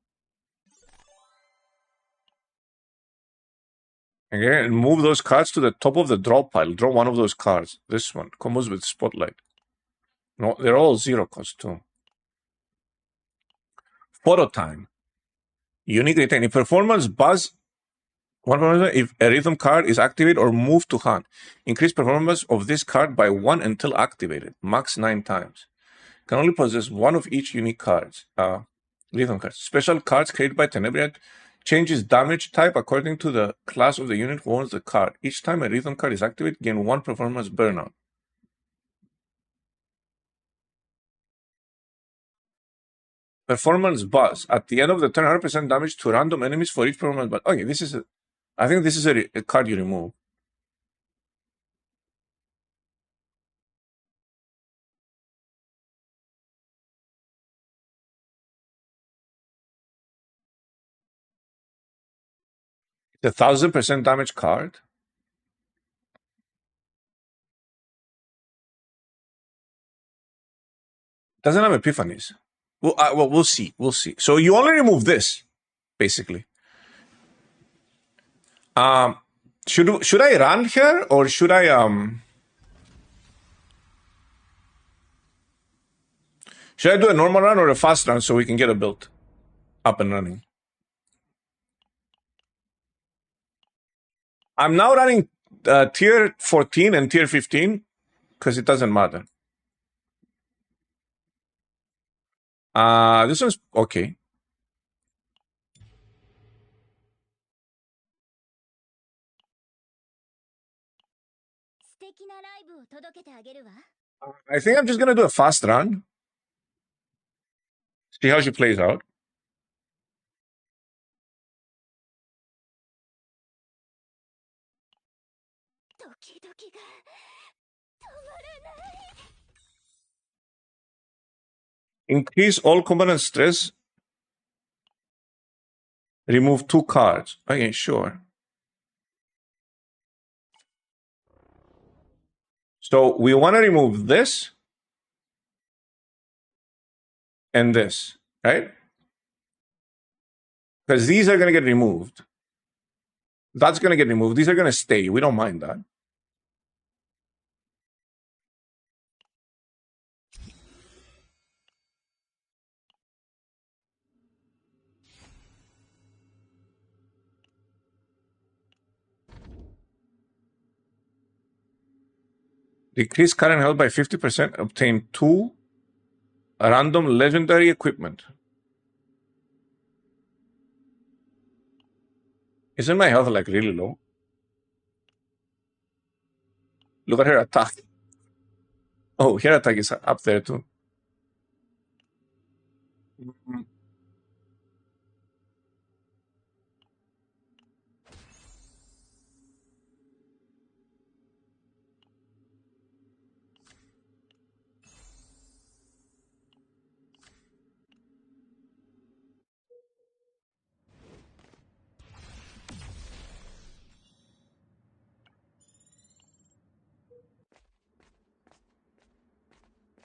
Okay, and move those cards to the top of the draw pile. Draw 1 of those cards. This one combos with Spotlight. No, they're all 0 cost too. Photo time. Unique retain. If performance buzz, if a rhythm card is activated or moved to hand, increase performance of this card by 1 until activated. Max 9 times. Can only possess 1 of each unique cards. Rhythm cards. Special cards created by Tenebriad changes damage type according to the class of the unit who owns the card. Each time a rhythm card is activated, gain 1 performance burnout. Performance buzz. At the end of the turn, 100% damage to random enemies for each performance buzz. Okay, this is I think this is a card you remove. It's a 1000% damage card. Doesn't have epiphanies. Well, we'll see. We'll see. So you only remove this, basically. Should I run here or should I should I do a normal run or a fast run so we can get a build up and running? I'm now running tier 14 and tier 15 because it doesn't matter. This one's okay. I think I'm just gonna do a fast run. See how she plays out. Increase all component stress. Remove 2 cards. Okay, sure. So we want to remove this and this, right? Because these are going to get removed. That's going to get removed. These are going to stay. We don't mind that. Decrease current health by 50%. Obtain 2 random legendary equipment. Isn't my health like really low? Look at her attack. Oh, her attack is up there too.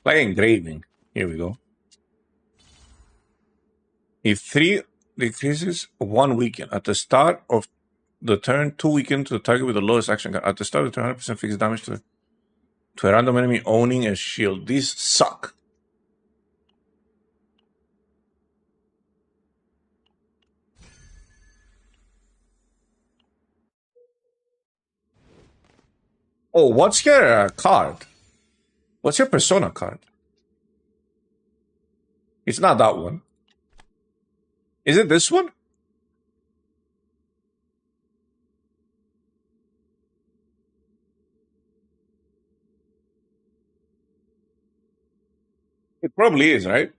Like engraving. Here we go. If 3 decreases, 1 weaken. At the start of the turn, 2 weaken to the target with the lowest action card. At the start of the turn, 100% fixed damage to a random enemy owning a shield. These suck. Oh, what's your card? What's your persona card? It's not that one. Is it this one? It probably is, right?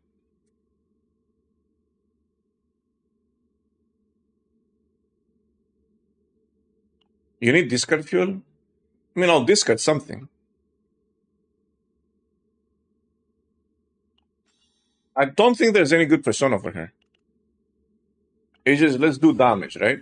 You need discard fuel? I mean, I'll discard something. I don't think there's any good persona for her. It's just, let's do damage, right?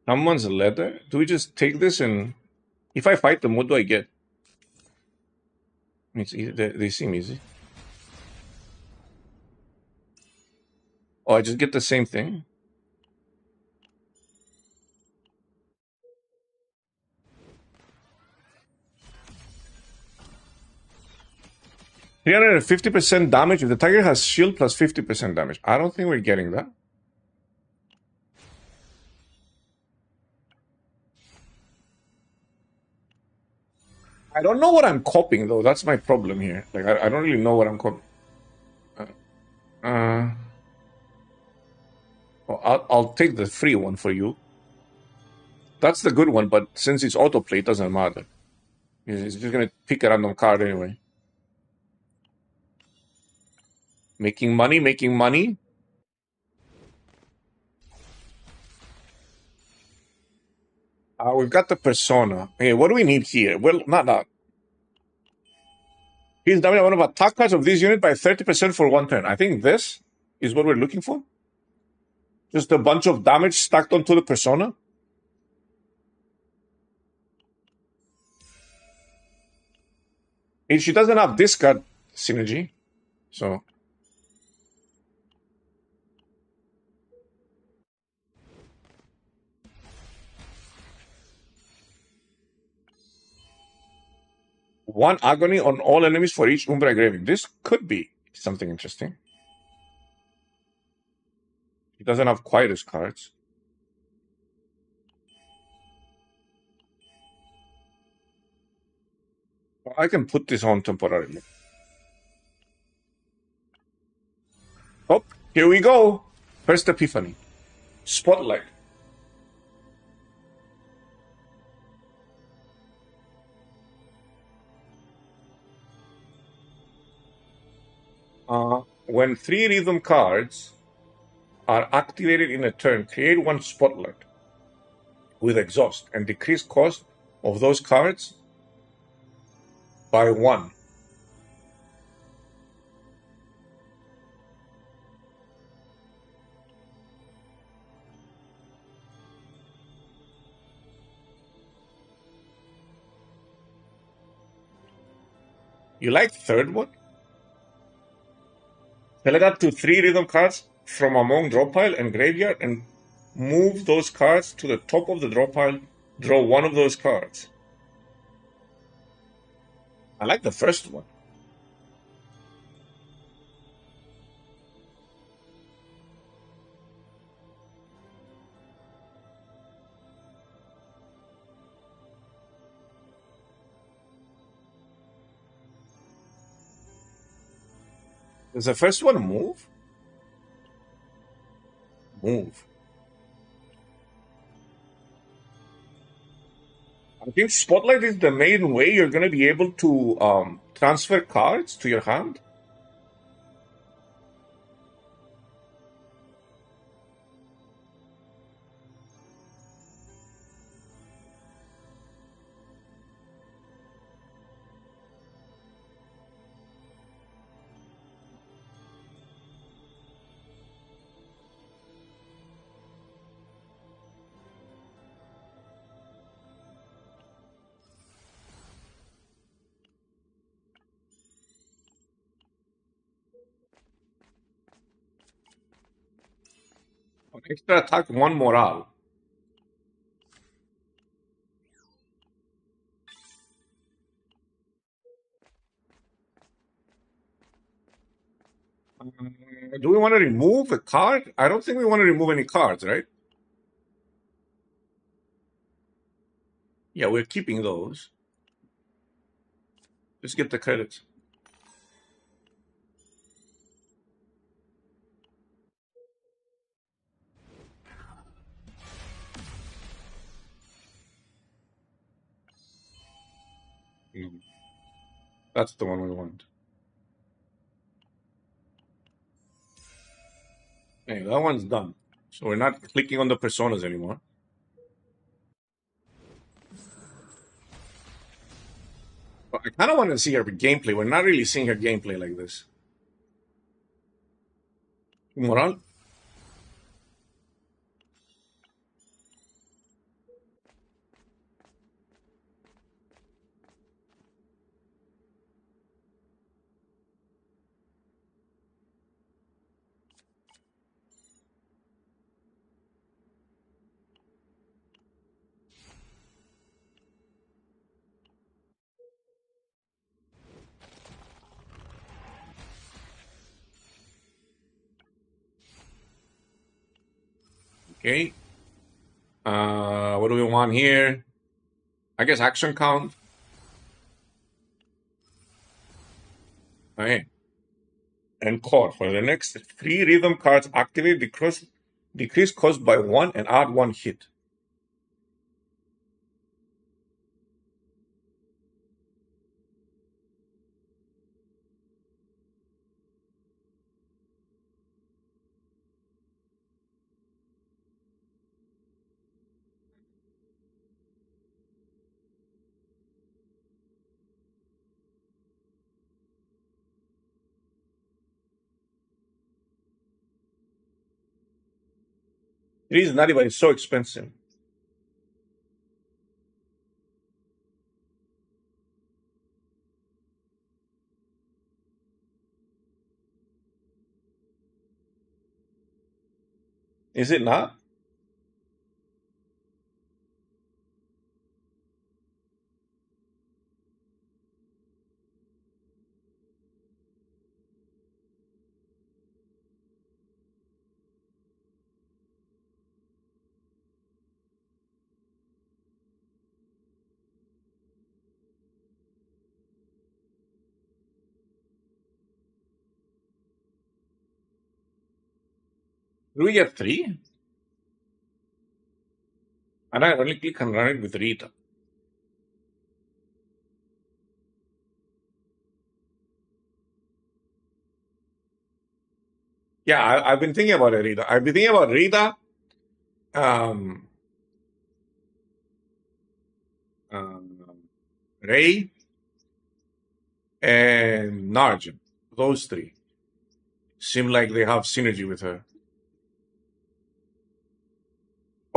Someone's leather? Do we just take this and... If I fight them, what do I get? It's easy. They seem easy. Oh, I just get the same thing? $350% damage if the target has shield plus 50% damage. I don't think we're getting that. I don't know what I'm copying, though. That's my problem here. Like, I don't really know what I'm copying. I'll take the free one for you. That's the good one, but since it's autoplay, it doesn't matter. It's just gonna pick a random card anyway. Making money, making money. We've got the persona. Hey, what do we need here? Well, not. He's damaging one of attack cards of this unit by 30% for one turn. I think this is what we're looking for. Just a bunch of damage stacked onto the persona. And she doesn't have discard synergy, so. One agony on all enemies for each Umbra engraving. This could be something interesting. He doesn't have quite as cards. I can put this on temporarily. Oh, here we go. First epiphany. Spotlight. When 3 rhythm cards are activated in a turn, create 1 spotlight with exhaust and decrease cost of those cards by 1. You like third one? Select up to 3 rhythm cards from among draw pile and graveyard and move those cards to the top of the draw pile. Draw 1 of those cards. I like the first one. Does the first one move? Move. I think Spotlight is the main way you're going to be able to transfer cards to your hand. Extra attack, 1 morale. Do we want to remove a card? I don't think we want to remove any cards, right? Yeah, we're keeping those. Let's get the credits. That's the one we want. Hey, that one's done. So we're not clicking on the personas anymore. But I kind of want to see her gameplay. We're not really seeing her gameplay like this. Moral? Okay. What do we want here? I guess action count. Okay. Encore. For the next 3 rhythm cards, activate decrease cost by 1 and add 1 hit. It is nutty, but it's so expensive. Is it not? Do we get 3? And I only click and run it with Rita. Yeah, I've been thinking about Rita. I've been thinking about Rita, um, Ray, and Narjan. Those 3 seem like they have synergy with her.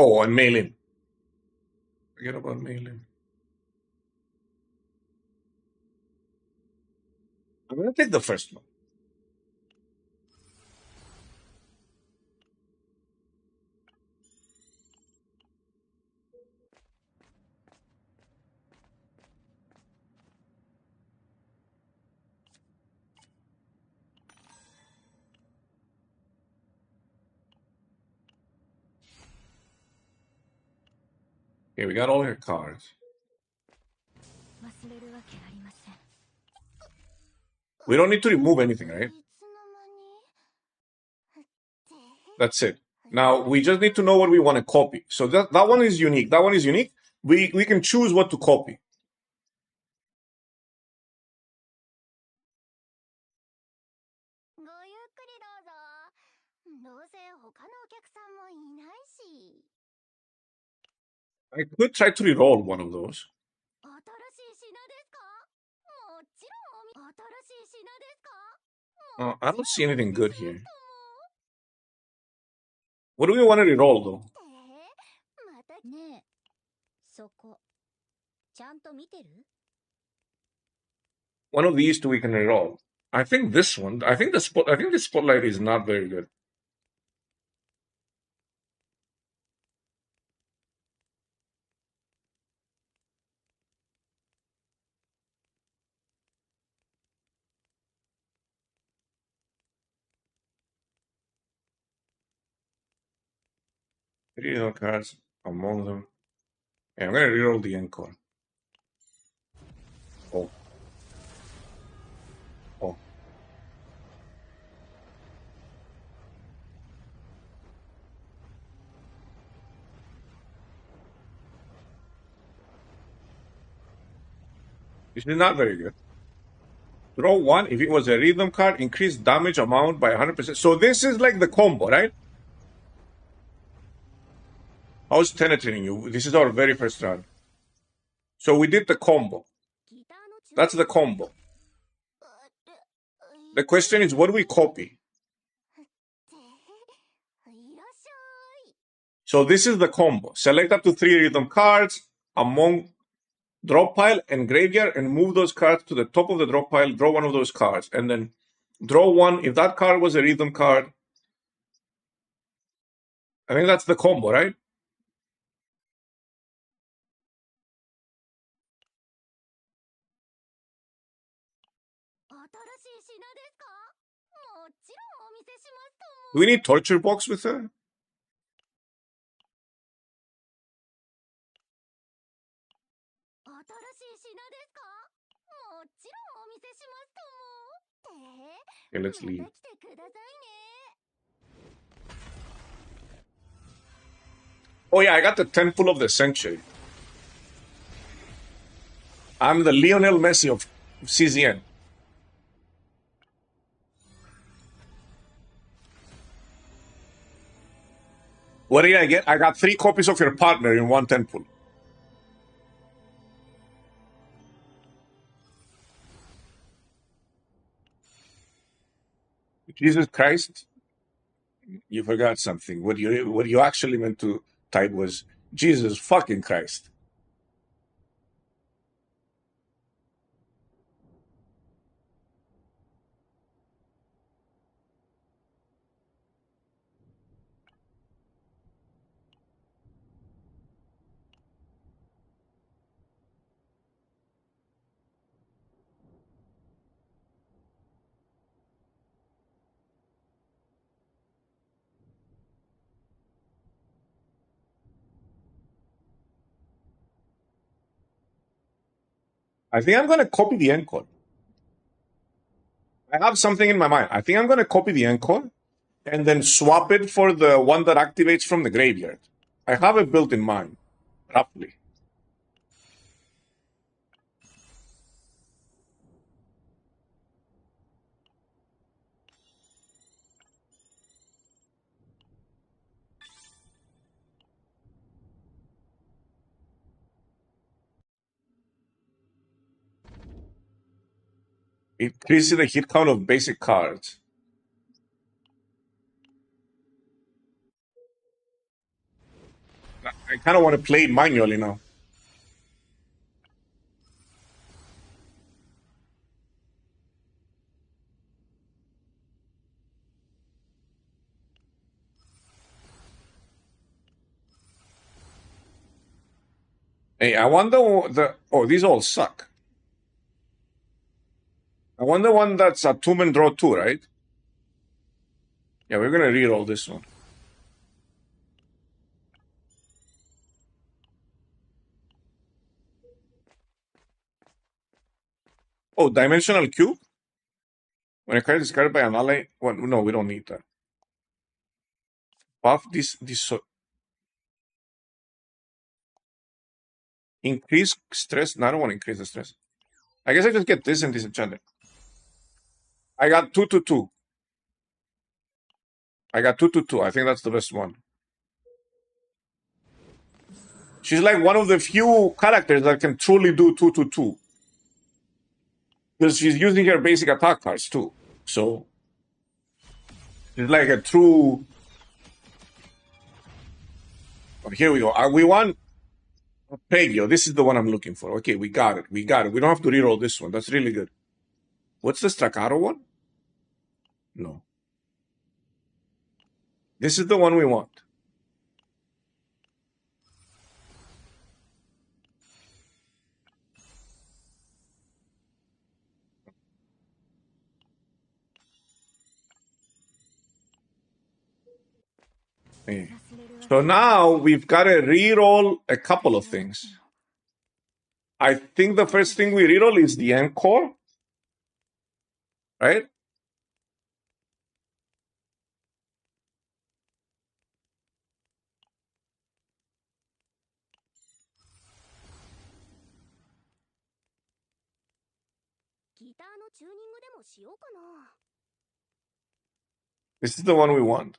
Oh, and Maylin. Forget about Maylin. I'm gonna take the first one. Okay, we got all her cards. We don't need to remove anything, right? That's it. Now we just need to know what we want to copy. So that one is unique. That one is unique. We can choose what to copy. I could try to re-roll one of those. I don't see anything good here. What do we want to re-roll though? One of these two we can re-roll. I think this one. I think the spotlight is not very good. Three yellow cards among them. Yeah, I'm gonna reroll the encore. Oh. Oh. This is not very good. Draw 1. If it was a rhythm card, increase damage amount by 100%. So this is like the combo, right? How's penetrating you? This is our very first round. So we did the combo. That's the combo. The question is, what do we copy? So this is the combo. Select up to 3 rhythm cards among drop pile and graveyard and move those cards to the top of the drop pile. Draw one of those cards and then draw one. If that card was a rhythm card, I think that's the combo, right? Do we need torture box with her? Okay, let's leave. Oh yeah, I got the temple of the century. I'm the Lionel Messi of CZN. What did I get? I got 3 copies of your partner in one temple. Jesus Christ, you forgot something. What you actually meant to type was Jesus fucking Christ. I think I'm going to copy the encore. I have something in my mind. I think I'm going to copy the encore and then swap it for the one that activates from the graveyard. I have it built in mind, roughly. It increases the hit count of basic cards. I kind of want to play it manually now. Hey, I wonder these all suck. I wonder one that's a 2-man draw 2, right? Yeah, we're gonna reroll this one. Oh, dimensional cube? When a card is discarded by an ally, well, no, we don't need that. Buff this increase stress. No, I don't want to increase the stress. I guess I just get this and disenchant. I got 2/2. I got 2/2. I think that's the best one. She's like one of the few characters that can truly do 2/2. Because she's using her basic attack cards too. So it's like a true. Oh, here we go. We want Pegio. This is the one I'm looking for. Okay, we got it. We got it. We don't have to reroll this one. That's really good. What's the Staccato one? No. This is the one we want. Okay. So now we've got to reroll a couple of things. I think the first thing we reroll is the encore, right? This is the one we want.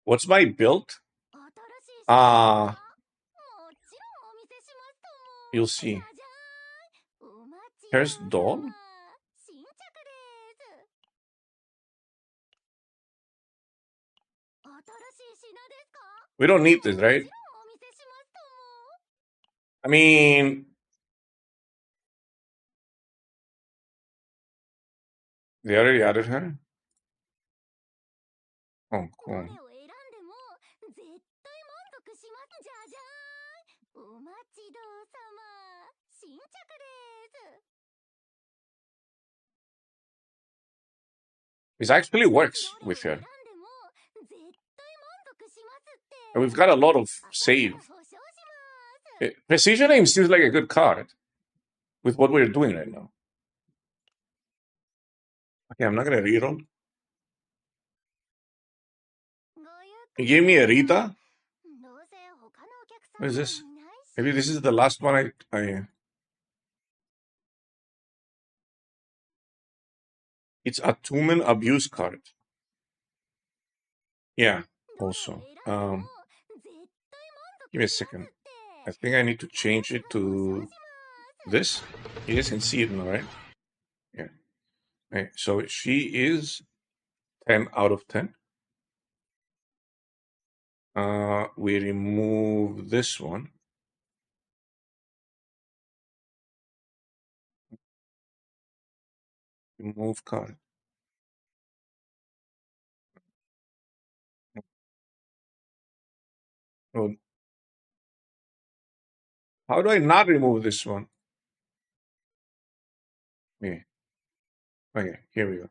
What's my build? You'll see. Here's Dawn. We don't need this, right? I mean, they already added her. Oh, cool. This actually works with her. And we've got a lot of save. Precision aim seems like a good card with what we're doing right now. Okay, I'm not gonna reroll. He gave me a Rita. What is this? Maybe this is the last one It's a Tumen abuse card. Yeah, also. Give me a second. I think I need to change it to this. You guys can see it now, right? Yeah. Okay, so she is 10 out of 10. We remove this one. Remove card. Oh, how do I not remove this one? Yeah. Okay, here we go.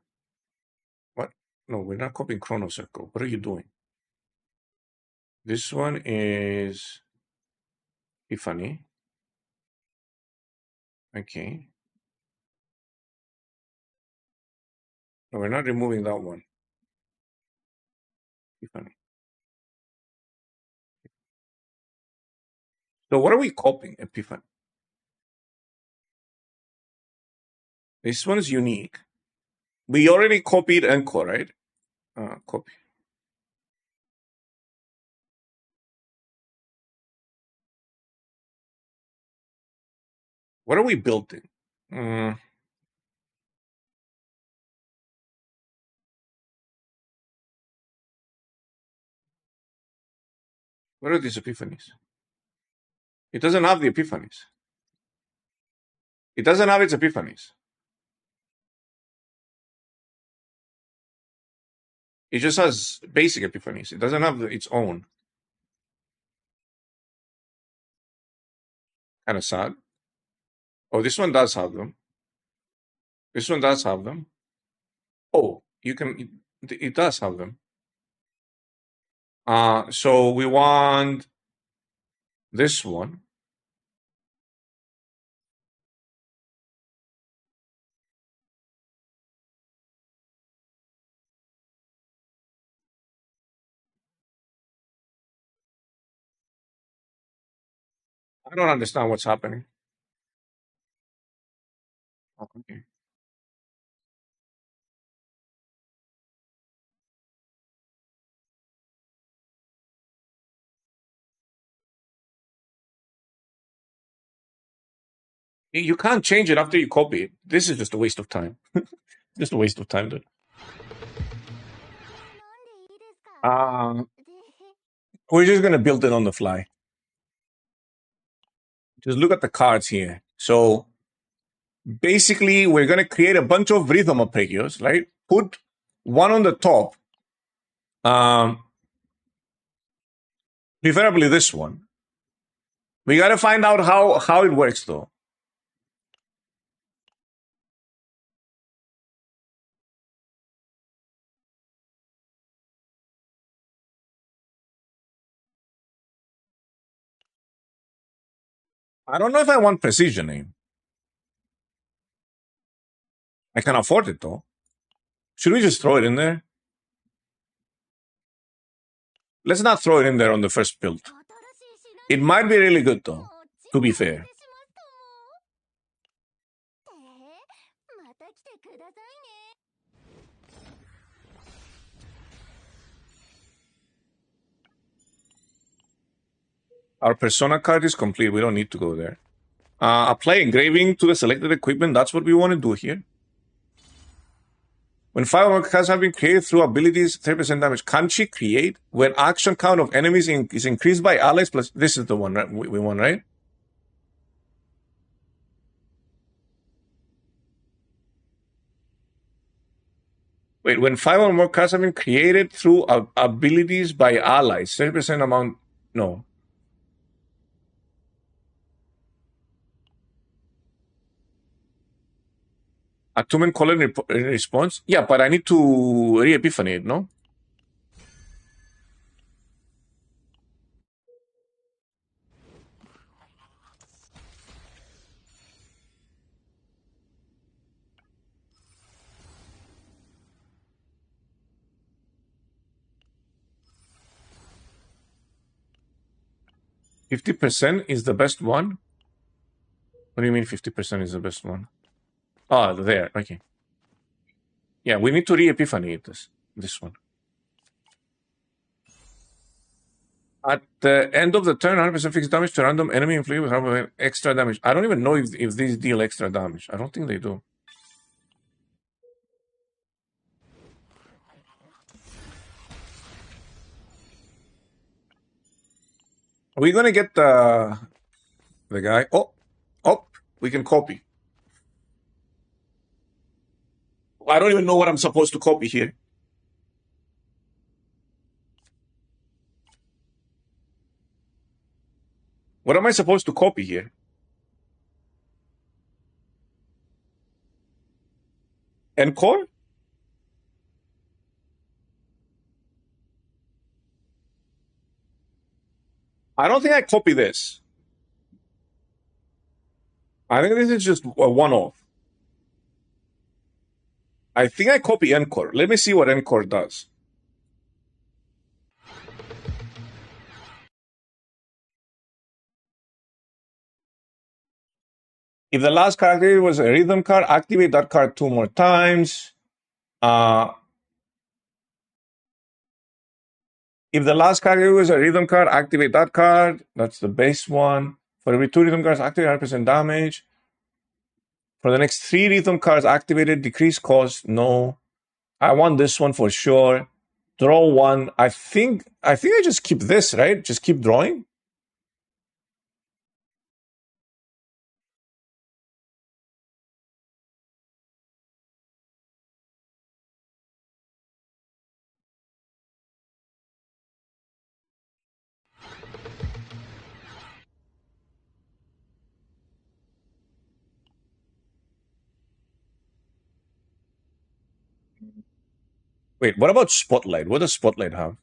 What? No, we're not copying Chrono Circle. What are you doing? This one is Epiphany. Okay. No, we're not removing that one. Epiphany. So what are we copying? Epiphany. This one is unique. We already copied Encore, right? Copy. What are we building? What are these epiphanies? It doesn't have the epiphanies. It doesn't have its epiphanies. It just has basic epiphanies. It doesn't have its own. Kind of sad. Oh, this one does have them. This one does have them. Oh, it does have them. So we want this one. I don't understand what's happening. Okay. You can't change it after you copy it. This is just a waste of time. Just a waste of time, dude. We're just gonna build it on the fly. Just look at the cards here. So basically, we're gonna create a bunch of rhythm arpeggios, right? Put one on the top. Preferably this one. We gotta find out how it works though. I don't know if I want precision aim. I can afford it though. Should we just throw it in there? Let's not throw it in there on the first build. It might be really good though, to be fair. Our persona card is complete. We don't need to go there. Apply engraving to the selected equipment. That's what we want to do here. When 5 more cards have been created through abilities, 30% damage. Can she create when action count of enemies is increased by allies plus... This is the one, right? We want, right? Wait, when 5 or more cards have been created through abilities by allies, 30% amount... No. Atumen colon in response. Yeah, but I need to re-epiphany it, no? %50 is the best one? What do you mean 50% is the best one? Oh, there. Okay. Yeah, we need to re-epiphany this one. At the end of the turn, 100% fixed damage to random enemy inflicted with random extra damage. I don't even know if these deal extra damage. I don't think they do. Are we gonna get the guy? Oh, we can copy. I don't even know what I'm supposed to copy here. What am I supposed to copy here? Encore? I don't think I copy this. I think this is just a one-off. I think I copy Encore. Let me see what Encore does. If the last character was a rhythm card, activate that card 2 more times. If the last character was a rhythm card, activate that card. That's the base one. For every 2 rhythm cards, activate 100% damage. For the next 3 rhythm cards activated, decrease cost. No. I want this one for sure. Draw 1. I think I just keep this, right? Just keep drawing. Wait, what about Spotlight? What does Spotlight have?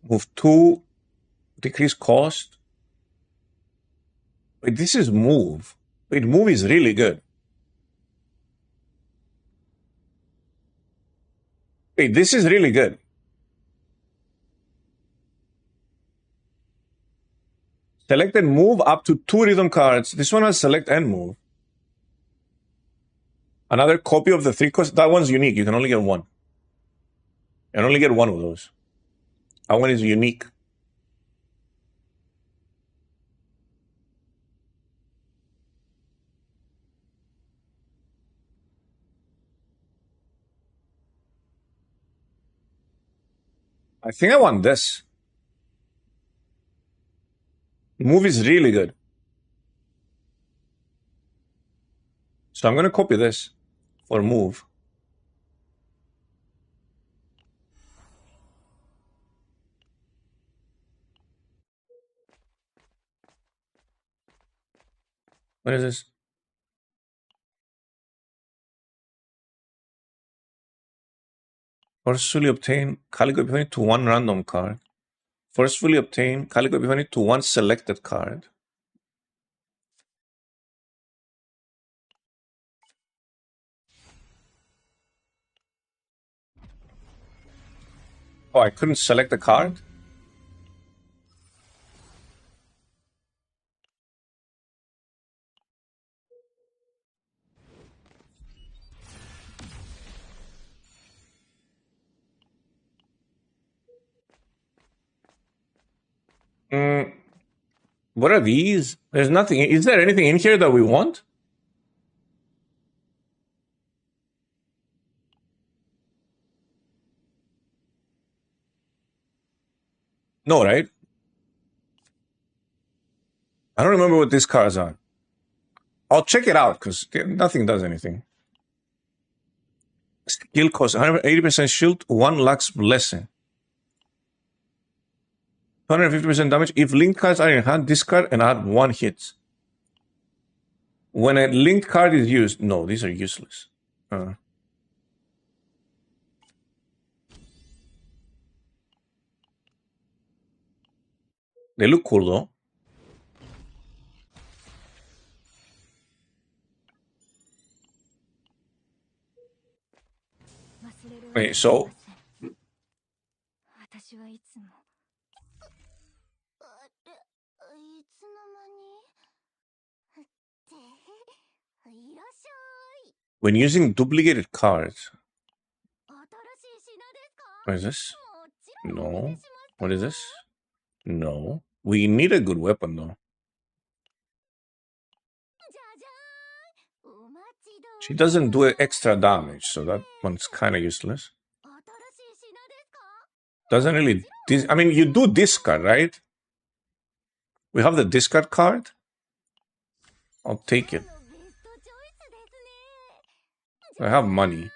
Move 2, decrease cost. Wait, this is move. Wait, move is really good. Wait, this is really good. Select and move up to 2 rhythm cards. This one has select and move. Another copy of the 3 cost. That one's unique. You can only get one. You can only get one of those. That one is unique. I think I want this. Move is really good. So I'm going to copy this for move. What is this? Forcefully obtain Calico Epiphany to 1 random card. Forcefully obtain Calico Epiphany to 1 selected card. Oh, I couldn't select the card? What are these? There's nothing. Is there anything in here that we want? No, right? I don't remember what these cards are. I'll check it out because nothing does anything. Skill cost 180% shield, 1 lax blessing. 250% damage. If linked cards are in hand, discard and add 1 hit. When a linked card is used, no, these are useless. They look cool though. Wait, so when using duplicated cards, what is this? No. What is this? No. We need a good weapon though. She doesn't do extra damage, so that one's kind of useless. Doesn't really. I mean, you do discard, right? We have the discard card. I'll take it. I have money.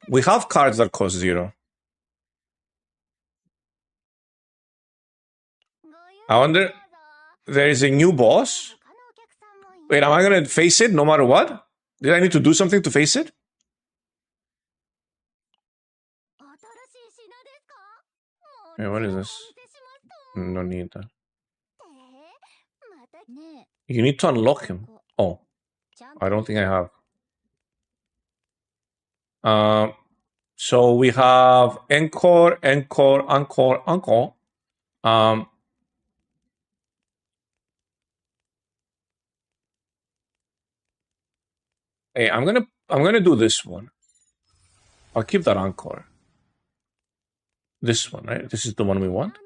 We have cards that cost 0. I wonder, there is a new boss? Wait, am I going to face it no matter what? Did I need to do something to face it? Hey, what is this? No need that. You need to unlock him. Oh, I don't think I have. So we have encore, encore, encore, encore. Hey, I'm gonna do this one. I'll keep that encore. This one, right? This is the one we want.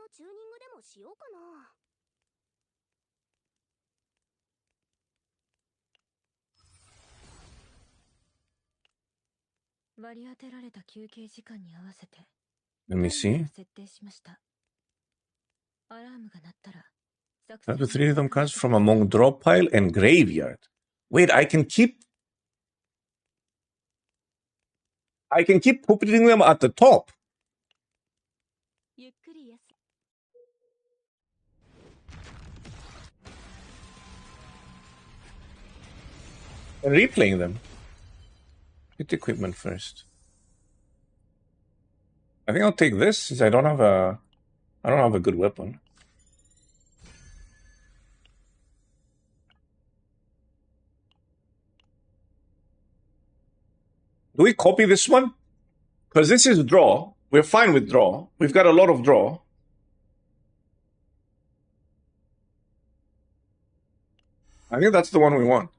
Let me see. Have the 3 rhythm cards from among draw pile and graveyard. Wait, I can keep putting them at the top. And replaying them. Get the equipment first. I think I'll take this since I don't have a good weapon. Do we copy this one? Because this is draw. We're fine with draw. We've got a lot of draw. I think that's the one we want.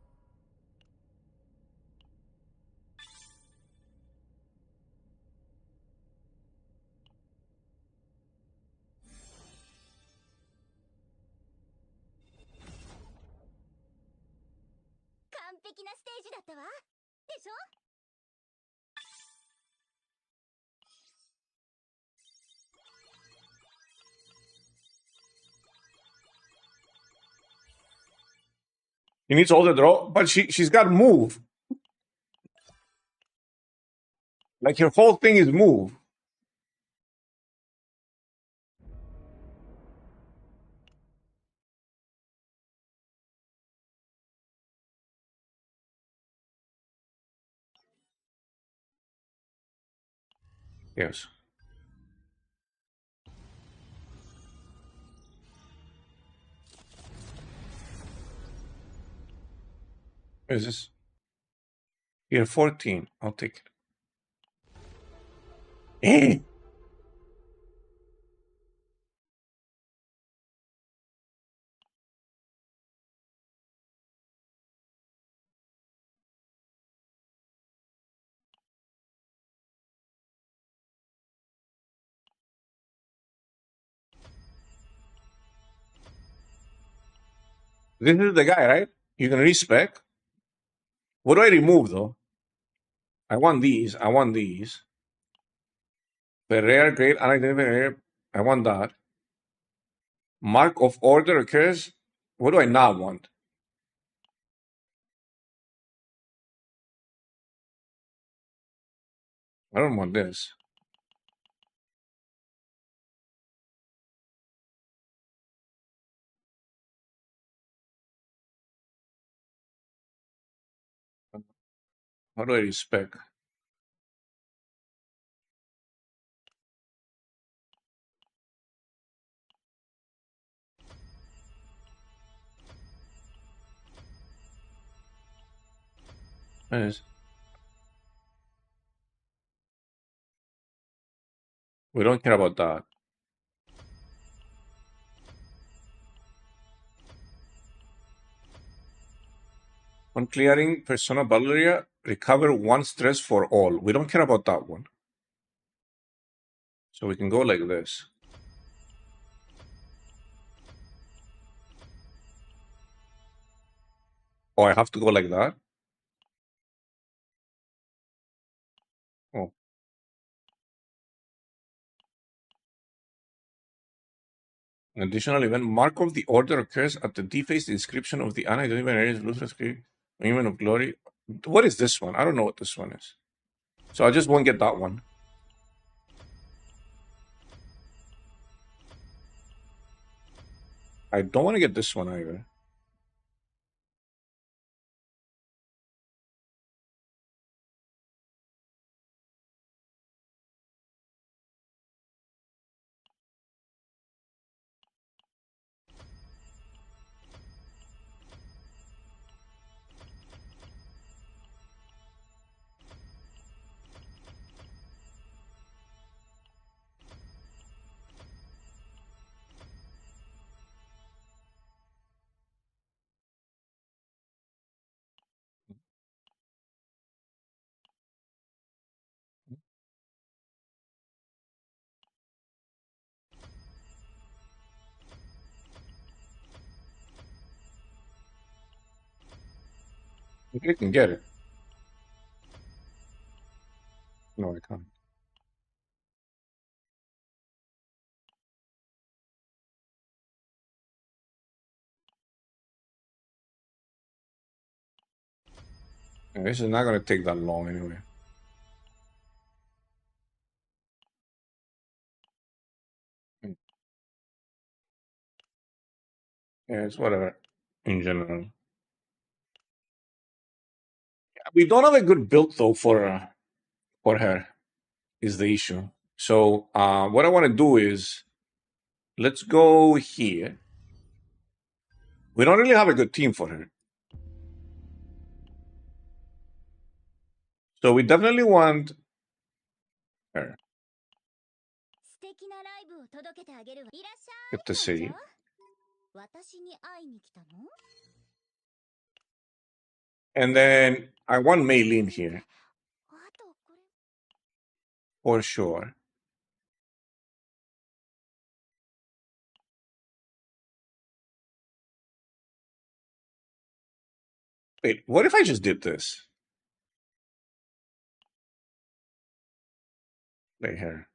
He needs all the draw, but she's got move. Like her whole thing is move. Yes. What is this? Here, 14. I'll take it. Eh? This is the guy, right? You can respec. What do I remove though? I want these. I want these. The rare, great, unidentified rare. I want that. Mark of order occurs. What do I not want? I don't want this. How do I respec? Yes. We don't care about that. On clearing persona Valeria, recover 1 stress for all. We don't care about that one. So we can go like this. Oh, I have to go like that? Oh. An additional event, mark of the order occurs at the deface inscription of the unidentified areas of Lutheran script, Monument of Glory. What is this one? I don't know what this one is. So I just won't get that one. I don't want to get this one either. I think I can get it. No, I can't. Yeah, this is not going to take that long anyway. Yeah, it's whatever in general. We don't have a good build though for her is the issue. So what I want to do is let's go here. We don't really have a good team for her. So we definitely want her. Good to see you. And then I want Maylin here. For sure. Wait, what if I just did this? Play her.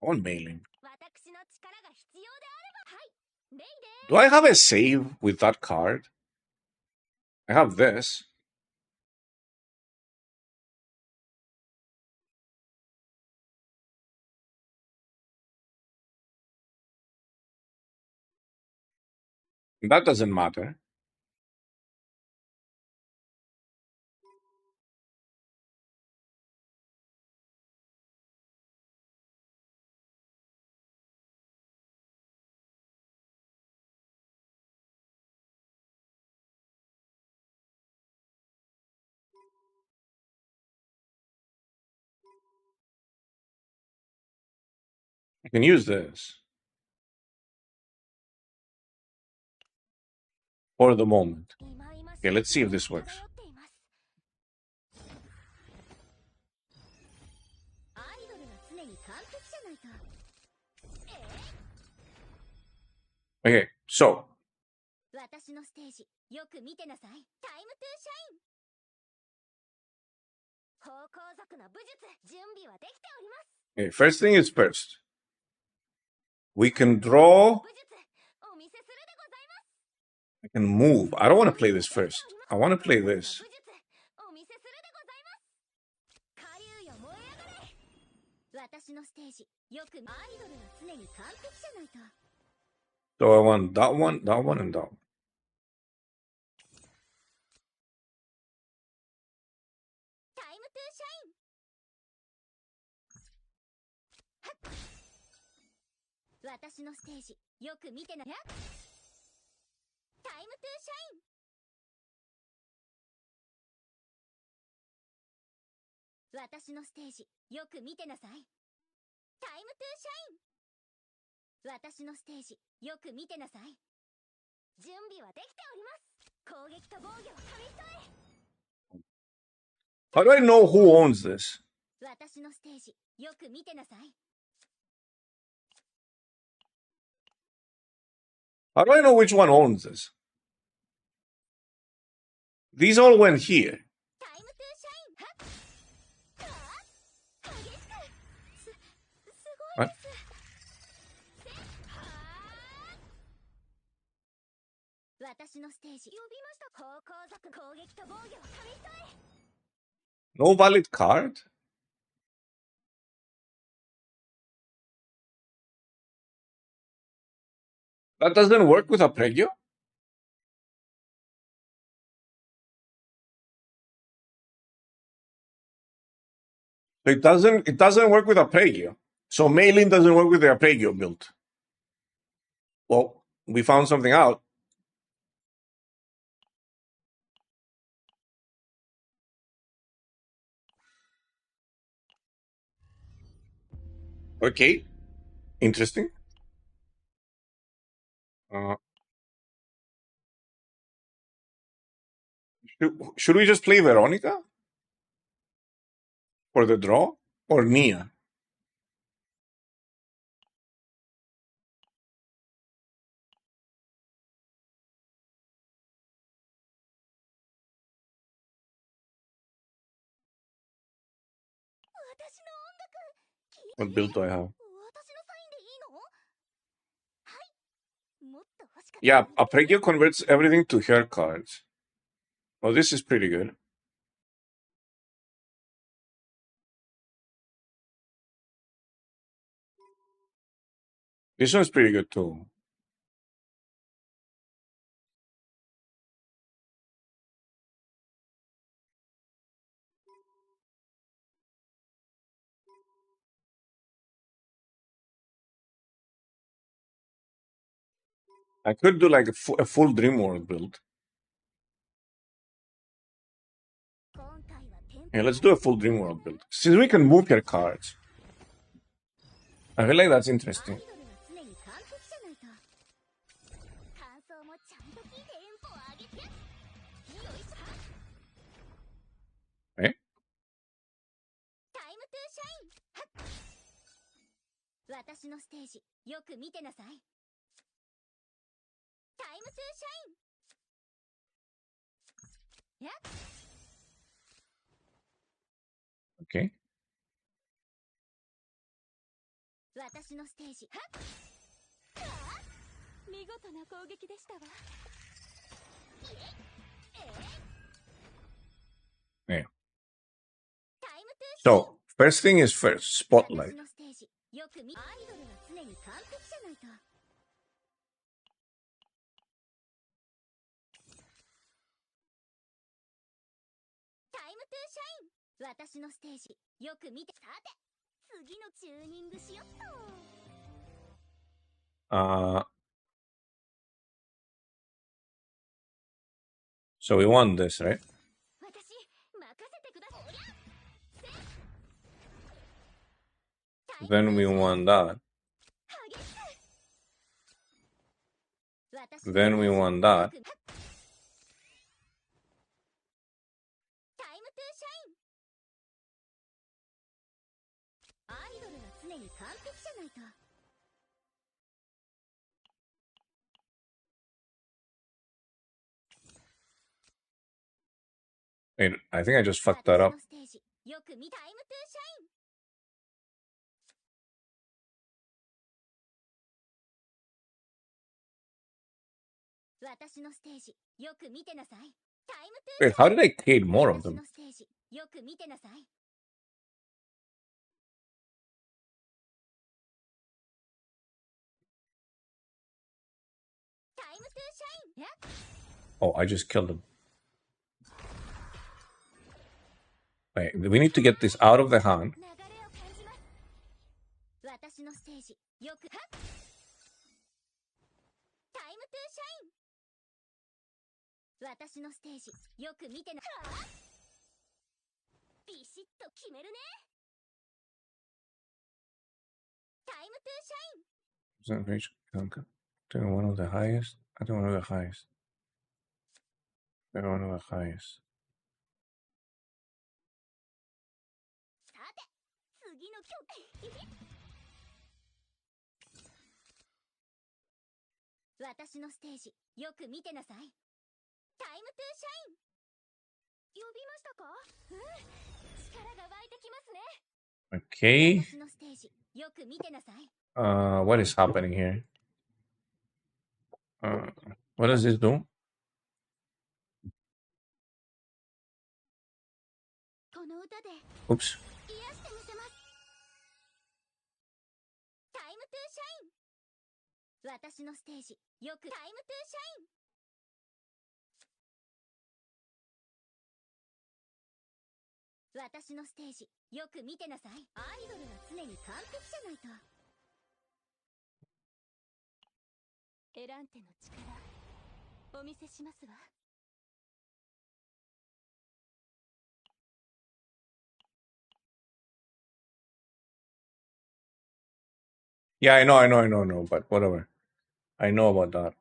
I want Maylin. Do I have a save with that card? I have this. That doesn't matter. I can use this. For the moment. Okay, let's see if this works. Okay, so. Okay, first thing is first. We can draw. I can move. I don't want to play this first. I want to play this. So I want that one, and that one. 私のステージよく見てな。タイムトゥーシャイン。私のステージよく見てなさい。タイムトゥーシャイン。私のステージよく見てなさい。準備はできております。攻撃と防御を紙一重。 How do I know who owns this? 私のステージよく見てなさい。 How do I know which one owns this? These all went here. What? No valid card? That doesn't work with Apregio? It doesn't work with Apregio. So Maylin doesn't work with the Apregio build. Well, we found something out. Okay. Interesting. Should we just play Veronica? For the draw? Or Nia? What build do I have? Yeah, Apregio converts everything to her cards. Well, this is pretty good. This one's pretty good too. I could do like a full Dream World build. Yeah, let's do a full Dream World build. Since we can move her cards. I feel like that's interesting. Eh? 私のステージよく見てなさい。タイムトゥーシャイン。Okay. 私のステージ。見事な攻撃でしたわ。Yeah. So, first thing is first, Spotlight. よく見、アイドルは常に完璧じゃないと。タイムトゥーシャイン。私のステージよく見て。さて、次のチューニングしよっと。So we want this, right? 私、任せてください。 Then we want that. Then we want that. Wait, I think I just fucked that up. 私のステージよく見てなさい。 Wait, how did I create more of them? 私のステージよく見てなさい。Oh, I just killed him. Wait, we need to get this out of the hand. Doing one of the highest. I think one of the highest. One of the highest. Okay. What is happening here? What does this do? Oops. Yeah, I know, but whatever. I know about that.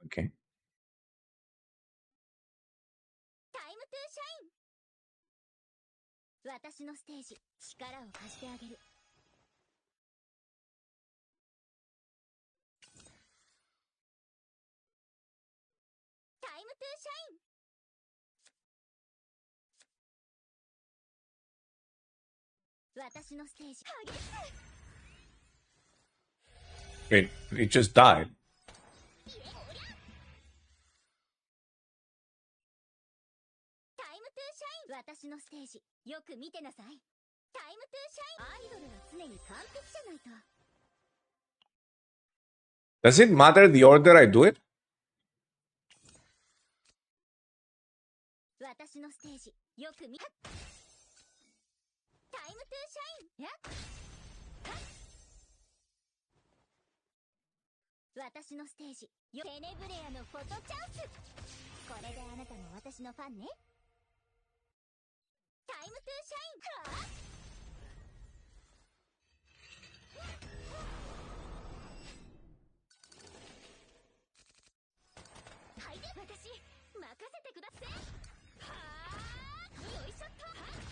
Okay. Wait, it just died. Does it matter the order I do it?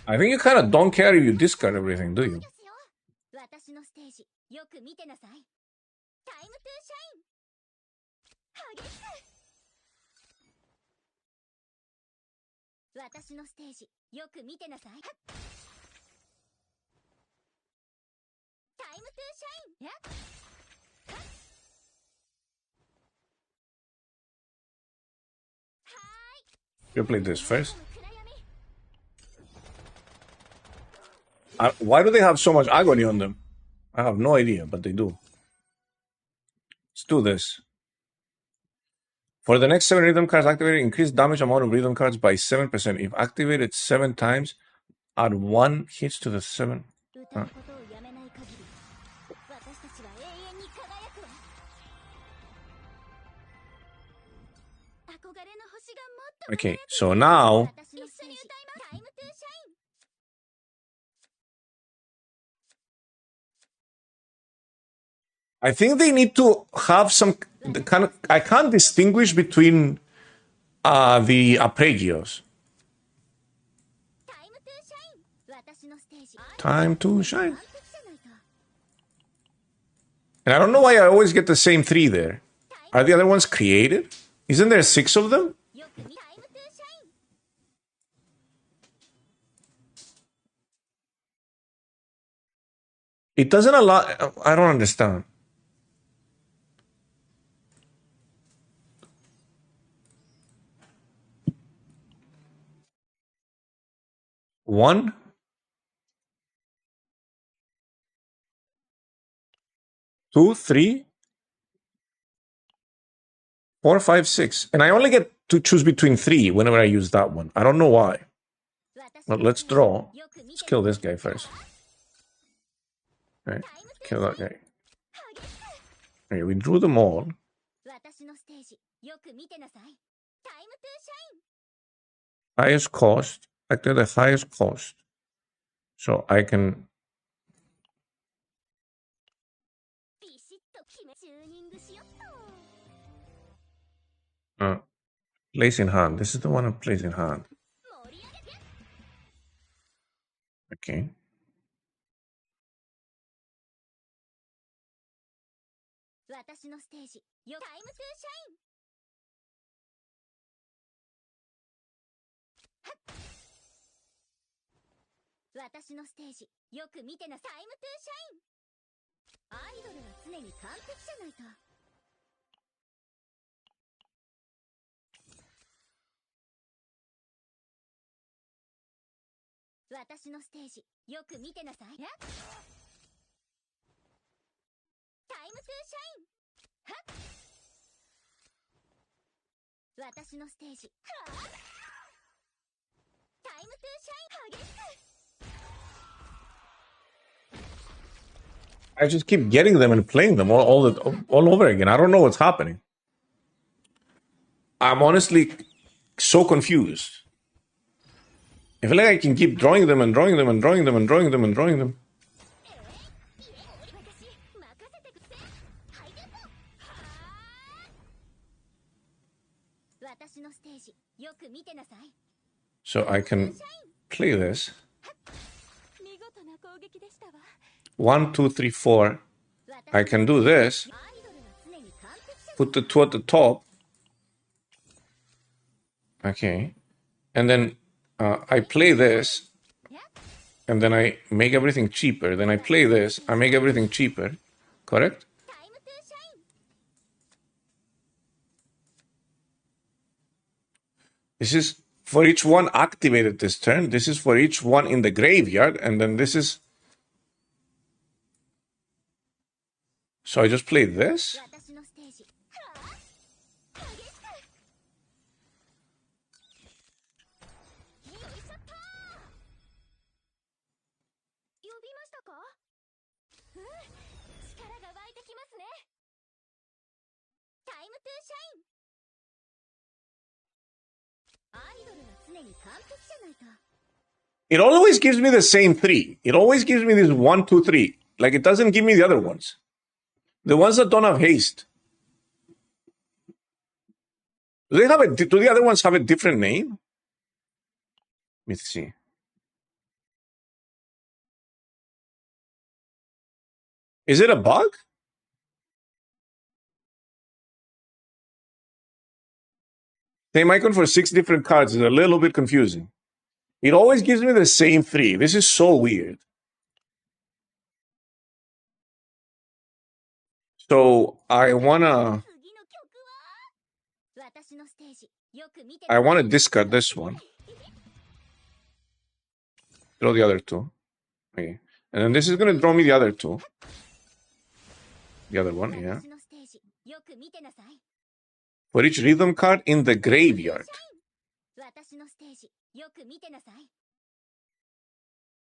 I think you kind of don't care if you discard everything, do you? You play this first. Why do they have so much agony on them? I have no idea, but they do. Let's do this. For the next 7 rhythm cards activated, increase damage amount of rhythm cards by 7%. If activated 7 times, add 1 hits to the 7. Okay, so now I think they need to have some kind of. I can't distinguish between the arpeggios. Time to shine. And I don't know why I always get the same 3 there. Are the other ones created? Isn't there 6 of them? It doesn't allow. I don't understand. One. 2, 3, 4, 5, 6. And I only get to choose between 3 whenever I use that one. I don't know why. But let's draw. Let's kill this guy first. Right. Kill that guy. Okay, we drew them all. Highest cost. I get the highest cost. So I can place in hand. This is the one I place in hand. Okay. I just keep getting them and playing them all over again. I don't know what's happening. I'm honestly so confused. I feel like I can keep drawing them and drawing them and drawing them and drawing them and drawing them. So I can play this. 1, 2, 3, 4. I can do this. Put the 2 at the top. Okay. And then I play this. And then I make everything cheaper. Then I play this. I make everything cheaper. Correct? This is for each one activated this turn. This is for each one in the graveyard. And then this is... So I just play this. It always gives me the same 3. It always gives me this 1, 2, 3. Like it doesn't give me the other ones. The ones that don't have haste. Do the other ones have a different name? Let me see. Is it a bug? Same icon for 6 different cards is a little bit confusing. It always gives me the same 3. This is so weird. So I wanna discard this one. Draw the other 2. Okay. And then this is gonna draw me the other 2. The other one, yeah. For each rhythm card in the graveyard.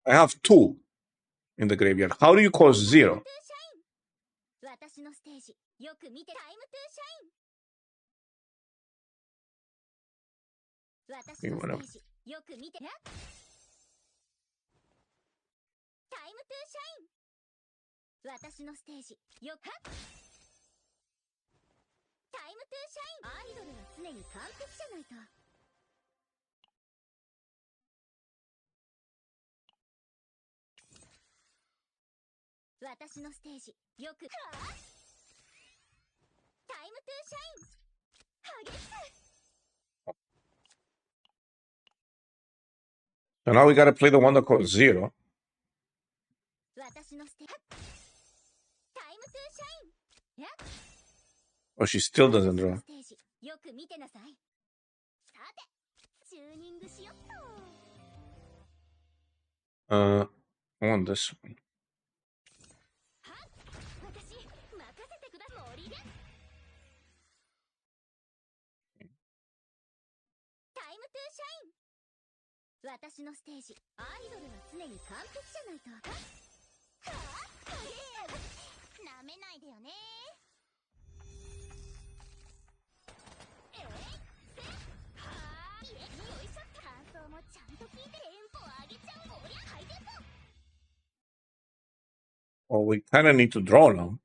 I have 2 in the graveyard. How do you cost 0? Okay, whatever. So now we gotta play the one that costs 0. Oh, she still doesn't draw. I want this one. 私のステージ、アイドルは常に完璧じゃないと。なめないでよね。よいしょ。感想もちゃんと聞いてテンポ上げちゃう。おりゃハイテンポ。 Well, we kind of need to draw now.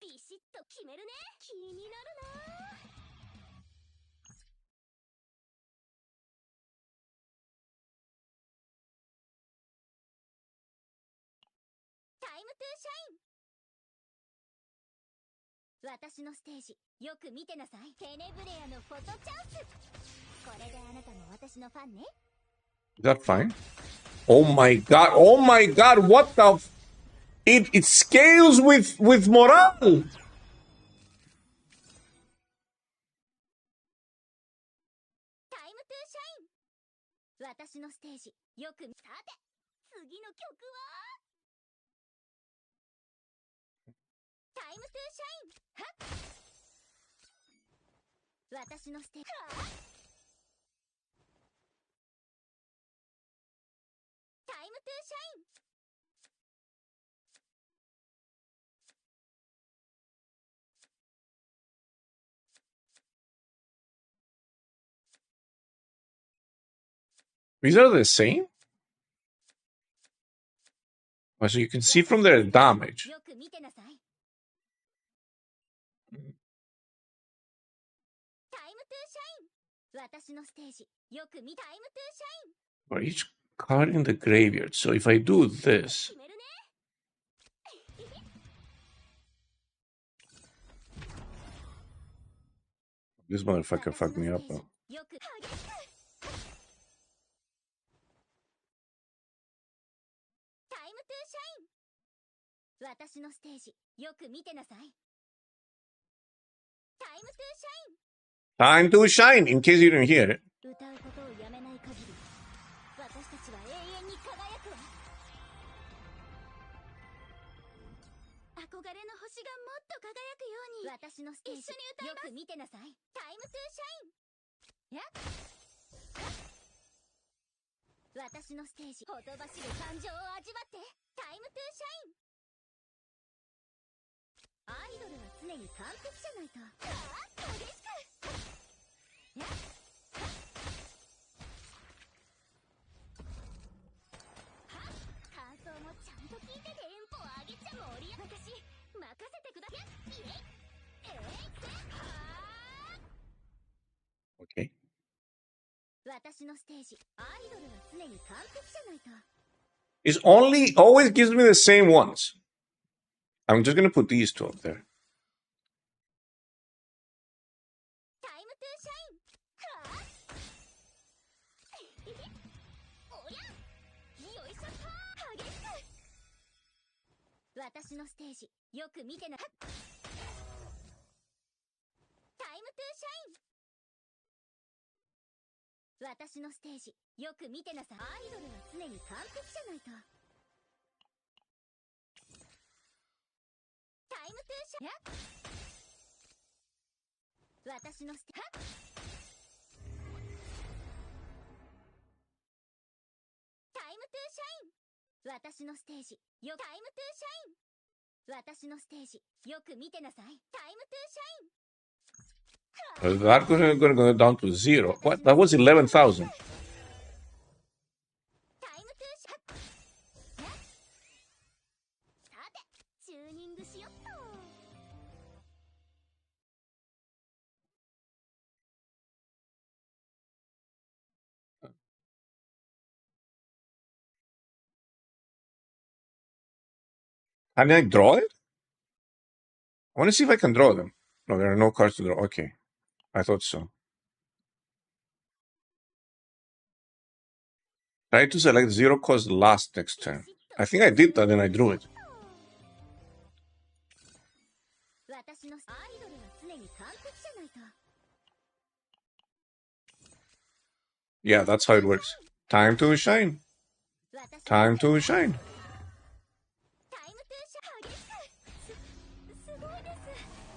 ビシッと決めるね。気になるな。タイムトゥーシャイン。私のステージ、よく見てなさい。テネブレアのフォトチャンス。これであなたも私のファンね。 Is that fine? Oh my god! Oh my god! What the? It scales with morale. タイムトゥーシャイン。私のステージ、よくさて、次の曲はタイムトゥーシャイン。はっ。私のステージ。タイムトゥーシャイン。These are the same? Oh, so you can see from their damage. よく見てなさい。タイムトゥーシャイン。私のステージ、よく見タイムトゥーシャイン。 For each card in the graveyard. So if I do this, 決めるね。this motherfucker fucked me up. Though. よく激しく。タイムトゥーシャイン。私のステージ、よく見てなさい。タイムトゥーシャイン。 Time to shine, in case you didn't hear it. 歌うことをやめない限り、私たちは永遠に輝くわ。憧れの星がもっと輝くように。私のステージ、一緒に歌います。よく見てなさい。タイムトゥーシャイン。やっ。私のステージ、ほとばしる感情を味わって。タイムトゥーシャイン。アイドルは常に完璧じゃないと。激しく。やっ。感想もちゃんと聞いてテンポ上げちゃ盛り上がり。私任せてください。Okay. 私のステージ、アイドルは常に完璧じゃないと。 It always gives me the same ones. I'm just gonna put these two up there. タイムトゥーシャイン。おりゃよいしょっと。激しく。私のステージ、よく見てな。タイムトゥーシャイン。私のステージ、よく見てなさい。アイドルは常に完璧じゃないと。タイムトゥーシャイン。私のステージ、タイムトゥーシャイン。私のステージ、よタイムトゥーシャイン。私のステージ、よく見てなさい。タイムトゥーシャイン。That is gonna go down to 0. What? That was 11,000. タイムトゥーシャイン。さて、チューニングしよっと。 Can I draw it? I want to see if I can draw them. No, there are no cards to draw. Okay. I thought so. Try to select 0 cost last next turn. I think I did that and I drew it. Yeah, that's how it works. Time to shine. Time to shine.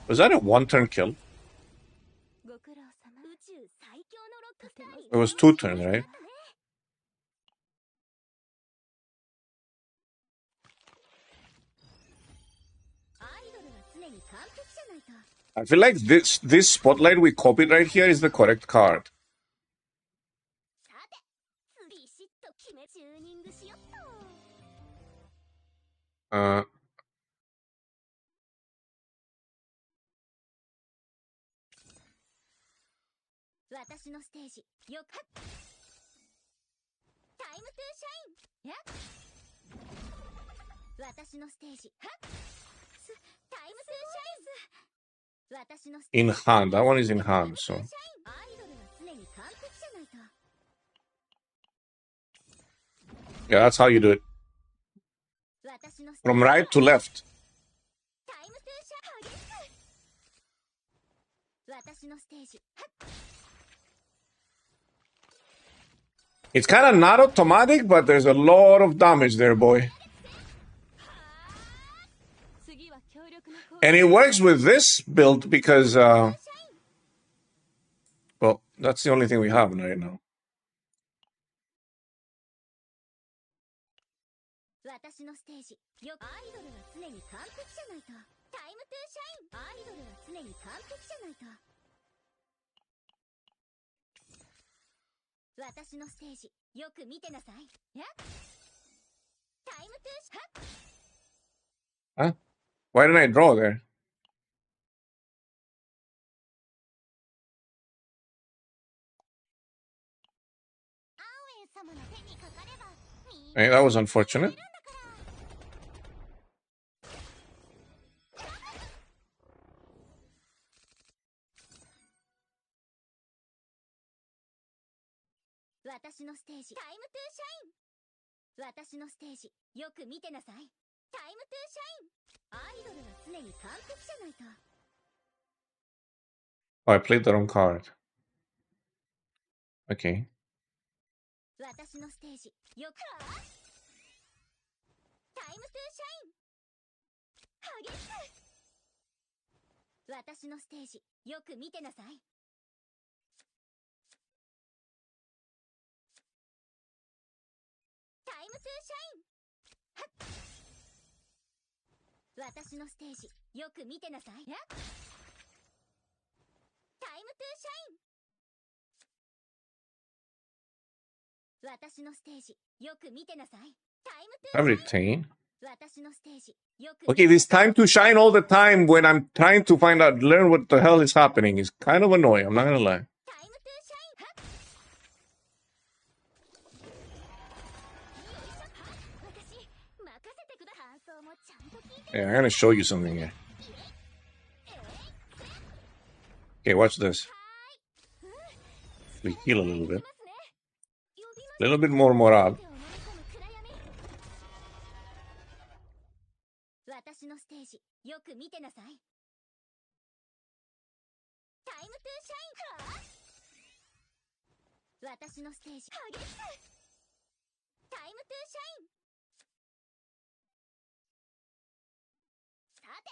Was that a one-turn kill? It was 2 turns, right? I feel like this spotlight we copied right here is the correct card. 私のステージよくタイムトゥーシャインや私のステージはタイムトゥーシャイン私のステージ In hand. That one is in hand, so. アイドルは常に完璧じゃないと Yeah, that's how you do it. 私のステージ From right to left. タイムトゥーシャイン激しく私のステージは It's kind of not automatic, but there's a lot of damage there, boy. And it works with this build because, well, that's the only thing we have right now. 私のステージよアイドルは常に完璧じゃないとタイムトゥーシャインアイドルは常に完璧じゃないと私のステージよく見てなさいやタイムトゥーシャイン Huh? Why didn't I draw there? Hey, that was unfortunate. 私のステージタイムトゥーシャイン私のステージよく見てなさいタイムトゥーシャインアイドルは常に完璧じゃないと Oh, I played the wrong card. Okay. 私のステージよくタイムトゥーシャイン激しく私のステージよく見てなさいタイムトゥーシャイン私のステージよく見てなさいタイムトゥーシャイン私のステージよく見てなさいタイムトゥーシャイン I retain. 私のステージよく Okay, this time to shine all the time when I'm trying to find out, learn what the hell is happening is kind of annoying. I'm not gonna lie. タイムトゥーシャイン私任せてくだ感想もちゃんと聞いて Yeah, I'm gonna show you something here. Okay, watch this. We heal a little bit. A little bit more morale. 私のステージよく見てなさいタイムトゥーシャイン私のステージ激しくタイムトゥーシャインさて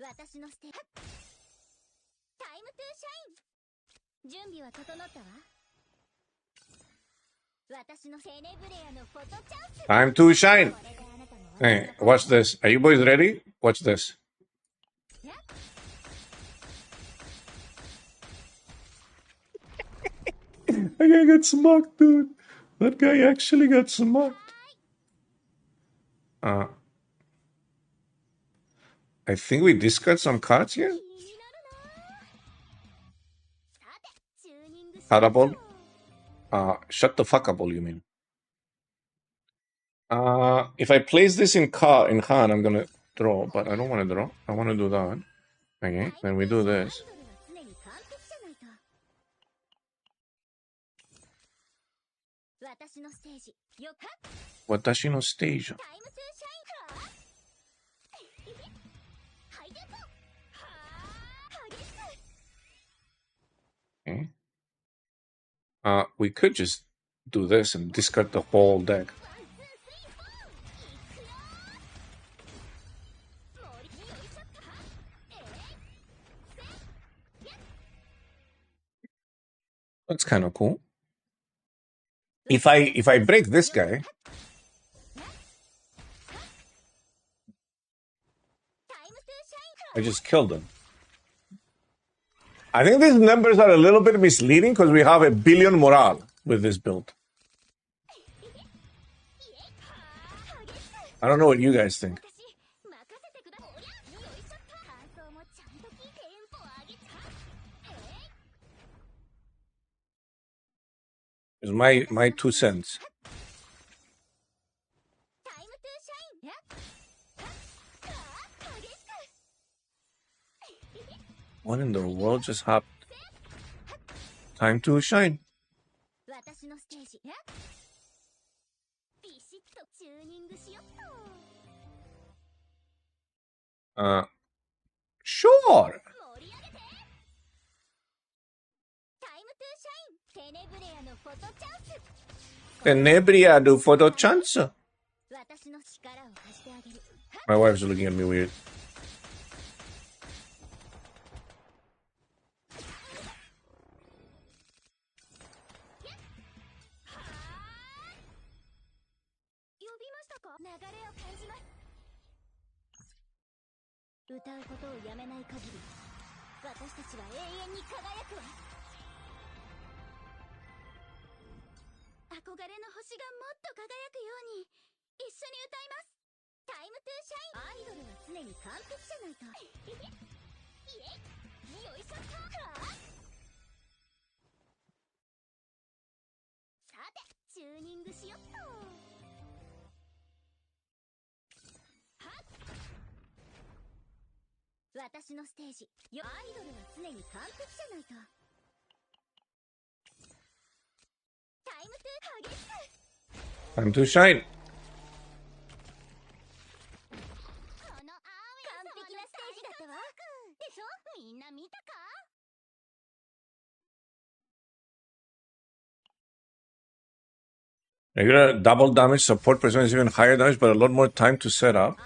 私のステージタイムトゥーシャイン準備は整ったわ私のセネブレアのフォトチャンス Time to shine. Hey, watch this. Are you boys ready? Watch this. That guy got smucked, dude. That guy actually got smucked. I think we discard some cards here. Cardable. Shut the fuck up, all you mean. If I place this in hand, I'm gonna draw, but I don't want to draw. I want to do that. Okay, then we do this. 私のステージよく私のステージ。タイムトゥーシャインはいでこ激しく Okay. We could just do this and discard the whole deck. That's kind of cool. If I break this guy, I just killed him. I think these numbers are a little bit misleading because we have 1 billion morale with this build. I don't know what you guys think. It's my 2 cents. What in the world just happened? Time to shine. Sure. Tenebria do photo chance. My wife's looking at me weird. Time to shine. Regular double damage support percent is even higher damage, but a lot more time to set up.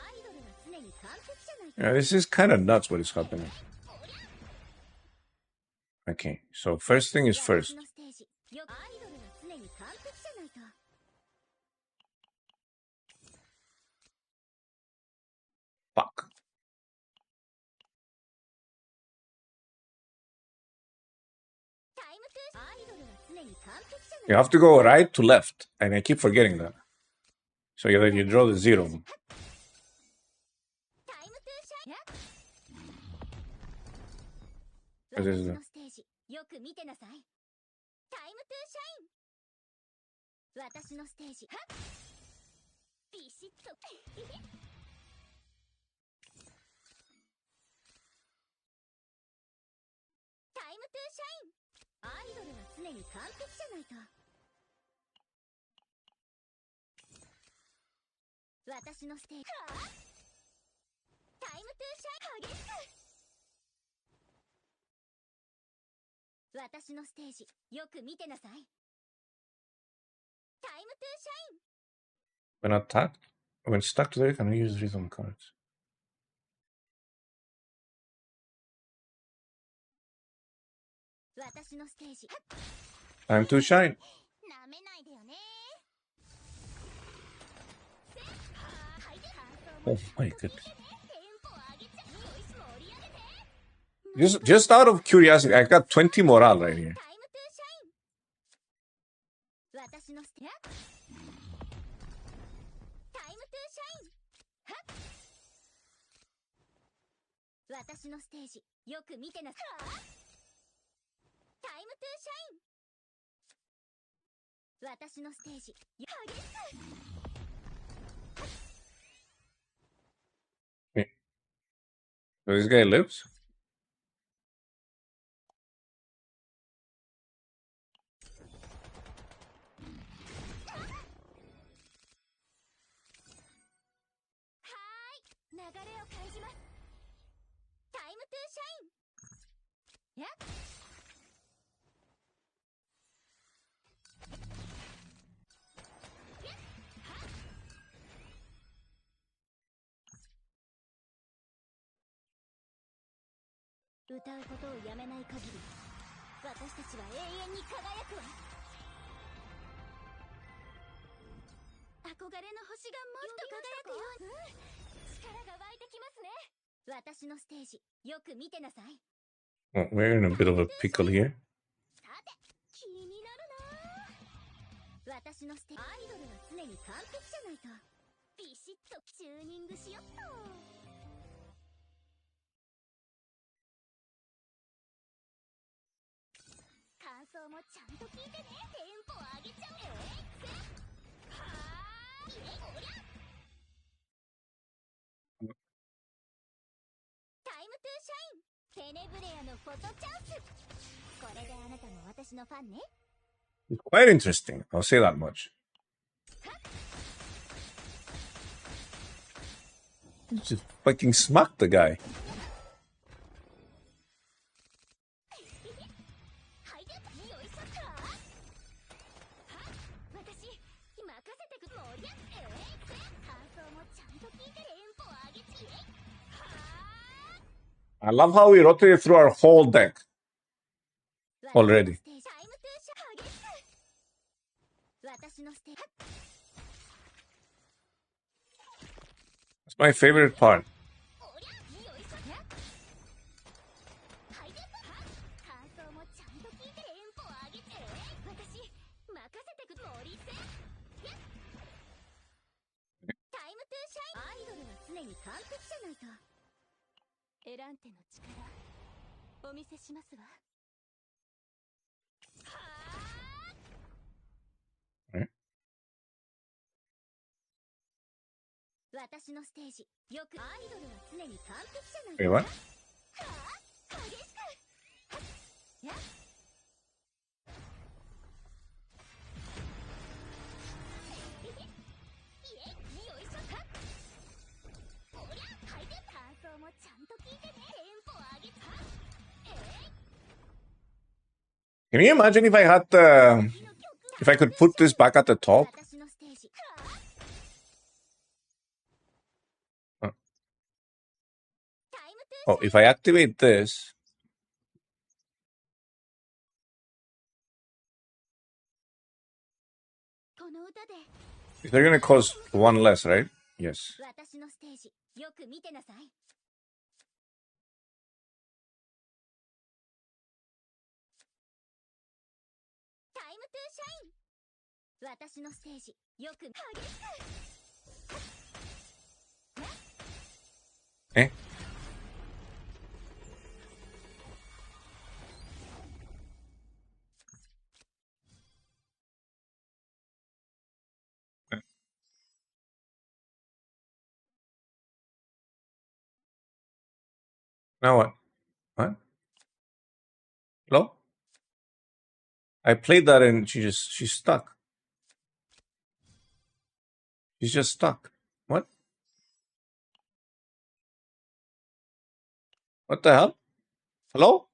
Yeah, this is kind of nuts what is happening. Okay, so first thing is first. Fuck. You have to go right to left, and I keep forgetting that. So you draw the 0. What is that? When attacked, when stuck to there, can I use rhythm cards? Time to shine. Oh my goodness. Just out of curiosity, I got 20 morale right here. Okay. So this guy lives? 私たちは永遠に輝くわ。憧れの星がもっと輝くよ。力が湧いてきますね。私のステージよく見てなさい。 Oh, we're in a bit of a pickle here. さて、気になるな。私のステージアイドルは常に完璧じゃないと。ビシッとチューニングしよっと。感想もちゃんと聞いてね。テンポ上げちゃう。はーい、おりゃ。タイムトゥーシャイン、テネブレアのフォトチャンス。これであなたも私のファンね。 It's quite interesting. I'll say that much. You just fucking smacked the guy. 任せてくもりゃ。感想もちゃんと聞いてテンポ上げち。 I love how we rotated through our whole deck already. 私のステージ That's my favorite part. 感想もちゃんと聞いてテンポ上げて。私任せてくもりせ。タイムトゥーシャイン、アイドルは常に完璧じゃないと。エランテの力お見せしますわ。私のステージよく、アイドルは常に完璧じゃないと。 Wait, what? 激しく。やっ、よいしょ。おりゃ、はいで。感想もちゃんと聞いてね。テンポ上げた。Can you imagine if I could put this back at the top? 私のステージ Oh, if I activate this, この歌で they're gonna cost one less, right? Yes. 私のステージよく見てなさい。タイムトゥーシャイン、私のステージよく激しく。Eh? Now what? What? Hello? I played that and she's stuck. She's just stuck. What? What the hell? Hello?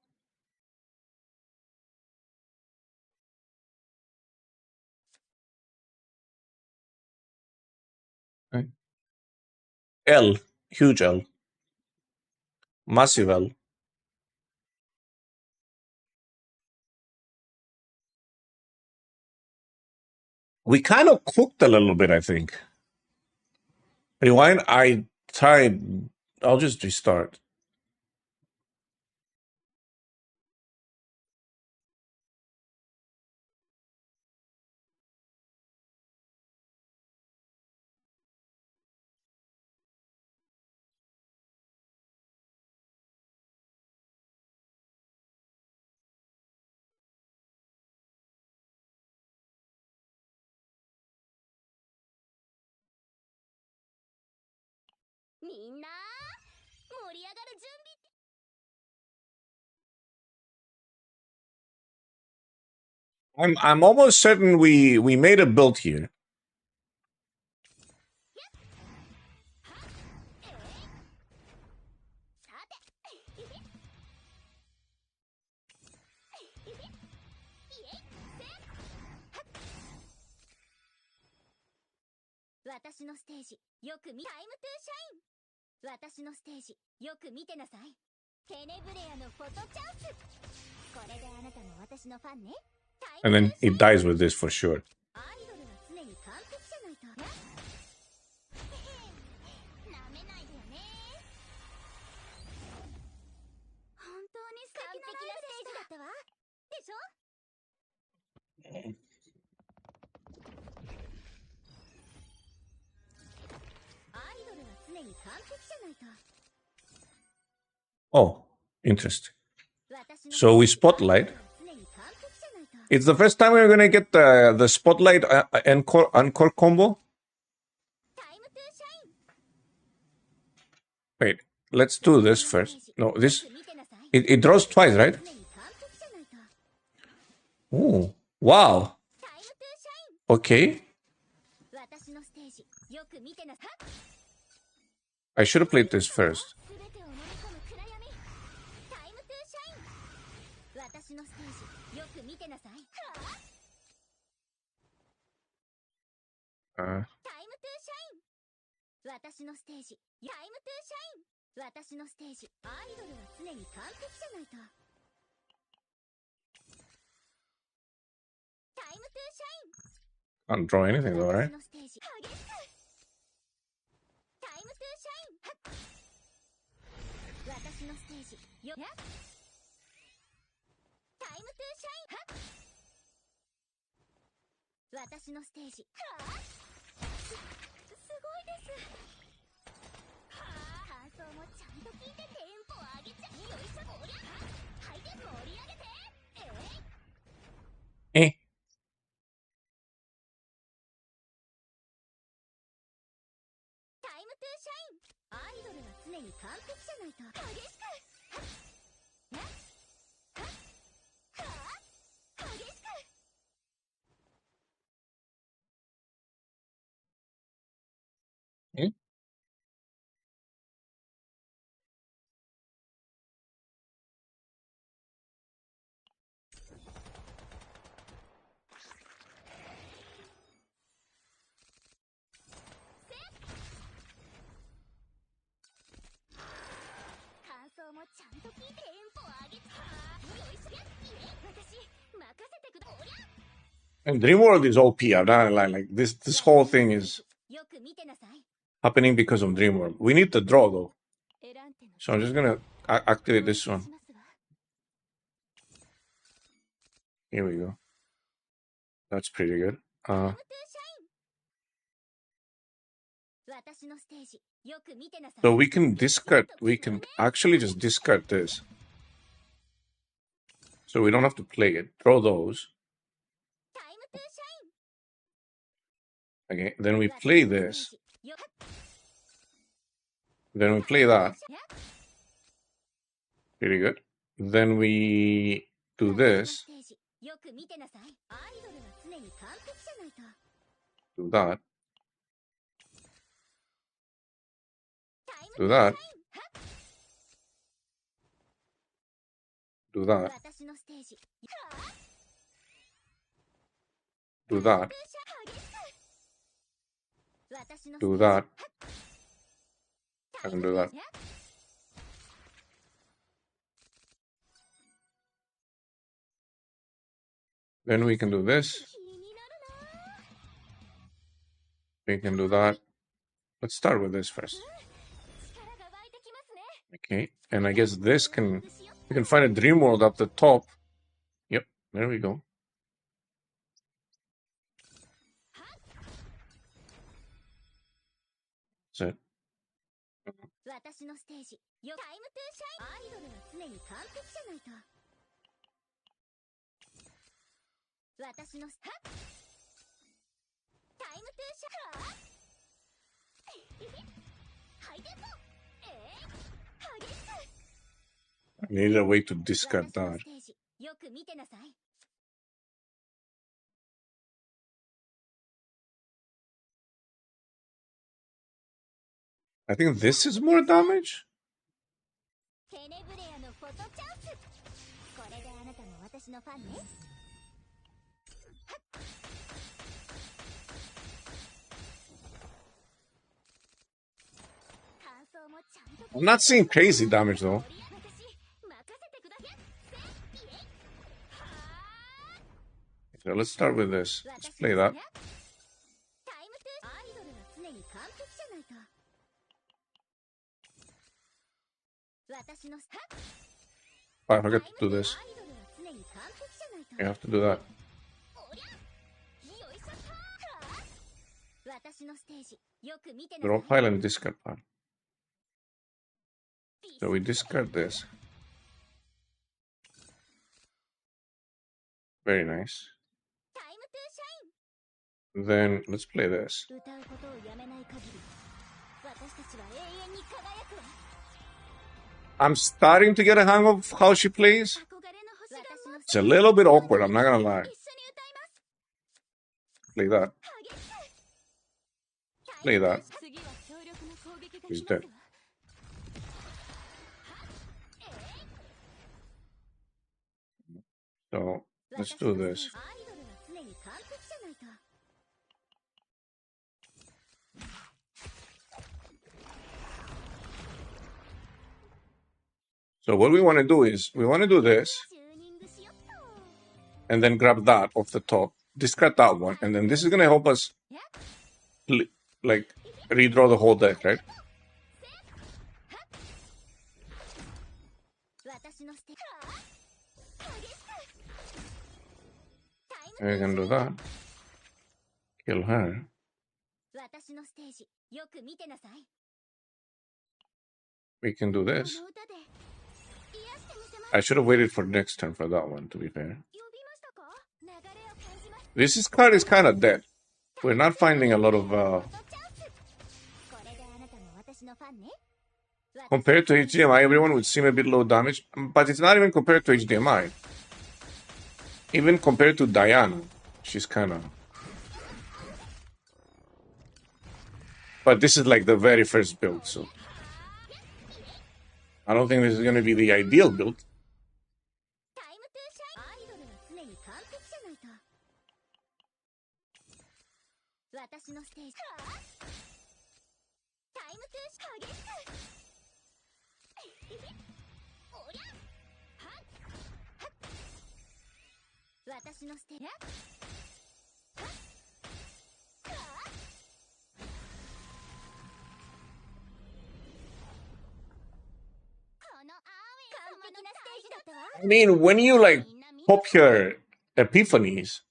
Okay. L. Huge L. Massive L. We kind of cooked a little bit, I think. Rewind. I tried. I'll just restart.みんな盛り上がる準備。 I'm almost certain we made a build here. 私のステージよく見、タイムトゥーシャイン、私のステージよく見てなさい。And then he dies with this for sure. Oh, interesting. So we spotlight. It's the first time we're gonna get the spotlight encore combo. Wait, let's do this first. No, this it draws twice, right? Oh, wow. Okay. I should have played this first. Can't draw anything though, right? Eh. Eh? And Dreamworld is OP. I'm not gonna lie. Like this whole thing is happening because of Dreamworld. We need the draw though. So I'm just gonna activate this one. Here we go. That's pretty good. So we can discard. We can actually just discard this. So we don't have to play it. Draw those. Okay, then we play this. Then we play that. Pretty good. Then we do this. Do that. Do that. Do that. Do that. Do that. I can do that. Then we can do this. We can do that. Let's start with this first. Okay, and I guess this can... We can find a dream world up the top. Yep, there we go. That's it. I needed a way to discard that. I think this is more damage. I'm not seeing crazy damage though. let's start with this. Let's play that. Oh, I forgot to do this. You have to do that. Draw pile and discard pile. So we discard this. Very nice. Then let's play this. I'm starting to get a hang of how she plays. It's a little bit awkward, I'm not gonna lie. Play that. Play that. He's dead. So let's do this. So what we want to do is, we want to do this, and then grab that off the top, discard that one, and then this is going to help us, like, redraw the whole deck, right? And we can do that. Kill her. We can do this. I should have waited for next turn for that one, to be fair. This card is kind of dead. We're not finding a lot of... Compared to HDMI, everyone would seem a bit low damage, but it's not even compared to HDMI. Even compared to Diana, she's kind of... But this is like the very first build, so... I don't think this is going to be the ideal build. I mean, when you like pop her epiphanies,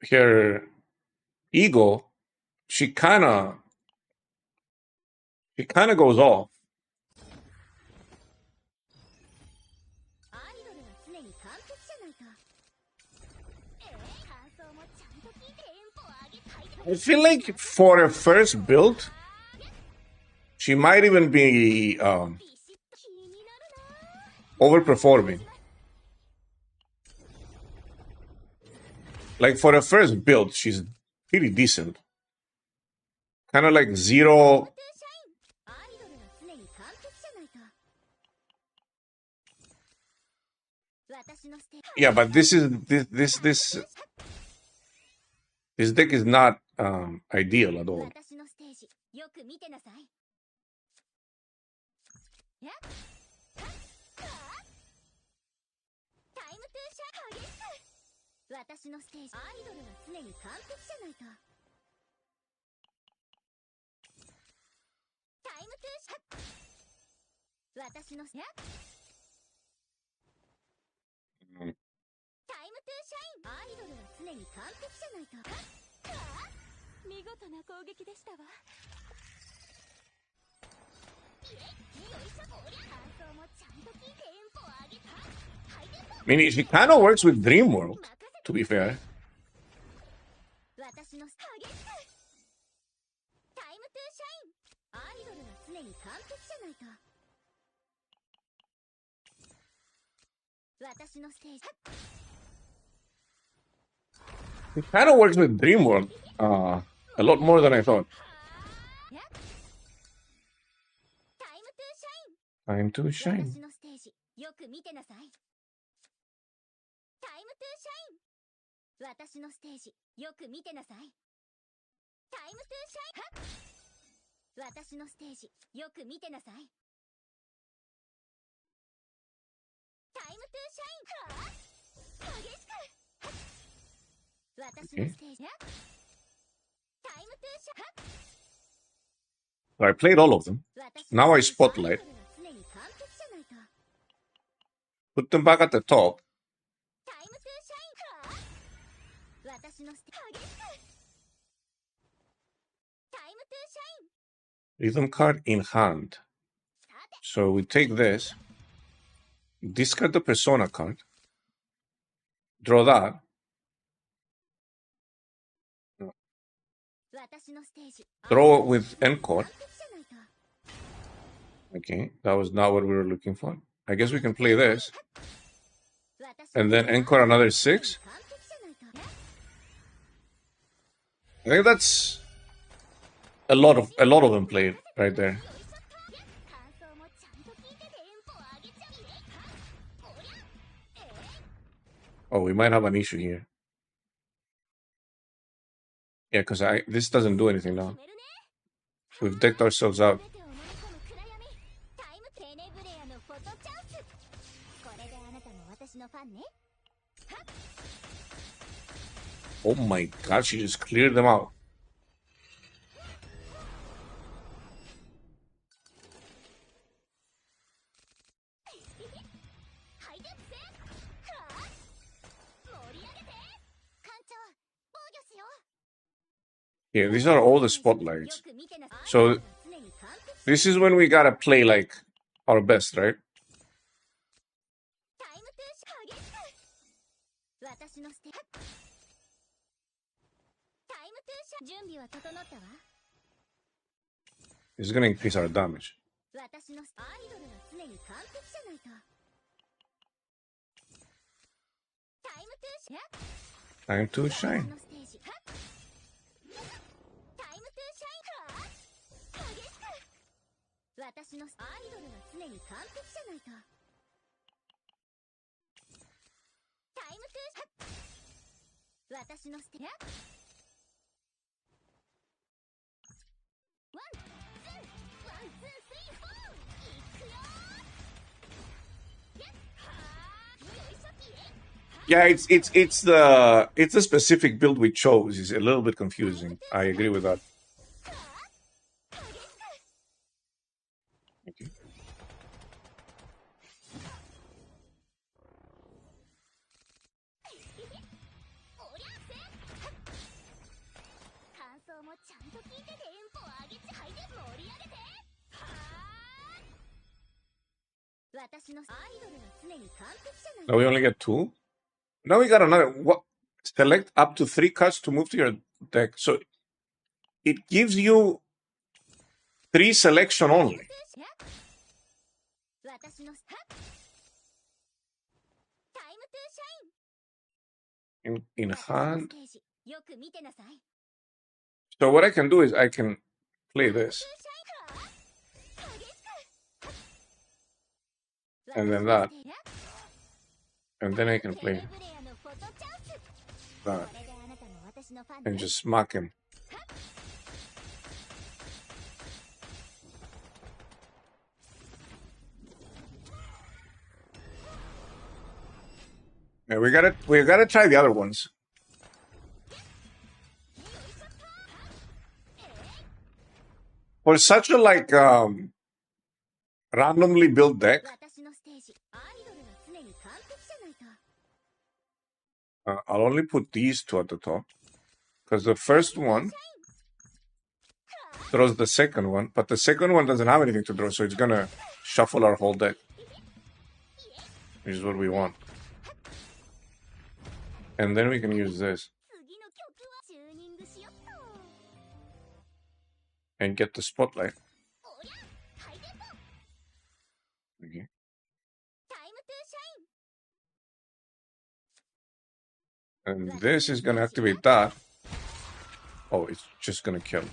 her ego, she kind of goes off. I feel like for her first build, she might even be overperforming. Like for her first build, she's pretty decent. Kind of like zero. Yeah, but this deck is not ideal at all. I mean, she kind of works with Dream World, to be fair. It kind of works with Dream World a lot more than I thought. Time to shine. Okay. So I played all of them. Now I spotlight. Put them back at the top. Rhythm card in hand. So we take this, discard the persona card, draw that. Throw with encore. Okay, that was not what we were looking for. I guess we can play this. And then encore another 6. I think that's a lot of them played right there. Oh, we might have an issue here. Yeah, because this doesn't do anything now. We've decked ourselves out. Oh my god, she just cleared them out. Yeah, these are all the spotlights. So this is when we gotta play like our best, right? This is gonna increase our damage. Time to shine. Yeah, it's the specific build we chose is a little bit confusing. I agree with that. Okay. Now we only get 2. Now we got another. What? Select up to 3 cards to move to your deck. So it gives you 3 selection only. In hand. So what I can do is I can play this. And then that. And then I can play that. And just smack him. Yeah, we gotta try the other ones. For such a randomly built deck, I'll only put these 2 at the top, because the first one throws the second one, but the second one doesn't have anything to draw, so it's gonna shuffle our whole deck, which is what we want. And then we can use this and get the spotlight. Okay. And this is gonna activate that. Oh, it's just gonna kill.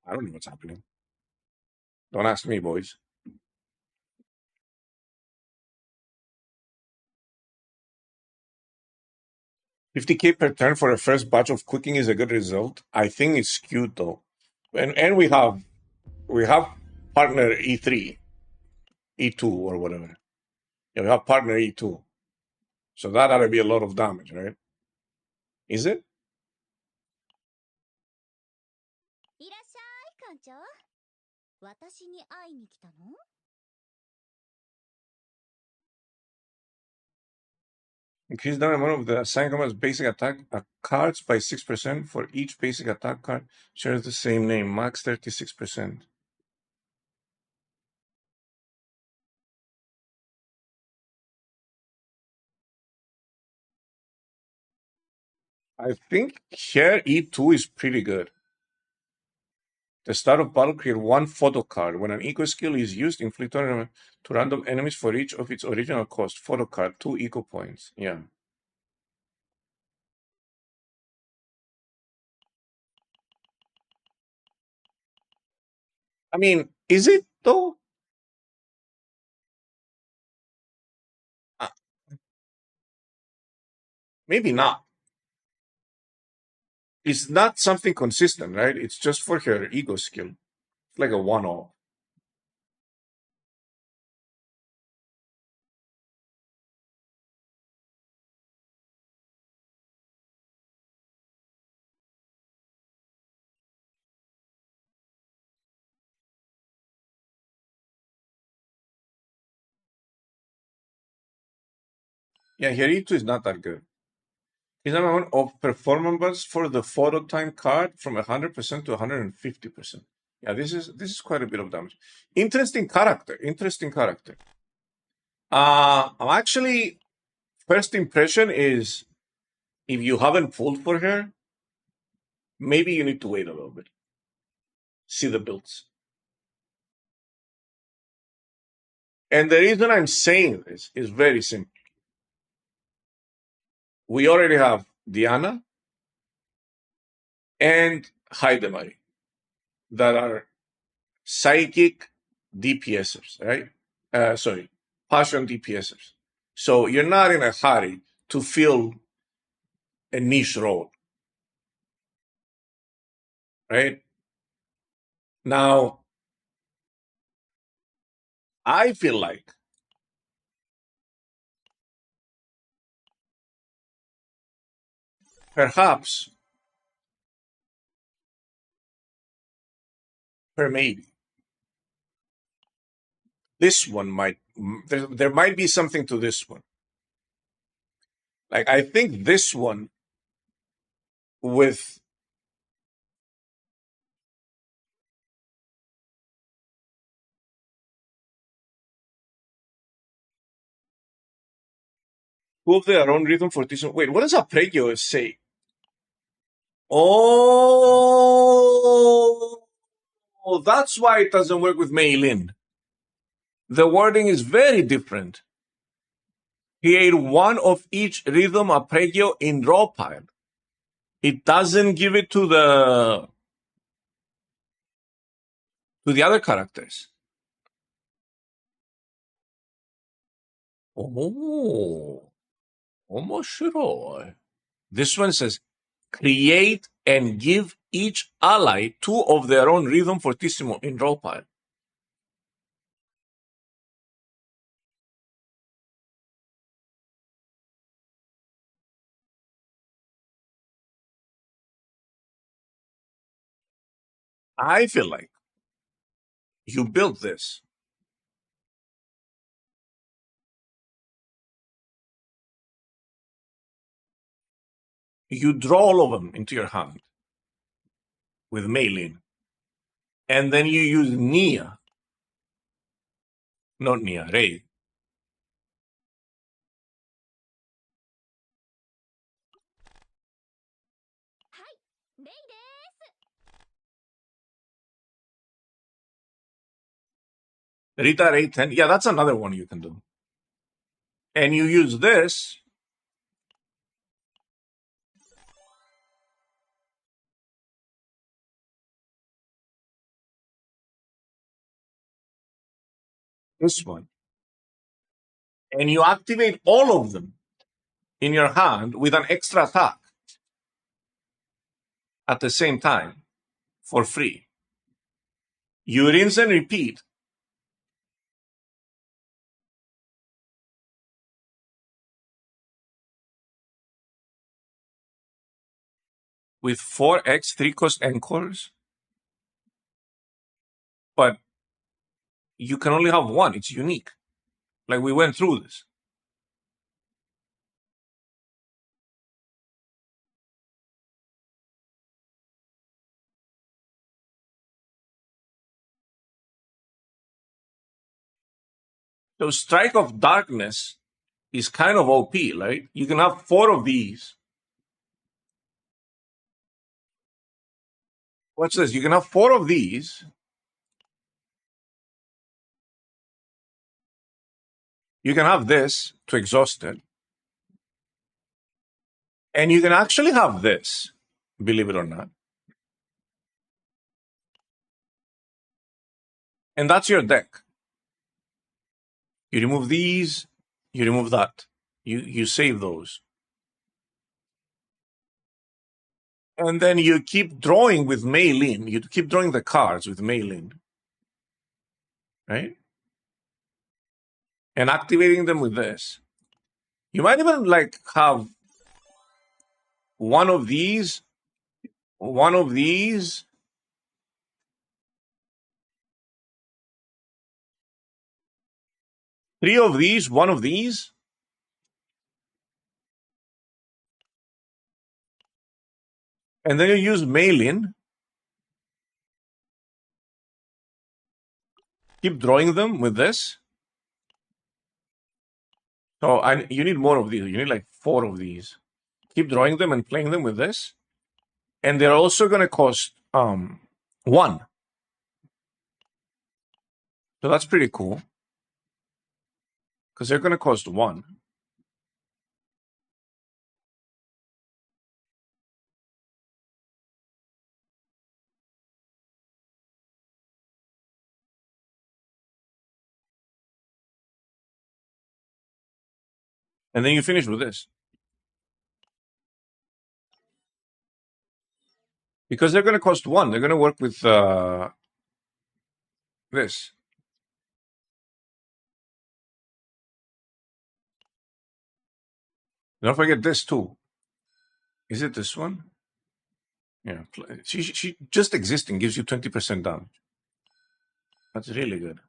I don't know what's happening. Don't ask me, boys. 50k per turn for a first batch of cooking is a good result. I think it's skewed though. And we have partner E3. E2 or whatever. You have partner E2. So that ought to be a lot of damage, right? Is it? いらっしゃい館長。私に会いに来たの？ Increase the amount of the assigned combat's basic attack cards by 6% for each basic attack card shares the same name, max 36%. I think here E2 is pretty good. The start of battle, create one photo card. When an eco skill is used, inflict to random enemies for each of its original cost. Photo card, 2 eco points. Yeah. I mean, is it though? Maybe not. It's not something consistent, right? It's just for her ego skill. It's like a one-off. Yeah, Hirito is not that good. His amount of performance for the photo time card from 100% to 150%. Yeah, this is quite a bit of damage. Interesting character. Interesting character. I'm actually, first impression is, if you haven't pulled for her, maybe you need to wait a little bit. See the builds. And the reason I'm saying this is very simple. We already have Diana and Haidemari that are psychic DPSers, right? Sorry, passion DPSers. So you're not in a hurry to fill a niche role, right? Now, I feel like perhaps, per maybe, this one might, there might be something to this one. Like, I think this one with two of their own rhythm for this one. Wait, what does Apregio say? Oh, that's why it doesn't work with Meilin. The wording is very different. Create one of each rhythm arpeggio in draw pile. It doesn't give it to the other characters. Oh, omoshiroi. This one says, create and give each ally two of their own rhythm fortissimo in draw pile. I feel like you built this. You draw all of them into your hand with Meilin. And then you use Nia. Not Nia, Rei. Rita Rei 10. Yeah, that's another one you can do. And you use this. This one. And you activate all of them in your hand with an extra attack at the same time for free. You rinse and repeat with 4x, 3 cost encores. But you can only have one. It's unique. Like, we went through this. So Strike of Darkness is kind of OP, right? You can have 4 of these. Watch this. You can have 4 of these. You can have this to exhaust it. And you can actually have this, believe it or not. And that's your deck. You remove these, you remove that. You save those. And then you keep drawing with mail-in. You keep drawing the cards with mail-in. Right? And activating them with this. You might even like have one of these, 3 of these, 1 of these. And then you use mail-in. Keep drawing them with this. So you need more of these. You need like 4 of these. Keep drawing them and playing them with this. And they're also going to cost 1. So that's pretty cool. Because they're going to cost 1. And then you finish with this. Because they're going to cost 1. They're going to work with this. Don't forget this too. Is it this one? Yeah. She just existing gives you 20% damage. That's really good.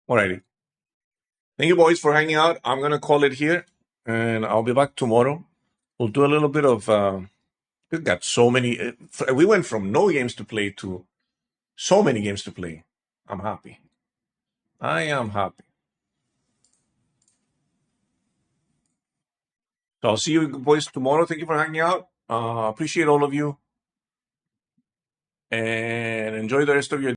Alrighty. Thank you, boys, for hanging out. I'm going to call it here. And I'll be back tomorrow. We'll do a little bit of... we've got so many... we went from no games to play to so many games to play. I'm happy. I am happy. So I'll see you boys tomorrow. Thank you for hanging out. Appreciate all of you. And enjoy the rest of your